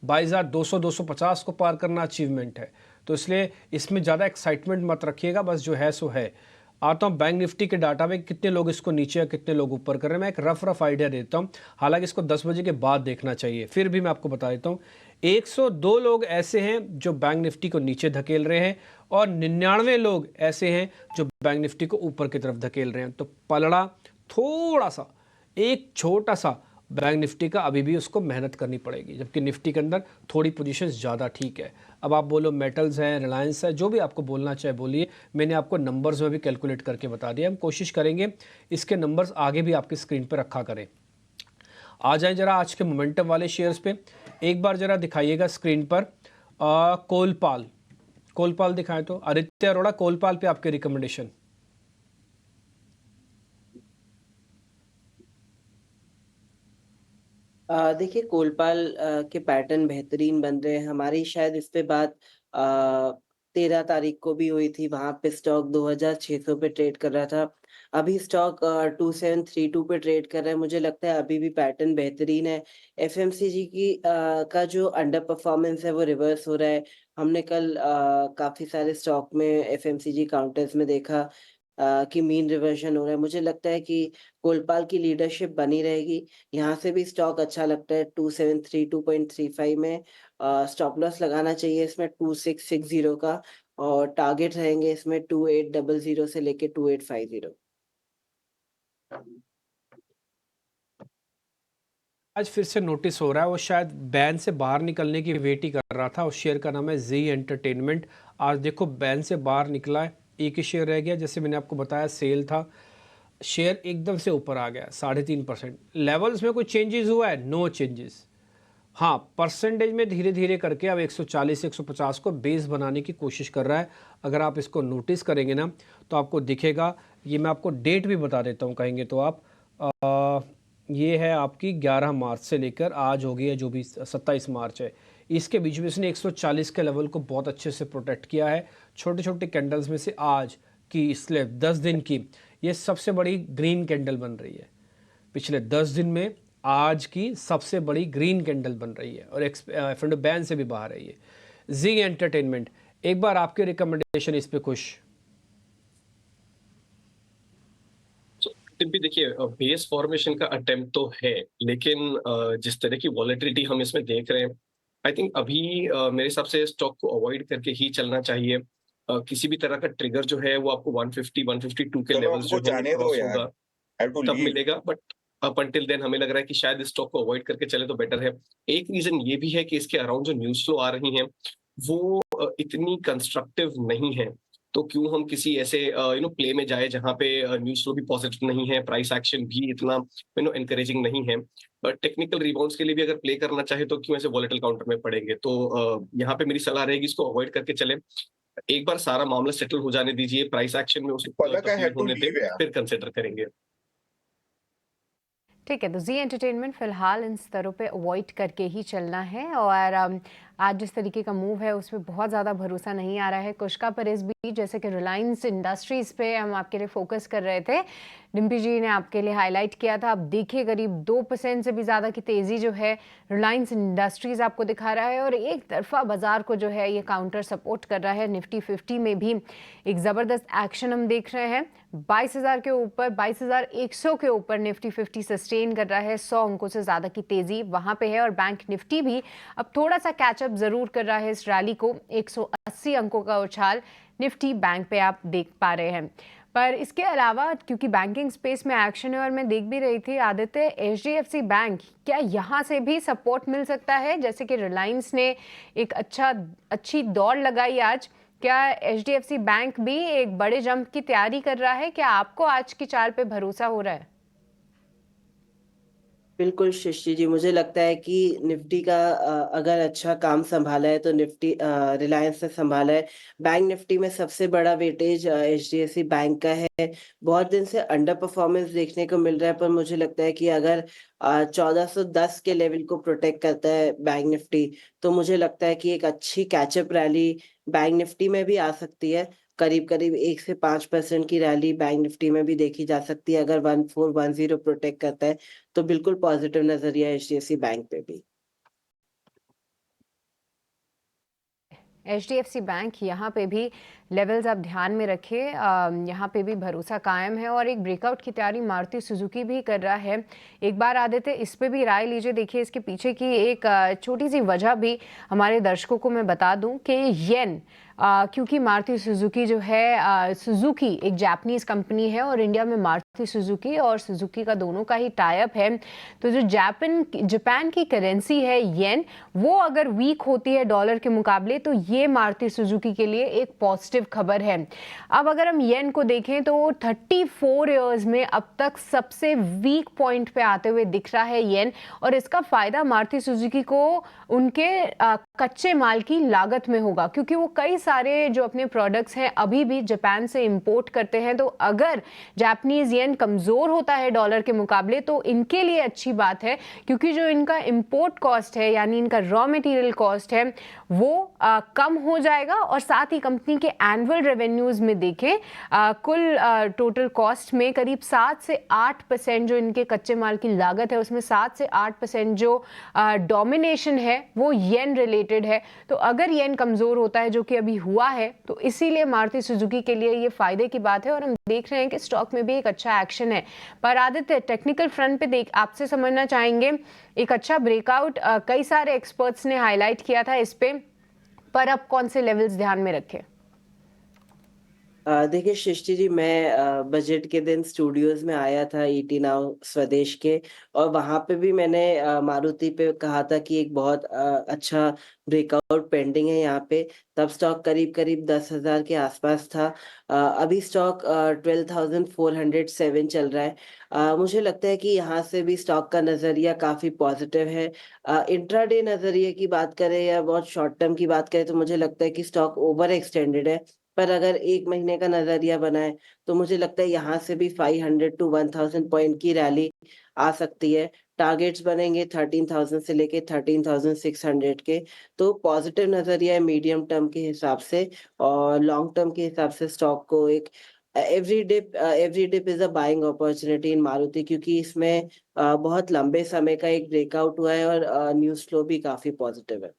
22,200-250 को पार करना अचीवमेंट है। तो इसलिए इसमें ज़्यादा एक्साइटमेंट मत रखिएगा, बस जो है सो है। आता हूँ बैंक निफ्टी के डाटा में कितने लोग इसको नीचे या कितने लोग ऊपर कर रहे हैं। मैं एक रफ आइडिया देता हूँ, हालांकि इसको 10 बजे के बाद देखना चाहिए, फिर भी मैं आपको बता देता हूँ। 102 लोग ऐसे हैं जो बैंक निफ्टी को नीचे धकेल रहे हैं और 99 लोग ऐसे हैं जो बैंक निफ्टी को ऊपर की तरफ धकेल रहे हैं। तो पलड़ा थोड़ा सा, एक छोटा सा बैंक निफ्टी का अभी भी उसको मेहनत करनी पड़ेगी, जबकि निफ्टी के अंदर थोड़ी पोजीशंस ज़्यादा ठीक है। अब आप बोलो मेटल्स हैं, रिलायंस है, जो भी आपको बोलना चाहे बोलिए। मैंने आपको नंबर्स में भी कैलकुलेट करके बता दिया। हम कोशिश करेंगे इसके नंबर्स आगे भी आपकी स्क्रीन पर रखा करें। आ जाए जरा आज के मोमेंटम वाले शेयर्स पे, एक बार जरा दिखाइएगा स्क्रीन पर। कोलपाल दिखाएं तो आदित्य अरोड़ा, कोलपाल पे आपके रिकमेंडेशन। देखिए कोलपाल के पैटर्न बेहतरीन बन रहे हैं। हमारी शायद इस पे बात 13 तारीख को भी हुई थी। वहां पे स्टॉक 2,600 पे ट्रेड कर रहा था। अभी स्टॉक 2732 पे ट्रेड कर रहा है। मुझे लगता है अभी भी पैटर्न बेहतरीन है। एफएमसीजी की का जो अंडर परफॉर्मेंस है वो रिवर्स हो रहा है। हमने कल काफी सारे स्टॉक में एफएमसीजी काउंटर्स में देखा की मीन रिवर्जन हो रहा है। मुझे लगता है कि कोलपाल की लीडरशिप बनी रहेगी। यहाँ से भी स्टॉक अच्छा लगता है 273 2.35 में स्टॉप लॉस लगाना चाहिए इसमें 2660 का, और टारगेट रहेंगे इसमें 2800 से लेके 2850। आज फिर से नोटिस हो रहा है, वो शायद बैन से बाहर निकलने की वेट ही कर रहा था। उस शेयर का नाम है जी एंटरटेनमेंट। आज देखो बैन से बाहर निकला है, एक ही शेयर रह गया। जैसे मैंने आपको बताया सेल था, शेयर एकदम से ऊपर आ गया 3.5%। लेवल्स में कोई चेंजेस हुआ है? No changes. हाँ, परसेंटेज में धीरे धीरे करके अब 140 150 को बेस बनाने की कोशिश कर रहा है। अगर आप इसको नोटिस करेंगे ना तो आपको दिखेगा। ये मैं आपको डेट भी बता देता हूँ कहेंगे तो आप। ये है आपकी 11 मार्च से लेकर आज हो गई है जो भी 27 मार्च है, इसके बीच में इसने 140 के लेवल को बहुत अच्छे से प्रोटेक्ट किया है। छोटे छोटे कैंडल्स में से आज की स्लैब 10 दिन की ये सबसे बड़ी ग्रीन कैंडल बन रही है। पिछले 10 दिन में आज की सबसे बड़ी ग्रीन कैंडल बन रही है और एफ बैन से भी बाहर है। ये जी एंटरटेनमेंट, एक बार आपके रिकमेंडेशन इस पे खुश? भी देखिए बेस फॉर्मेशन का अटेम्प्ट तो है, लेकिन जिस तरह की वॉलेटिलिटी हम इसमें देख रहे हैं, आई थिंक अभी मेरे हिसाब से स्टॉक को अवॉइड करके ही चलना चाहिए। किसी भी तरह का ट्रिगर जो है वो आपको 150 152 के लेवल्स जो है क्रॉस होगा तब मिलेगा, बट अप अंटिल देन हमें लग रहा है कि शायद इस स्टॉक को अवॉइड करके चले तो बेटर है। एक रीजन ये भी है कि इसके अराउंड जो न्यूज फ्लो आ रही हैं वो इतनी कंस्ट्रक्टिव नहीं है, तो क्यों हम किसी ऐसे प्ले में जाए जहां पे न्यूज फ्लो भी पॉजिटिव नहीं है, प्राइस एक्शन भी इतना एनकरेजिंग नहीं है। टेक्निकल रिबाउंड्स के लिए भी अगर प्ले करना चाहे तो क्यों ऐसे वॉलेटाइल काउंटर में पड़ेंगे। तो यहाँ पे मेरी सलाह रहेगी इसको अवॉइड करके चले। एक बार सारा मामला सेटल हो जाने दीजिए, प्राइस एक्शन में उसको होने दें, फिर कंसिडर करेंगे। ठीक है, तो जी एंटरटेनमेंट फिलहाल इन स्तरों पे अवॉइड करके ही चलना है। और आज जिस तरीके का मूव है उसमें बहुत ज़्यादा भरोसा नहीं आ रहा है। कुशका पर इस बीच जैसे कि रिलायंस इंडस्ट्रीज़ पे हम आपके लिए फोकस कर रहे थे, डिम्पी जी ने आपके लिए हाईलाइट किया था। अब देखिए करीब 2% से भी ज़्यादा की तेज़ी जो है रिलायंस इंडस्ट्रीज़ आपको दिखा रहा है और एक तरफा बाजार को जो है ये काउंटर सपोर्ट कर रहा है। निफ्टी 50 में भी एक ज़बरदस्त एक्शन हम देख रहे हैं। 22,000 के ऊपर, 22,100 के ऊपर निफ्टी 50 सस्टेन कर रहा है। 100 अंकों से ज़्यादा की तेज़ी वहाँ पे है और बैंक निफ्टी भी अब थोड़ा सा कैचअप ज़रूर कर रहा है इस रैली को। 180 अंकों का उछाल निफ्टी बैंक पे आप देख पा रहे हैं। पर इसके अलावा क्योंकि बैंकिंग स्पेस में एक्शन है और मैं देख भी रही थी आदित्य, HDFC बैंक क्या यहाँ से भी सपोर्ट मिल सकता है? जैसे कि रिलायंस ने एक अच्छी दौड़ लगाई आज, क्या HDFC बैंक भी एक बड़े जंप की तैयारी कर रहा है? क्या आपको आज की चाल पे भरोसा हो रहा है? बिल्कुल सृष्टि जी, मुझे लगता है कि निफ्टी का अगर अच्छा काम संभाला है तो निफ्टी रिलायंस ने संभाला है। बैंक निफ्टी में सबसे बड़ा वेटेज HDFC बैंक का है। बहुत दिन से अंडर परफॉर्मेंस देखने को मिल रहा है, पर मुझे लगता है कि अगर 1410 के लेवल को प्रोटेक्ट करता है बैंक निफ्टी, तो मुझे लगता है कि एक अच्छी कैचअप रैली बैंक निफ्टी में भी आ सकती है। करीब 1 से 5% की रैली बैंक निफ्टी में भी देखी जा सकती है अगर 1410 प्रोटेक्ट करता है, तो बिल्कुल पॉजिटिव नजरिया है HDFC बैंक पे भी। HDFC बैंक यहाँ पे भी लेवल्स आप ध्यान में रखें, यहाँ पे भी भरोसा कायम है और एक ब्रेकआउट की तैयारी मारुति सुजुकी भी कर रहा है। एक बार आदित्य इस पे भी राय लीजिए। देखिए इसके पीछे की एक छोटी सी वजह भी हमारे दर्शकों को मैं बता दूं कि येन, क्योंकि मारुति सुजुकी जो है सुजुकी एक जापानीज कंपनी है और इंडिया में मारुति सुजुकी और सुजुकी का दोनों का ही टाई अप है। तो जो जापान की करेंसी है येन, वो अगर वीक होती है डॉलर के मुकाबले तो ये मारुति सुजुकी के लिए एक पॉजिटिव खबर है। अब अगर हम येन को देखें तो 34 इयर्स में अब तक सबसे वीक पॉइंट पे आते हुए दिख रहा है येन, और इसका फायदा मारुति सुजुकी को उनके कच्चे माल की लागत में होगा, क्योंकि वो कई सारे जो अपने प्रोडक्ट्स हैं अभी भी जापान से इंपोर्ट करते हैं। तो अगर जापानीज येन कमजोर होता है डॉलर के मुकाबले तो इनके लिए अच्छी बात है, क्योंकि जो इनका इंपोर्ट कॉस्ट है यानी इनका रॉ मटेरियल कॉस्ट है वो कम हो जाएगा। और साथ ही कंपनी के एनुअल रेवेन्यूज में देखें कुल टोटल कॉस्ट में करीब 7 से 8% जो इनके कच्चे माल की लागत है उसमें 7 से 8% जो डोमिनेशन है वो येन रिलेटेड है। तो अगर येन कमजोर होता है, जो कि अभी हुआ है, तो इसीलिए मारुति सुजुकी के लिए ये फायदे की बात है और हम देख रहे हैं कि स्टॉक में भी एक अच्छा एक्शन है। पर आदित्य, टेक्निकल फ्रंट पे आपसे समझना चाहेंगे, एक अच्छा ब्रेकआउट कई सारे एक्सपर्ट्स ने हाईलाइट किया था इस पे, पर अब कौन से लेवल्स ध्यान में रखें? देखिए सृष्टि जी, मैं बजट के दिन स्टूडियोज में आया था ईटी नाउ स्वदेश के, और वहां पे भी मैंने मारुति पे कहा था कि एक बहुत अच्छा ब्रेकआउट पेंडिंग है यहाँ पे। तब स्टॉक करीब करीब 10,000 के आसपास था। अभी स्टॉक 12,407 चल रहा है। मुझे लगता है कि यहाँ से भी स्टॉक का नजरिया काफी पॉजिटिव है। इंट्राडे नजरिए की बात करें या बहुत शॉर्ट टर्म की बात करें, तो मुझे लगता है कि स्टॉक ओवर एक्सटेंडेड है। पर अगर 1 महीने का नज़रिया बनाएँ, तो मुझे लगता है यहाँ से भी 500 टू 1000 पॉइंट की रैली आ सकती है। टारगेट्स बनेंगे 13,000 से लेके 13,600 के। तो पॉज़िटिव नज़रिया है मीडियम टर्म के हिसाब से, और लॉन्ग टर्म के हिसाब से स्टॉक को एक every dip is a buying opportunity in Maruti, क्योंकि इसमें बहुत लंबे समय का एक ब्रेकआउट हुआ है और न्यूज़ फ्लो भी काफ़ी पॉज़िटिव है।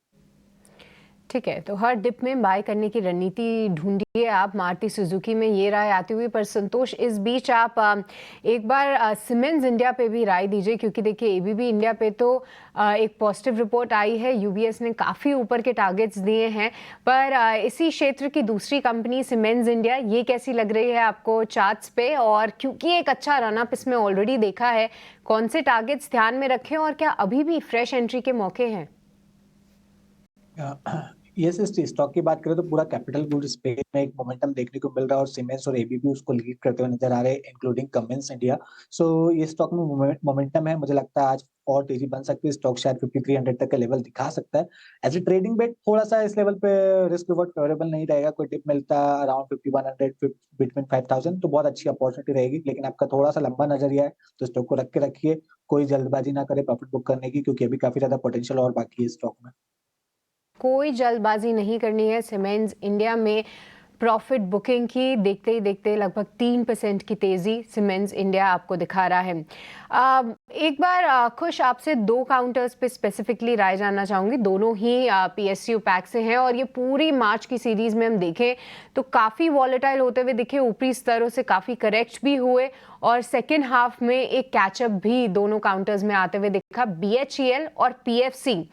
ठीक है, तो हर डिप में बाय करने की रणनीति ढूंढिए आप। मारुति सुजुकी में ये राय आती हुई, पर संतोष इस बीच आप एक बार सीमेंस इंडिया पे भी राय दीजिए, क्योंकि देखिए एबीबी इंडिया पे तो एक पॉजिटिव रिपोर्ट आई है, यूबीएस ने काफ़ी ऊपर के टारगेट्स दिए हैं, पर इसी क्षेत्र की दूसरी कंपनी सीमेंस इंडिया, ये कैसी लग रही है आपको चार्ट्स पे? और क्योंकि एक अच्छा रनअप इसमें ऑलरेडी देखा है, कौन से टारगेट्स ध्यान में रखें और क्या अभी भी फ्रेश एंट्री के मौके हैं? यस, इस स्टॉक की बात करें तो पूरा कैपिटल गुड्स स्पेस में एक मोमेंटम देखने को मिल रहा है, और सीमेंस और एबीबी उसको लीड करते हुए नजर आ रहे हैं, इंक्लूडिंग कमिंस इंडिया। सो ये स्टॉक में मोमेंटम है, मुझे लगता है आज और तेजी बन सकती है। स्टॉक शायद 5300 तक का लेवल दिखा सकता है। एज ए ट्रेडिंग बेट थोड़ा सा इस लेवल पे रिस्क रिवॉर्ड फेवरेबल नहीं रहेगा। कोई टिप मिलता है अराउंड 5100 बिटवीन 5000 तो बहुत अच्छी अपॉर्चुनिटी रहेगी, लेकिन आपका थोड़ा सा लंबा नजरिया है तो स्टॉक को रख के रखिए। कोई जल्दबाजी ना करे प्रॉफिट बुक करने की, क्योंकि अभी काफी ज्यादा पोटेंशियल और बाकी है स्टॉक में। कोई जल्दबाजी नहीं करनी है सीमेंस इंडिया में प्रॉफिट बुकिंग की। देखते ही देखते लगभग 3% की तेज़ी सीमेंस इंडिया आपको दिखा रहा है। एक बार खुश आपसे 2 काउंटर्स पे स्पेसिफिकली राय जानना चाहूँगी। दोनों ही पीएसयू पैक से हैं और ये पूरी मार्च की सीरीज़ में हम देखें तो काफ़ी वॉलेटाइल होते हुए दिखे, ऊपरी स्तरों से काफ़ी करेक्ट भी हुए और सेकेंड हाफ में एक कैचअप भी दोनों काउंटर्स में आते हुए दिखा। बीएचईएल और पीएफसी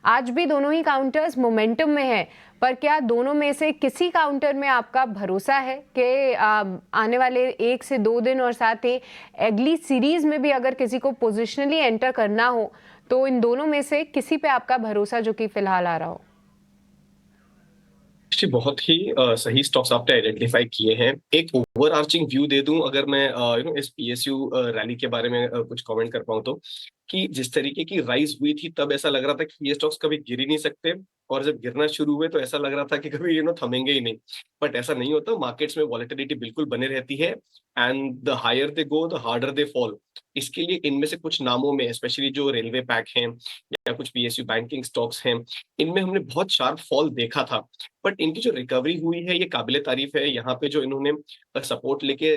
आज भी दोनों ही काउंटर्स मोमेंटम में है, पर क्या दोनों में से किसी काउंटर में आपका भरोसा है कि आने वाले 1 से 2 दिन और साथ ही अगली सीरीज में भी अगर किसी को पोजिशनली एंटर करना हो तो इन दोनों में से किसी पे आपका भरोसा जो कि फिलहाल आ रहा हो? बहुत ही सही स्टॉक्स आपने आइडेंटिफाई किए हैं। एक ओवर आर्चिंग व्यू दे दूं अगर मैं इस पीएसयू रैली के बारे में कुछ कमेंट कर पाऊं तो, कि जिस तरीके की राइज हुई थी तब ऐसा लग रहा था कि ये स्टॉक्स कभी गिर ही नहीं सकते, और जब गिरना शुरू हुए तो ऐसा लग रहा था कि कभी थमेंगे ही नहीं। बट ऐसा नहीं होता, मार्केट्स में वॉलेटिलिटी बिल्कुल बने रहती है, and the higher they go the harder they fall. इसके लिए इनमें से कुछ नामों में, स्पेशली जो रेलवे पैक हैं या कुछ पीएसयू बैंकिंग स्टॉक्स हैं, इनमें हमने बहुत शार्प फॉल देखा था। बट इनकी जो रिकवरी हुई है ये काबिले तारीफ है। यहाँ पे जो इन्होंने सपोर्ट लेके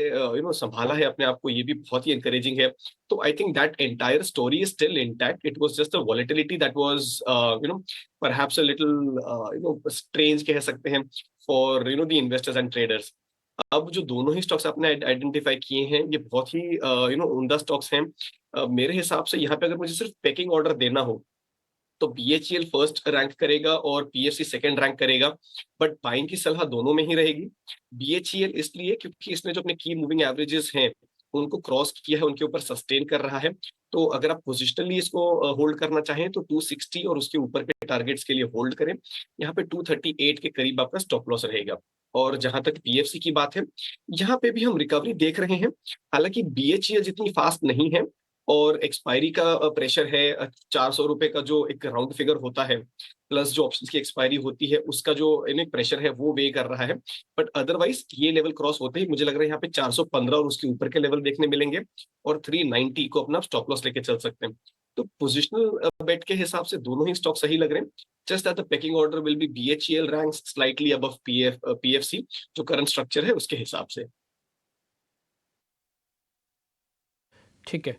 संभाला है अपने आप को, ये भी बहुत ही एनकरेजिंग है। तो I think that entire story is still intact. It was just a volatility that was perhaps a little strange कह सकते हैं for the investors and traders. अब जो दोनों ही स्टॉक्स आपने आइडेंटिफाई किए हैं ये बहुत ही उम्दा स्टॉक्स हैं। मेरे हिसाब से यहाँ पे अगर मुझे सिर्फ पैकिंग ऑर्डर देना हो तो बीएचईएल फर्स्ट रैंक करेगा और पीएफसी सेकंड रैंक करेगा, बट बाइंग की सलाह दोनों में ही रहेगी। बीएचईएल इसलिए क्योंकि इसने जो अपने की मूविंग एवरेजेस हैं उनको क्रॉस किया है, उनके ऊपर सस्टेन कर रहा है। तो अगर आप पोजिशनली इसको होल्ड करना चाहें तो 260 और उसके ऊपर के टारगेट्स के लिए होल्ड करें। यहाँ पे 238 के करीब आपका स्टॉप लॉस रहेगा। और जहां तक पीएफसी की बात है, यहाँ पे भी हम रिकवरी देख रहे हैं। हालांकि बीएचईएल जितनी फास्ट नहीं है और एक्सपायरी का प्रेशर है। 400 रुपए का जो एक राउंड फिगर होता है, प्लस जो ऑप्शंस की एक्सपायरी होती है उसका जो प्रेशर है वो वे कर रहा है। बट अदरवाइज ये लेवल क्रॉस होते ही मुझे लग रहा है यहाँ पे 415 और उसके ऊपर के लेवल देखने मिलेंगे, और 390 को अपना स्टॉप लॉस लेके चल सकते हैं। तो पोजिशनल बेट के हिसाब से दोनों ही स्टॉक सही लग रहे हैं। Just that the packing order will be BHEL ranks slightly above PFC, जो करंट स्ट्रक्चर है उसके हिसाब से। ठीक है,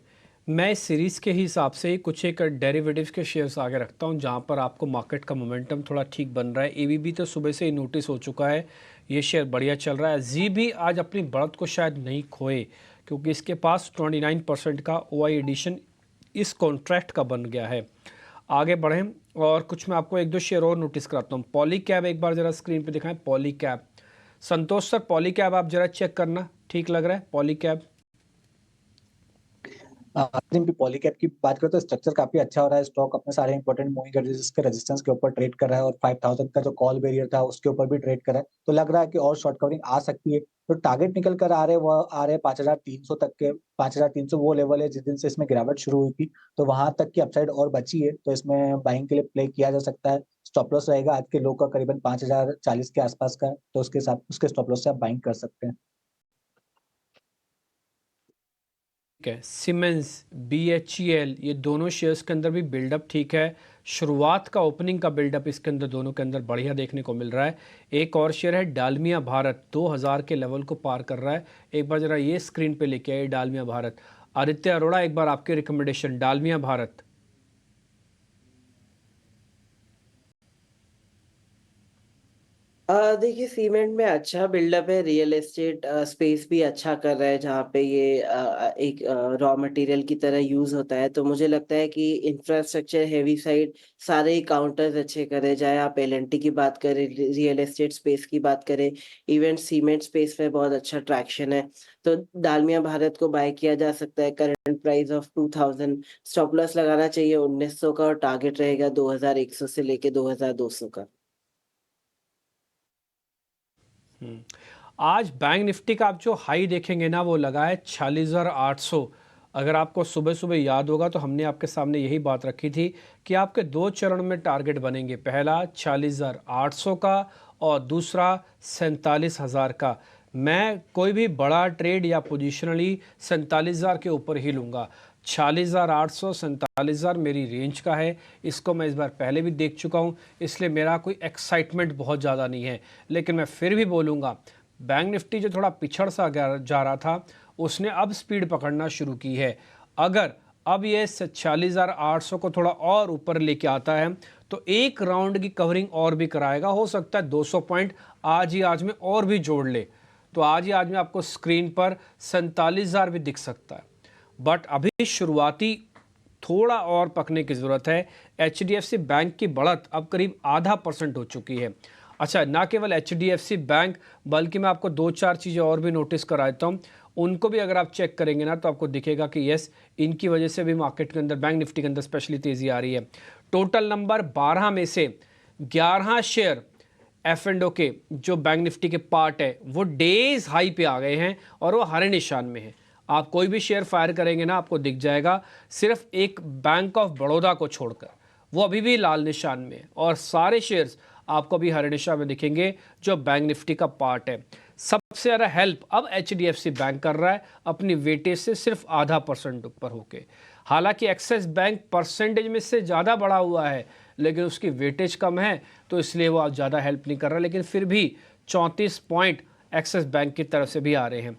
मैं इस सीरीज़ के हिसाब से ही कुछ एक डेरिवेटिव्स के शेयर्स आगे रखता हूं, जहां पर आपको मार्केट का मोमेंटम थोड़ा ठीक बन रहा है। एबीबी तो सुबह से ही नोटिस हो चुका है, ये शेयर बढ़िया चल रहा है। जी भी आज अपनी बढ़त को शायद नहीं खोए, क्योंकि इसके पास 29% का ओआई एडिशन इस कॉन्ट्रैक्ट का बन गया है। आगे बढ़ें और कुछ मैं आपको एक दो शेयर और नोटिस कराता हूँ। पॉलीकैब एक बार ज़रा स्क्रीन पे दिखाएं। पॉलीकैब, संतोष सर पॉलीकैब आप ज़रा चेक करना, ठीक लग रहा है पॉलीकैब? पॉलीकैब की बात करें तो स्ट्रक्चर काफी अच्छा हो रहा है। स्टॉक अपने सारे इंपॉर्टेंट मूविंग एवरेजेस के रेजिस्टेंस के ऊपर ट्रेड कर रहा है और 5000 का जो कॉल बैरियर था उसके ऊपर भी ट्रेड कर रहा है। तो लग रहा है कि और शॉर्ट कवरिंग आ सकती है। तो टारगेट निकल कर आ रहे हैं, वो आ रहे हैं 5300 तक के। 5300 वो लेवल है जिस दिन से इसमें गिरावट शुरू हुई थी, तो वहां तक की अपसाइड और बची है। तो इसमें बाइंग के लिए प्ले किया जा सकता है। स्टॉप लॉस रहेगा आज के लो का करीबन 5040 के आसपास का, तो उसके साथ उसके स्टॉप लॉस से आप बाइंग कर सकते हैं। ठीक है, सीमेंस, बीएचईएल, ये दोनों शेयर्स के अंदर भी बिल्डअप ठीक है। शुरुआत का ओपनिंग का बिल्डअप इसके अंदर दोनों के अंदर बढ़िया देखने को मिल रहा है। एक और शेयर है डालमिया भारत, 2000 के लेवल को पार कर रहा है। एक बार जरा ये स्क्रीन पे लेके आए डालमिया भारत। आदित्य अरोड़ा, एक बार आपकी रिकमेंडेशन डालमिया भारत। देखिए सीमेंट में अच्छा बिल्डअप है। रियल एस्टेट स्पेस भी अच्छा कर रहा है, जहाँ पे ये एक रॉ मटेरियल की तरह यूज होता है। तो मुझे लगता है कि इंफ्रास्ट्रक्चर हेवी साइड सारे ही काउंटर्स अच्छे कर रहे हैं। चाहे आप एलएनटी की बात करें, रियल एस्टेट स्पेस की बात करें, इवन सीमेंट स्पेस में बहुत अच्छा ट्रैक्शन है। तो डालमिया भारत को बाय किया जा सकता है। Current price of 2000, stop loss लगाना चाहिए 1900 का, और टारगेट रहेगा 2100 से लेके 2200 का। आज बैंक निफ्टी का आप जो हाई देखेंगे ना, वो लगा है 46,800। अगर आपको सुबह सुबह याद होगा तो हमने आपके सामने यही बात रखी थी कि आपके दो चरण में टारगेट बनेंगे। पहला 46,800 का और दूसरा 47,000 का। मैं कोई भी बड़ा ट्रेड या पोजिशनली 47,000 के ऊपर ही लूँगा। 46,800 47,000 मेरी रेंज का है। इसको मैं इस बार पहले भी देख चुका हूँ, इसलिए मेरा कोई एक्साइटमेंट बहुत ज़्यादा नहीं है। लेकिन मैं फिर भी बोलूँगा, बैंक निफ्टी जो थोड़ा पिछड़ सा जा रहा था, उसने अब स्पीड पकड़ना शुरू की है। अगर अब ये 46,800 को थोड़ा और ऊपर लेके आता है तो एक राउंड की कवरिंग और भी कराएगा। हो सकता है 200 पॉइंट आज ही आज में और भी जोड़ ले, तो आज ही आज में आपको स्क्रीन पर 47,000 भी दिख सकता है। बट अभी शुरुआती थोड़ा और पकने की ज़रूरत है। एचडीएफसी बैंक की बढ़त अब करीब 0.5% हो चुकी है। अच्छा, ना केवल एचडीएफसी बैंक, बल्कि मैं आपको दो चार चीज़ें और भी नोटिस करा देता हूँ। उनको भी अगर आप चेक करेंगे ना, तो आपको दिखेगा कि यस, इनकी वजह से भी मार्केट के अंदर, बैंक निफ्टी के अंदर स्पेशली तेज़ी आ रही है। टोटल नंबर 12 में से 11 शेयर F&O के जो बैंक निफ्टी के पार्ट है, वो डेज हाई पे आ गए हैं और वो हरे निशान में है। आप कोई भी शेयर फायर करेंगे ना, आपको दिख जाएगा। सिर्फ एक बैंक ऑफ बड़ौदा को छोड़कर वो अभी भी लाल निशान में है, और सारे शेयर्स आपको भी हरे निशान में दिखेंगे जो बैंक निफ्टी का पार्ट है। सबसे ज़्यादा हेल्प अब एचडीएफसी बैंक कर रहा है अपनी वेटेज से सिर्फ 0.5% ऊपर होके। हालांकि एक्सिस बैंक परसेंटेज में से ज़्यादा बढ़ा हुआ है, लेकिन उसकी वेटेज कम है, तो इसलिए वो ज़्यादा हेल्प नहीं कर रहा। लेकिन फिर भी 34 पॉइंट एक्सिस बैंक की तरफ से भी आ रहे हैं।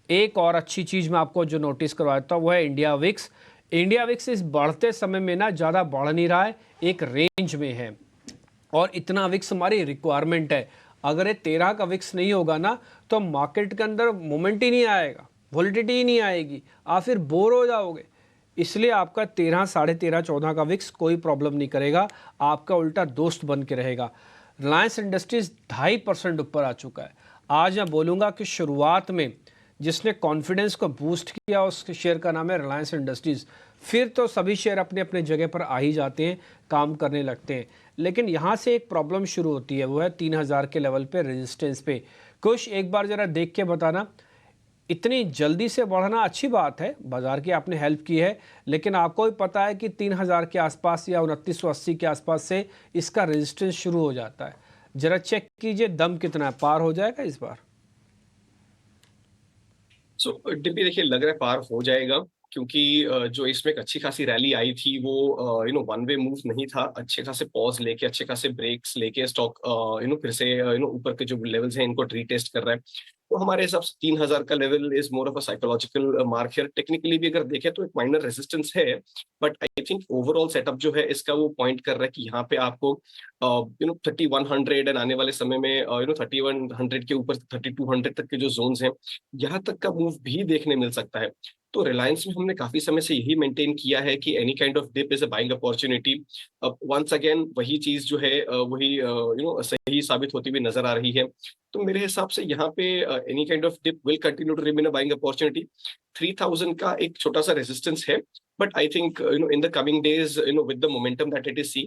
एक और अच्छी चीज़ मैं आपको जो नोटिस करवाता हूँ वो है इंडिया विक्स। इंडिया विक्स इस बढ़ते समय में ना ज़्यादा बढ़ नहीं रहा है, एक रेंज में है, और इतना विक्स हमारी रिक्वायरमेंट है। अगर ये 13 का विक्स नहीं होगा ना, तो मार्केट के अंदर मोमेंट ही नहीं आएगा, वॉलिटिलिटी ही नहीं आएगी, आप फिर बोर हो जाओगे। इसलिए आपका 13, 13.5, 14 का विक्स कोई प्रॉब्लम नहीं करेगा, आपका उल्टा दोस्त बन के रहेगा। रिलायंस इंडस्ट्रीज 2.5% ऊपर आ चुका है। आज मैं बोलूँगा कि शुरुआत में जिसने कॉन्फिडेंस को बूस्ट किया उस शेयर का नाम है रिलायंस इंडस्ट्रीज़। फिर तो सभी शेयर अपने अपने जगह पर आ ही जाते हैं, काम करने लगते हैं। लेकिन यहाँ से एक प्रॉब्लम शुरू होती है, वो है 3000 के लेवल पे रेजिस्टेंस पे। कुछ एक बार ज़रा देख के बताना, इतनी जल्दी से बढ़ना अच्छी बात है, बाज़ार की आपने हेल्प की है, लेकिन आपको भी पता है कि 3000 के आसपास या 2980 के आसपास से इसका रेजिस्टेंस शुरू हो जाता है। ज़रा चेक कीजिए दम कितना है, पार हो जाएगा इस बार? डिप्टी देखिए, लग रहा है पार हो जाएगा, क्योंकि जो इसमें एक अच्छी खासी रैली आई थी वो वन वे मूव नहीं था। अच्छे खासे पॉज लेके, अच्छे खासे ब्रेक्स लेके स्टॉक फिर से ऊपर के जो लेवल्स हैं इनको रीटेस्ट कर रहा है। तो हमारे हिसाब से 3000 का level is more of a psychological mark here. Technically भी अगर देखें तो एक माइनर रेजिस्टेंस है, but I think overall setup जो है इसका वो पॉइंट कर रहा है कि यहाँ पे आपको 3100 एंड आने वाले समय में 3100 के ऊपर 3200 तक के जो जोन्स हैं, यहाँ तक का मूव भी देखने मिल सकता है। तो रिलायंस में हमने काफी समय से यही मेंटेन किया है कि any kind of dip is a buying opportunity. Once again वही चीज जो है वही सही साबित होती हुई नजर आ रही है। तो मेरे हिसाब से यहाँ पे any kind of dip will continue to remain a buying opportunity. 3000 का एक छोटा सा रेजिस्टेंस है, but I think in the coming days with the momentum that it is see,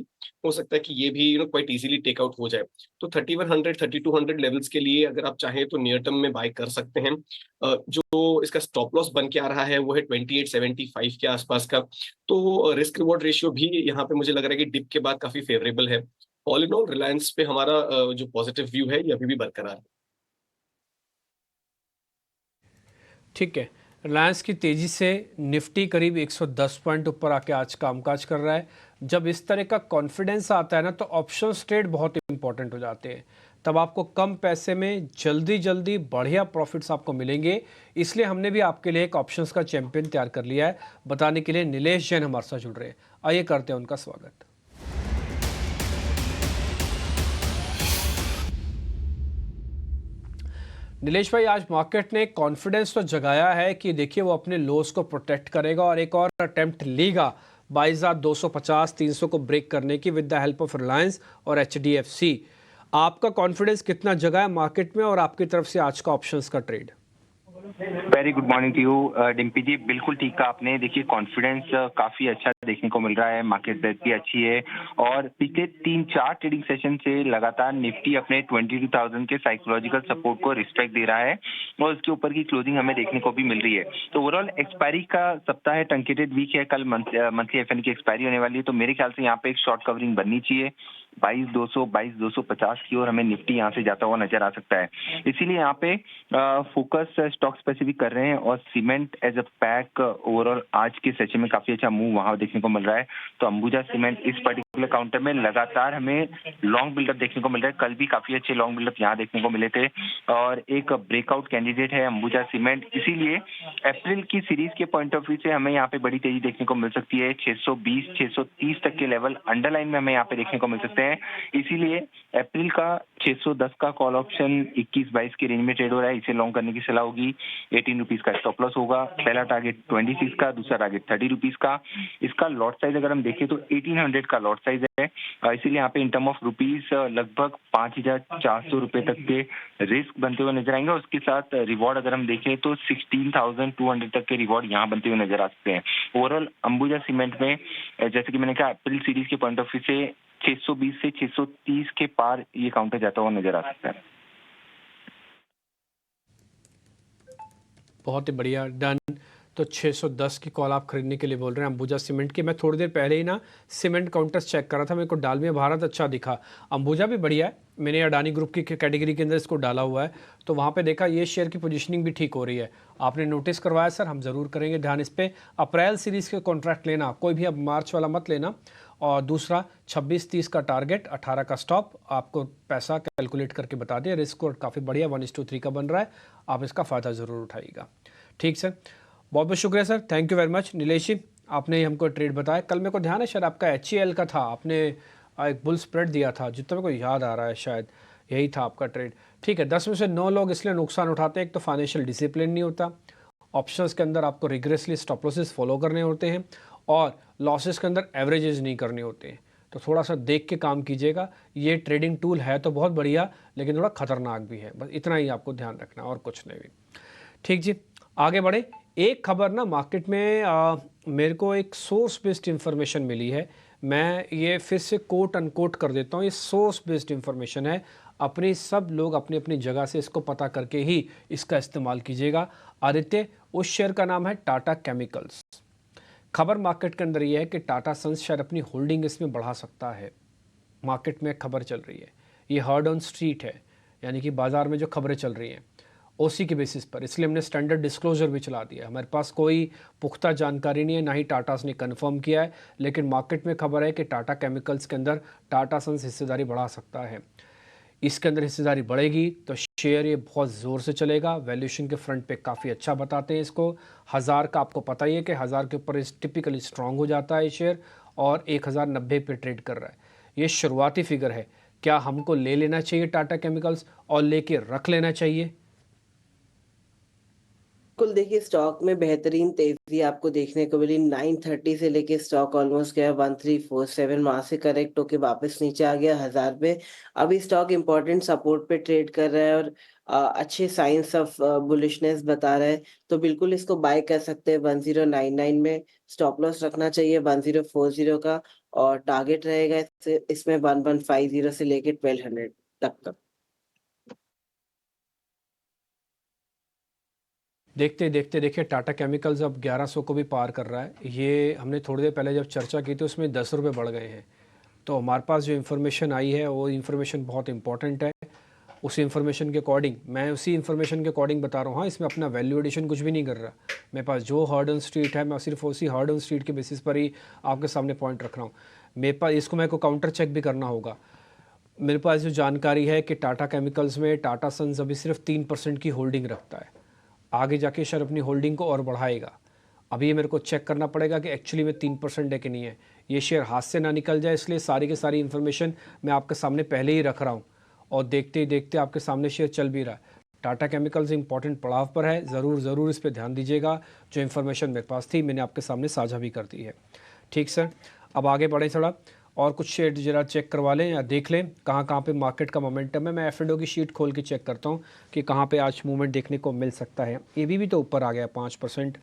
हो सकता है कि ये भी क्वाइट इजीली टेक आउट हो जाए। तो 3100 3200 लेवल्स के लिए अगर आप चाहें तो नियर टर्म में बाय कर सकते हैं। जो इसका स्टॉप लॉस बन के आ रहा है वो है 2875 के आसपास का। तो रिस्क रिवॉर्ड रेशियो भी यहाँ पे मुझे लग रहा है कि डिप के बाद काफी फेवरेबल है। ऑल इन ऑल रिलायंस पे हमारा जो पॉजिटिव व्यू है ये अभी भी बरकरार है। ठीक है, रिलायंस की तेज़ी से निफ्टी करीब 110 पॉइंट ऊपर आके आज कामकाज कर रहा है। जब इस तरह का कॉन्फिडेंस आता है ना तो ऑप्शंस ट्रेड बहुत इंपॉर्टेंट हो जाते हैं। तब आपको कम पैसे में जल्दी जल्दी बढ़िया प्रॉफिट्स आपको मिलेंगे। इसलिए हमने भी आपके लिए एक ऑप्शंस का चैंपियन तैयार कर लिया है। बताने के लिए नीलेश जैन हमारे साथ जुड़ रहे हैं। आइए करते हैं उनका स्वागत। नीलेश भाई, आज मार्केट ने कॉन्फिडेंस तो जगाया है कि देखिए वो अपने लोस को प्रोटेक्ट करेगा और एक और अटेम्प्ट लेगा 22,250 300 को ब्रेक करने की with the help of Reliance और HDFC। आपका कॉन्फिडेंस कितना जगा है मार्केट में और आपकी तरफ से आज का ऑप्शंस का trade? Very good morning to you Dimpy ji. बिल्कुल ठीक कहा आपने। देखिए कॉन्फिडेंस काफी अच्छा देखने को मिल रहा है, मार्केट डेप्थ भी अच्छी है और पिछले 3-4 ट्रेडिंग सेशन से लगातार निफ्टी अपने 22,000 के साइकोलॉजिकल सपोर्ट को रिस्पेक्ट दे रहा है और उसके ऊपर की क्लोजिंग हमें देखने को भी मिल रही है। तो ओवरऑल एक्सपायरी का सप्ताह है, ट्रंकेटेड वीक है, कल मंथली FN की एक्सपायरी होने वाली है। तो मेरे ख्याल से यहाँ पे एक शॉर्ट कवरिंग बननी चाहिए। 22,200 22,250 की ओर हमें निफ्टी यहाँ से जाता हुआ नजर आ सकता है। इसीलिए यहाँ पे फोकस स्टॉक स्पेसिफिक कर रहे हैं और cement as a pack overall आज के सेशन में काफी अच्छा मूव वहां देखने को मिल रहा है। तो अंबुजा सीमेंट इस पर्टिकुलर काउंटर में लगातार हमें लॉन्ग बिल्डअप देखने को मिल रहा है। कल भी काफी अच्छे लॉन्ग बिल्डअप यहाँ देखने को मिले थे और एक ब्रेकआउट कैंडिडेट है अंबुजा सीमेंट। इसीलिए अप्रैल की सीरीज के पॉइंट ऑफ व्यू से हमें यहाँ पे बड़ी तेजी देखने को मिल सकती है। 620 630 तक के लेवल अंडरलाइन में हमें यहाँ पे देखने को मिल सकते हैं। इसीलिए अप्रैल का 610 का कॉल ऑप्शन 21-22 के रेंज में ट्रेड हो रहा है। इसे लॉन्ग करने की सलाह होगी। 18 रुपीज का स्टॉप लॉस होगा। पहला टारगेट 26 का, दूसरा टारगेट 30 रुपीज का। इसका लॉट साइज अगर हम देखें तो 1800 का लॉट साइज है। इसीलिए यहाँ पे इन टर्म ऑफ रुपीज लगभग 5,400 रुपए तक के रिस्क बनते हुए नजर आएंगे। उसके साथ रिवॉर्ड अगर हम देखें तो 16,200 तक के रिवॉर्ड यहाँ बनते हुए नजर आ सकते हैं। ओवरऑल अंबुजा सीमेंट में जैसे कि मैंने कहा अप्रैल सीरीज के पॉइंट ऑफ व्यू से 620 से 630 के पार ये काउंटर जाता हुआ नजर आ सकता है। बहुत ही बढ़िया, डन। तो 610 की कॉल आप खरीदने के लिए बोल रहे हैं अंबुजा सीमेंट की। मैं थोड़ी देर पहले ही ना सीमेंट काउंटर्स चेक कर रहा था, मेरे को डालमिया भारत अच्छा दिखा। अंबुजा भी बढ़िया है, मैंने अडानी ग्रुप की कैटेगरी के अंदर इसको डाला हुआ है। तो वहाँ पे देखा ये शेयर की पोजीशनिंग भी ठीक हो रही है। आपने नोटिस करवाया सर, हम ज़रूर करेंगे ध्यान इस पर। अप्रैल सीरीज़ के कॉन्ट्रैक्ट लेना, कोई भी अब मार्च वाला मत लेना। और दूसरा 26-30 का टारगेट, 18 का स्टॉप। आपको पैसा कैलकुलेट करके बता दिया। रिस्क कोड काफ़ी बढ़िया 1:3 का बन रहा है, आप इसका फ़ायदा ज़रूर उठाइएगा। ठीक सर, बहुत बहुत शुक्रिया sir, thank you very much. Nilesh ji, आपने हमको ट्रेड बताया। कल मेरे को ध्यान है शायद आपका HCL का था, आपने एक बुल स्प्रेड दिया था, जितना मेरे को याद आ रहा है शायद यही था आपका ट्रेड। ठीक है, 10 में से 9 लोग इसलिए नुकसान उठाते हैं। एक तो फाइनेंशियल डिसिप्लिन नहीं होता, ऑप्शंस के अंदर आपको रिग्रेसली स्टॉप लॉसेस फॉलो करने होते हैं और लॉसेस के अंदर एवरेजेस नहीं करने होते हैं। तो थोड़ा सा देख के काम कीजिएगा। ये ट्रेडिंग टूल है तो बहुत बढ़िया, लेकिन थोड़ा खतरनाक भी है, बस इतना ही आपको ध्यान रखना और कुछ नहीं भी। ठीक जी, आगे बढ़े। एक खबर ना मार्केट में मेरे को एक सोर्स बेस्ड इंफॉर्मेशन मिली है, मैं ये फिर से कोट अनकोट कर देता हूँ। ये सोर्स बेस्ड इंफॉर्मेशन है, अपने सब लोग अपनी अपनी जगह से इसको पता करके ही इसका इस्तेमाल कीजिएगा। आदित्य, उस शेयर का नाम है टाटा केमिकल्स। खबर मार्केट के अंदर ये है कि टाटा सन्स शायद अपनी होल्डिंग इसमें बढ़ा सकता है। मार्केट में खबर चल रही है, ये हर्ड ऑन स्ट्रीट है, यानी कि बाज़ार में जो खबरें चल रही हैं OC के बेसिस पर। इसलिए हमने स्टैंडर्ड डिस्क्लोजर भी चला दिया। हमारे पास कोई पुख्ता जानकारी नहीं है, ना ही टाटास ने कंफर्म किया है, लेकिन मार्केट में खबर है कि टाटा केमिकल्स के अंदर टाटा सन्स हिस्सेदारी बढ़ा सकता है। इसके अंदर हिस्सेदारी बढ़ेगी तो शेयर ये बहुत ज़ोर से चलेगा। वैल्यूएशन के फ्रंट पे काफ़ी अच्छा बताते हैं इसको। 1000 का आपको पता ही है कि 1000 के ऊपर टिपिकली स्ट्रांग हो जाता है ये शेयर, और 1090 पे ट्रेड कर रहा है। ये शुरुआती फिगर है। क्या हमको ले लेना चाहिए टाटा केमिकल्स और लेके रख लेना चाहिए? बिल्कुल, देखिए स्टॉक में बेहतरीन तेजी आपको देखने को मिली। 930 से लेके स्टॉक ऑलमोस्ट गया 1347, वहां से करेक्ट होके वापस नीचे आ गया 1000 पे। अभी स्टॉक इंपॉर्टेंट सपोर्ट पे ट्रेड कर रहा है और अच्छे साइंस ऑफ बुलिशनेस बता रहा है, तो बिल्कुल इसको बाय कर सकते हैं 1099 में। स्टॉप लॉस रखना चाहिए 1040 का, और टारगेट रहेगा इसमें 1150 से लेके 1200 तक का। देखते देखते देखिए टाटा केमिकल्स अब 1100 को भी पार कर रहा है। ये हमने थोड़ी देर पहले जब चर्चा की थी उसमें 10 रुपये बढ़ गए हैं। तो हमारे पास जो इन्फॉर्मेशन आई है वो इन्फॉर्मेशन बहुत इंपॉर्टेंट है। उसी इन्फॉर्मेशन के अकॉर्डिंग बता रहा हूँ। हाँ, इसमें अपना वैल्यू एडिशन कुछ भी नहीं कर रहा। मेरे पास जो हार्ड ऑन स्ट्रीट है मैं सिर्फ उसी हार्ड ऑन स्ट्रीट के बेसिस पर ही आपके सामने पॉइंट रख रहा हूँ। मेरे पास इसको मेरे को काउंटर चेक भी करना होगा। मेरे पास जो जानकारी है कि टाटा केमिकल्स में टाटा सन्स अभी सिर्फ 3% की होल्डिंग रखता है। आगे जाके शायद अपनी होल्डिंग को और बढ़ाएगा। अभी ये मेरे को चेक करना पड़ेगा कि एक्चुअली में 3% है कि नहीं है। ये शेयर हाथ से ना निकल जाए, इसलिए सारी की सारी इन्फॉर्मेशन मैं आपके सामने पहले ही रख रहा हूँ, और देखते ही देखते आपके सामने शेयर चल भी रहा है। टाटा केमिकल्स इंपॉर्टेंट पड़ाव पर है, ज़रूर इस पर ध्यान दीजिएगा। जो इन्फॉर्मेशन मेरे पास थी मैंने आपके सामने साझा भी कर दी है। ठीक सर, अब आगे बढ़ें थोड़ा और कुछ शेयर जरा चेक करवा लें या देख लें कहाँ पे मार्केट का मोमेंटम है। मैं एफ&ओ की शीट खोल के चेक करता हूँ कि कहाँ पे आज मूवमेंट देखने को मिल सकता है। एबी भी तो ऊपर आ गया 5%।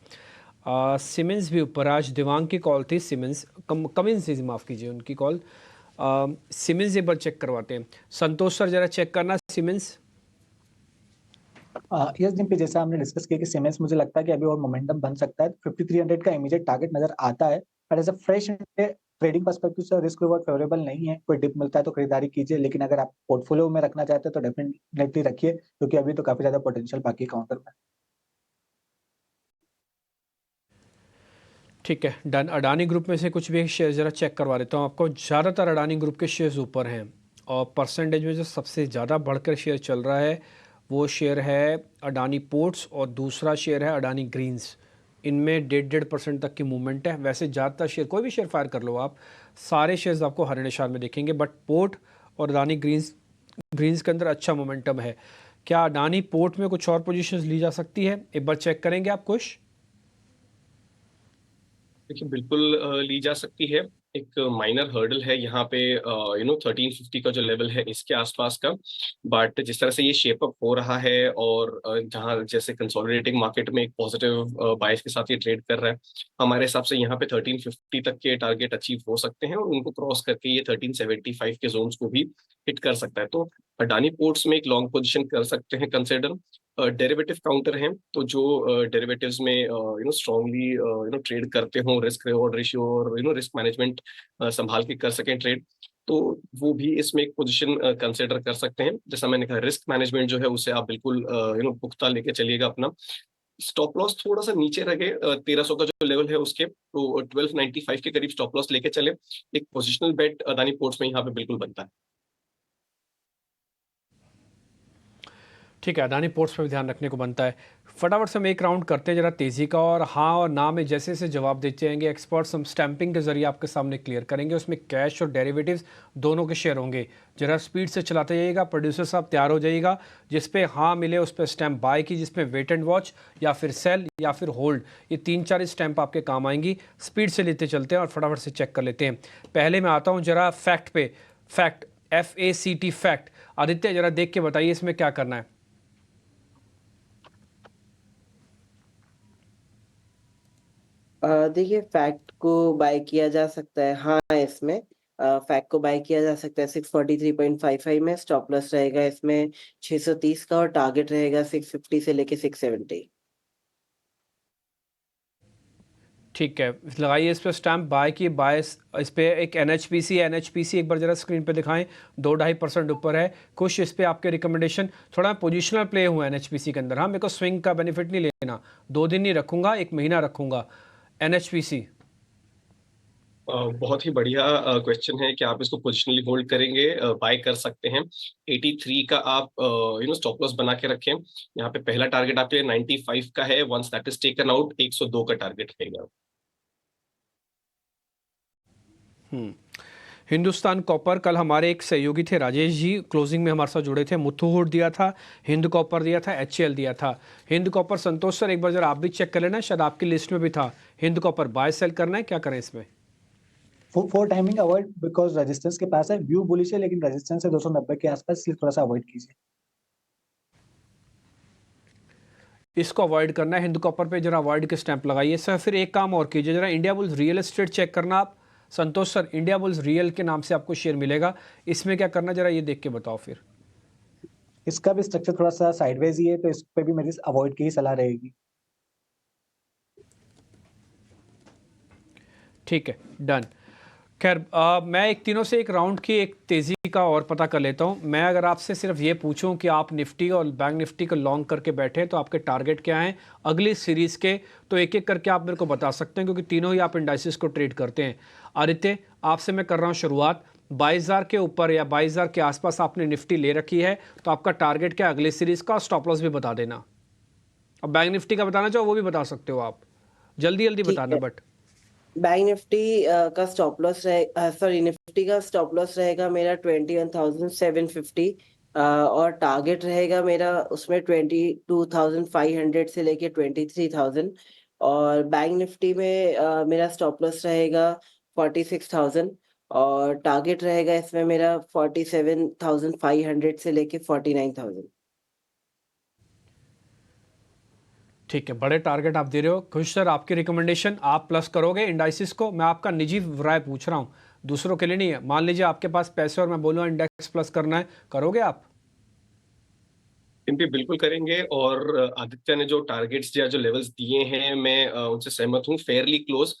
सीमेंस भी ऊपर। आज दिवांग की कॉल थी, सीमेंस कमिंस थी, माफ़ कीजिए उनकी कॉल। सीमेंस एक बार चेक करवाते हैं। संतोष सर जरा चेक करना सीमेंस। यस जिम्पी, जैसा हमने डिस्कस किया कि सीमेंस मुझे लगता है कि अभी और मोमेंटम बन सकता है। 5300 का इमीडिएट टारगेट नजर आता है, पर as a fresh trading perspective से रिस्क रिवॉर्ड फेवरेबल नहीं है। कोई डिप मिलता है तो खरीदारी कीजिए, लेकिन अगर आप पोर्टफोलियो में रखना चाहते हैं तो डेफिनेटली रखिए, क्योंकि अभी तो काफी ज्यादा पोटेंशियल बाकी काउंटर में। ठीक है, डन। अडानी ग्रुप में से कुछ भी शेयर ज़रा चेक करवा देता हूँ आपको। ज़्यादातर अडानी ग्रुप के शेयर्स ऊपर हैं, और परसेंटेज में जो सबसे ज़्यादा बढ़कर शेयर चल रहा है वो शेयर है अडानी पोर्ट्स, और दूसरा शेयर है अडानी ग्रीन्स। इनमें 1.5% तक की मूवमेंट है। वैसे ज़्यादातर शेयर, कोई भी शेयर फायर कर लो आप, सारे शेयर्स आपको हरे निशान में दिखेंगे, बट पोर्ट और अडानी ग्रीन्स के अंदर अच्छा मोमेंटम है। क्या अडानी पोर्ट में कुछ और पोजीशंस ली जा सकती है? एक बार चेक करेंगे आप कुछ। देखिए बिल्कुल ली जा सकती है। एक माइनर हर्डल है यहाँ पे 1350 का जो लेवल है इसके आसपास का। बट जिस तरह से ये शेप अप हो रहा है और जहाँ जैसे कंसोलिडेटिंग मार्केट में एक पॉजिटिव बायस के साथ ये ट्रेड कर रहा है, हमारे हिसाब से यहाँ पे 1350 तक के टारगेट अचीव हो सकते हैं, और उनको क्रॉस करके ये 1375 के जोन्स को भी हिट कर सकता है। तो अडानी पोर्ट्स में एक लॉन्ग पोजीशन कर सकते हैं कंसिडर। डेरिवेटिव काउंटर हैं, तो जो डेरिवेटिव्स में स्ट्रांगली ट्रेड करते हो, रिस्क रिवॉर्ड रेशियो और रिस्क मैनेजमेंट संभाल के कर सकें ट्रेड, तो वो भी इसमें एक पोजीशन कंसिडर कर सकते हैं। जैसा मैंने कहा, रिस्क मैनेजमेंट जो है उसे आप बिल्कुल पुख्ता लेके चलिएगा अपना। स्टॉप लॉस थोड़ा सा नीचे रखे, 1300 का जो लेवल है उसके, तो 1295 के करीब स्टॉप लॉस लेके चले। एक पोजिशनल बेट अदानी पोर्ट्स में यहाँ पे बिल्कुल बनता है। ठीक है, अडानी पोर्ट्स पर भी ध्यान रखने को बनता है। फटाफट से हम एक राउंड करते हैं जरा तेज़ी का, और हाँ और ना में जैसे जैसे जवाब देते जाएंगे एक्सपर्ट्स हम स्टैंपिंग के जरिए आपके सामने क्लियर करेंगे। उसमें कैश और डेरिवेटिव्स दोनों के शेयर होंगे। जरा स्पीड से चलाते जाइएगा, प्रोड्यूसर साहब तैयार हो जाइएगा। जिस पे हाँ मिले उस पर स्टैंप बाय की, जिसमें वेट एंड वॉच या फिर सेल या फिर होल्ड, ये 3-4 स्टैंप आपके काम आएंगी। स्पीड से लेते चलते हैं और फटाफट से चेक कर लेते हैं। पहले मैं आता हूँ जरा फैक्ट पे, फैक्ट FACT फैक्ट। आदित्य जरा देख के बताइए इसमें क्या करना है। देखिए फैक्ट को बाय किया जा सकता है। हाँ, इसमें फैक्ट को बाय किया जा सकता है 643.55 में। स्टॉप लॉस रहेगा इसमें 630 का, और टारगेट रहेगा 650 से लेके 670। ठीक है, लगाइए इस पर स्टैम्प बाय की। बाय इस पे एक NHPC एक बार जरा स्क्रीन पे दिखाएं, 2-2.5% ऊपर है। कुछ इस पे आपके रिकमेंडेशन, थोड़ा पोजिशनल प्ले हुआ है NHPC के अंदर। हाँ, मेरे को स्विंग का बेनिफिट नहीं लेना, 2 दिन नहीं रखूंगा, 1 महीना रखूंगा। NHPC बहुत ही बढ़िया क्वेश्चन है कि आप इसको पोजिशनली होल्ड करेंगे, बाय कर सकते हैं। 83 का आप स्टॉप लॉस बना के रखें। यहाँ पे पहला टारगेट आपके लिए 95 का है। Once that is taken out 102 का टारगेट रहेगा। हिंदुस्तान कॉपर, कल हमारे एक सहयोगी थे राजेश जी, क्लोजिंग में हमारे साथ जुड़े थे। मुथूट दिया था, हिंद कॉपर दिया था, HCL दिया था। हिंद कॉपर संतोष सर एक बार जरा आप भी चेक कर लेना, शायद आपकी लिस्ट में भी था। हिंद कॉपर बाय सेल करना है, क्या करें इसमें? For timing avoid, because resistance के पास है, व्यू बुलिश है लेकिन रेजिस्टेंस है 290 के आसपास, इसलिए थोड़ा सा अवॉइड कीजिए। इसको अवॉइड करना है। हिंद कॉपर पे जरा अवॉइड के स्टैंप लगाइए सर। फिर एक काम और कीजिए, जरा Indiabulls real estate check करना आप Santosh sir. Indiabulls real के नाम से आपको शेयर मिलेगा, इसमें क्या करना जरा ये देख के बताओ फिर। इसका भी स्ट्रक्चर थोड़ा सा साइडवेज ही है, तो इस पे भी मेरी अवॉइड की ही सलाह रहेगी। ठीक है, डन। खैर मैं एक तीनों से एक राउंड की एक तेज़ी का और पता कर लेता हूं। मैं अगर आपसे सिर्फ ये पूछूं कि आप निफ्टी और बैंक निफ्टी को लॉन्ग करके बैठे तो आपके टारगेट क्या हैं अगली सीरीज़ के, तो एक एक करके आप मेरे को बता सकते हैं, क्योंकि तीनों ही आप इंडाइसिस को ट्रेड करते हैं। आदित्य, आपसे मैं कर रहा हूँ शुरुआत। 22,000 के ऊपर या 22,000 के आसपास आपने निफ्टी ले रखी है, तो आपका टारगेट क्या अगली सीरीज़ का, स्टॉप लॉस भी बता देना। अब बैंक निफ्टी का बताना चाहो वो भी बता सकते हो आप, जल्दी जल्दी बताना। बट बैंक निफ्टी का स्टॉप लॉस सॉरी निफ्टी का स्टॉप लॉस रहेगा मेरा 21,750 और टारगेट रहेगा मेरा उसमें 22,500 से लेके 23,000। और बैंक निफ्टी में मेरा स्टॉप लॉस रहेगा 46,000 और टारगेट रहेगा इसमें मेरा 47,500 से लेके 49,000। ठीक है, बड़े टारगेट आप दे रहे हो। खुश सर, आपकी रिकमेंडेशन, आप प्लस करोगे इंडाइसिस को? मैं आपका निजी राय पूछ रहा हूँ, दूसरों के लिए नहीं है। मान लीजिए आपके पास पैसे और मैं बोलूँगा इंडेक्स प्लस करना है, करोगे आप? इनपे बिल्कुल करेंगे। और आदित्य ने जो टारगेट्स या जो लेवल्स दिए हैं मैं उनसे सहमत हूँ। Fairlie close.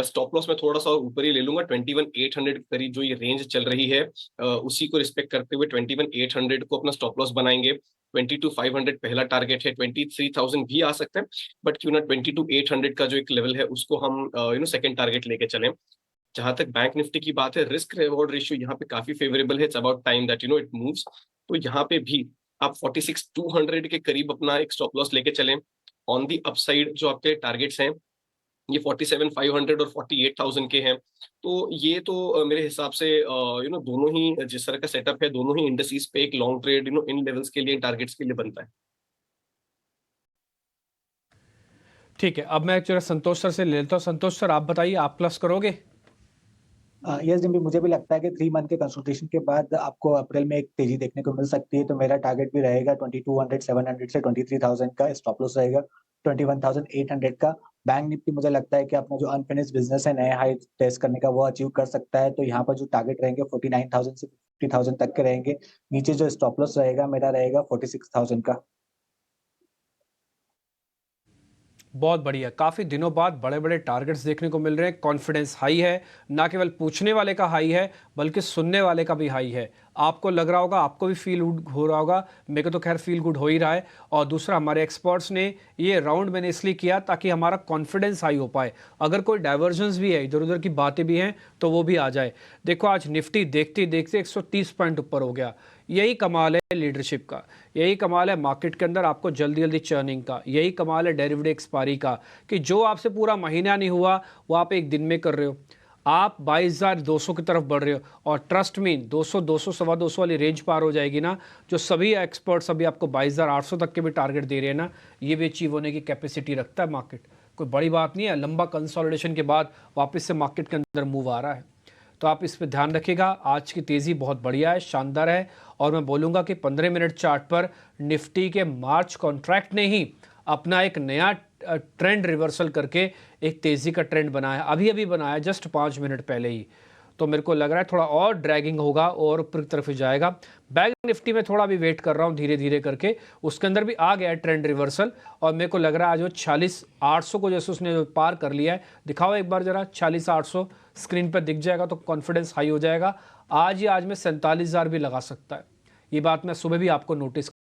स्टॉप लॉस में थोड़ा सा ऊपर ही ले लूंगा, 21,800 के करीब जो ये रेंज चल रही है उसी को रिस्पेक्ट करते हुए 21,800 को अपना स्टॉप लॉस बनाएंगे। 22,500 पहला टारगेट है, 23,000 भी आ सकता है, बट क्यों ना 22,800 का जो एक लेवल है उसको हम सेकंड टारगेट लेके चलें। जहां तक बैंक निफ्टी की बात है, रिस्क रिवॉर्ड रेशियो यहाँ पे काफी फेवरेबल है। It's about time that it moves. तो यहाँ पे भी आप 46,200 के करीब अपना एक स्टॉप लॉस लेके चलें। ऑन दी अपसाइड जो आपके टारगेट्स हैं ये 47,500 और 48,000 के हैं। तो ये तो मेरे हिसाब से दोनों ही जिस तरह का सेटअप है, दोनों ही इंडस्ट्रीज पे एक लॉन्ग ट्रेड इन लेवल्स के लिए, टारगेट्स के लिए बनता है। ठीक है, अब मैं जरा संतोष सर से ले लेता हूँ। संतोष सर आप बताइए, आप प्लस करोगे? यस जिम्पी, मुझे भी लगता है कि 3 मंथ के कंसल्टेशन के बाद आपको अप्रैल में एक तेजी देखने को मिल सकती है। तो मेरा टारगेट भी रहेगा 22,700 से 23,000 का, स्टॉप लॉस रहेगा 21,800 का। बैंक निफ्टी मुझे लगता है कि अपना जो अनफिनिश्ड बिजनेस है, नए हाई टेस्ट करने का, वो अचीव कर सकता है। तो यहाँ पर जो टारगेट रहेंगे 49,000 से 50,000 तक के रहेंगे। नीचे जो स्टॉप लॉस रहेगा मेरा रहेगा 46,000 का। बहुत बढ़िया, काफ़ी दिनों बाद बड़े बड़े टारगेट्स देखने को मिल रहे हैं। कॉन्फिडेंस हाई है, ना केवल पूछने वाले का हाई है बल्कि सुनने वाले का भी हाई है। आपको लग रहा होगा, आपको भी फील हो रहा होगा, मेरे को तो खैर फील गुड हो ही रहा है। और दूसरा, हमारे एक्सपर्ट्स ने ये राउंड मैंने इसलिए किया ताकि हमारा कॉन्फिडेंस हाई हो पाए। अगर कोई डाइवर्जेंस भी है, इधर उधर की बातें भी हैं, तो वो भी आ जाए। देखो आज निफ्टी देखते देखते 130 पॉइंट ऊपर हो गया। यही कमाल है लीडरशिप का, यही कमाल है मार्केट के अंदर आपको जल्दी जल्दी चर्निंग का, यही कमाल है डेरिवेटिव एक्सपायरी का, कि जो आपसे पूरा महीना नहीं हुआ वो आप एक दिन में कर रहे हो। आप 22,200 की तरफ बढ़ रहे हो और ट्रस्ट में 200, 200, सवा 200 वाली रेंज पार हो जाएगी ना। जो सभी एक्सपर्ट्स अभी आपको 22,800 तक के भी टारगेट दे रहे हैं ना, ये भी अचीव होने की कैपेसिटी रखता है मार्केट। कोई बड़ी बात नहीं है, लंबा कंसोलिडेशन के बाद वापस से मार्केट के अंदर मूव आ रहा है। तो आप इस पर ध्यान रखिएगा। आज की तेज़ी बहुत बढ़िया है, शानदार है। और मैं बोलूँगा कि 15 मिनट चार्ट पर निफ्टी के मार्च कॉन्ट्रैक्ट ने ही अपना एक नया ट्रेंड रिवर्सल करके एक तेज़ी का ट्रेंड बनाया, अभी अभी बनाया, जस्ट 5 मिनट पहले ही। तो मेरे को लग रहा है थोड़ा और ड्रैगिंग होगा और ऊपर की तरफ जाएगा। बैंक निफ्टी में थोड़ा भी वेट कर रहा हूँ, धीरे धीरे करके उसके अंदर भी आ गया है ट्रेंड रिवर्सल। और मेरे को लग रहा है आज वो 46,800 को जैसे उसने पार कर लिया है। दिखाओ एक बार जरा, 46,800 स्क्रीन पर दिख जाएगा तो कॉन्फिडेंस हाई हो जाएगा। आज ही आज में 47,000 भी लगा सकता है। ये बात मैं सुबह भी आपको नोटिस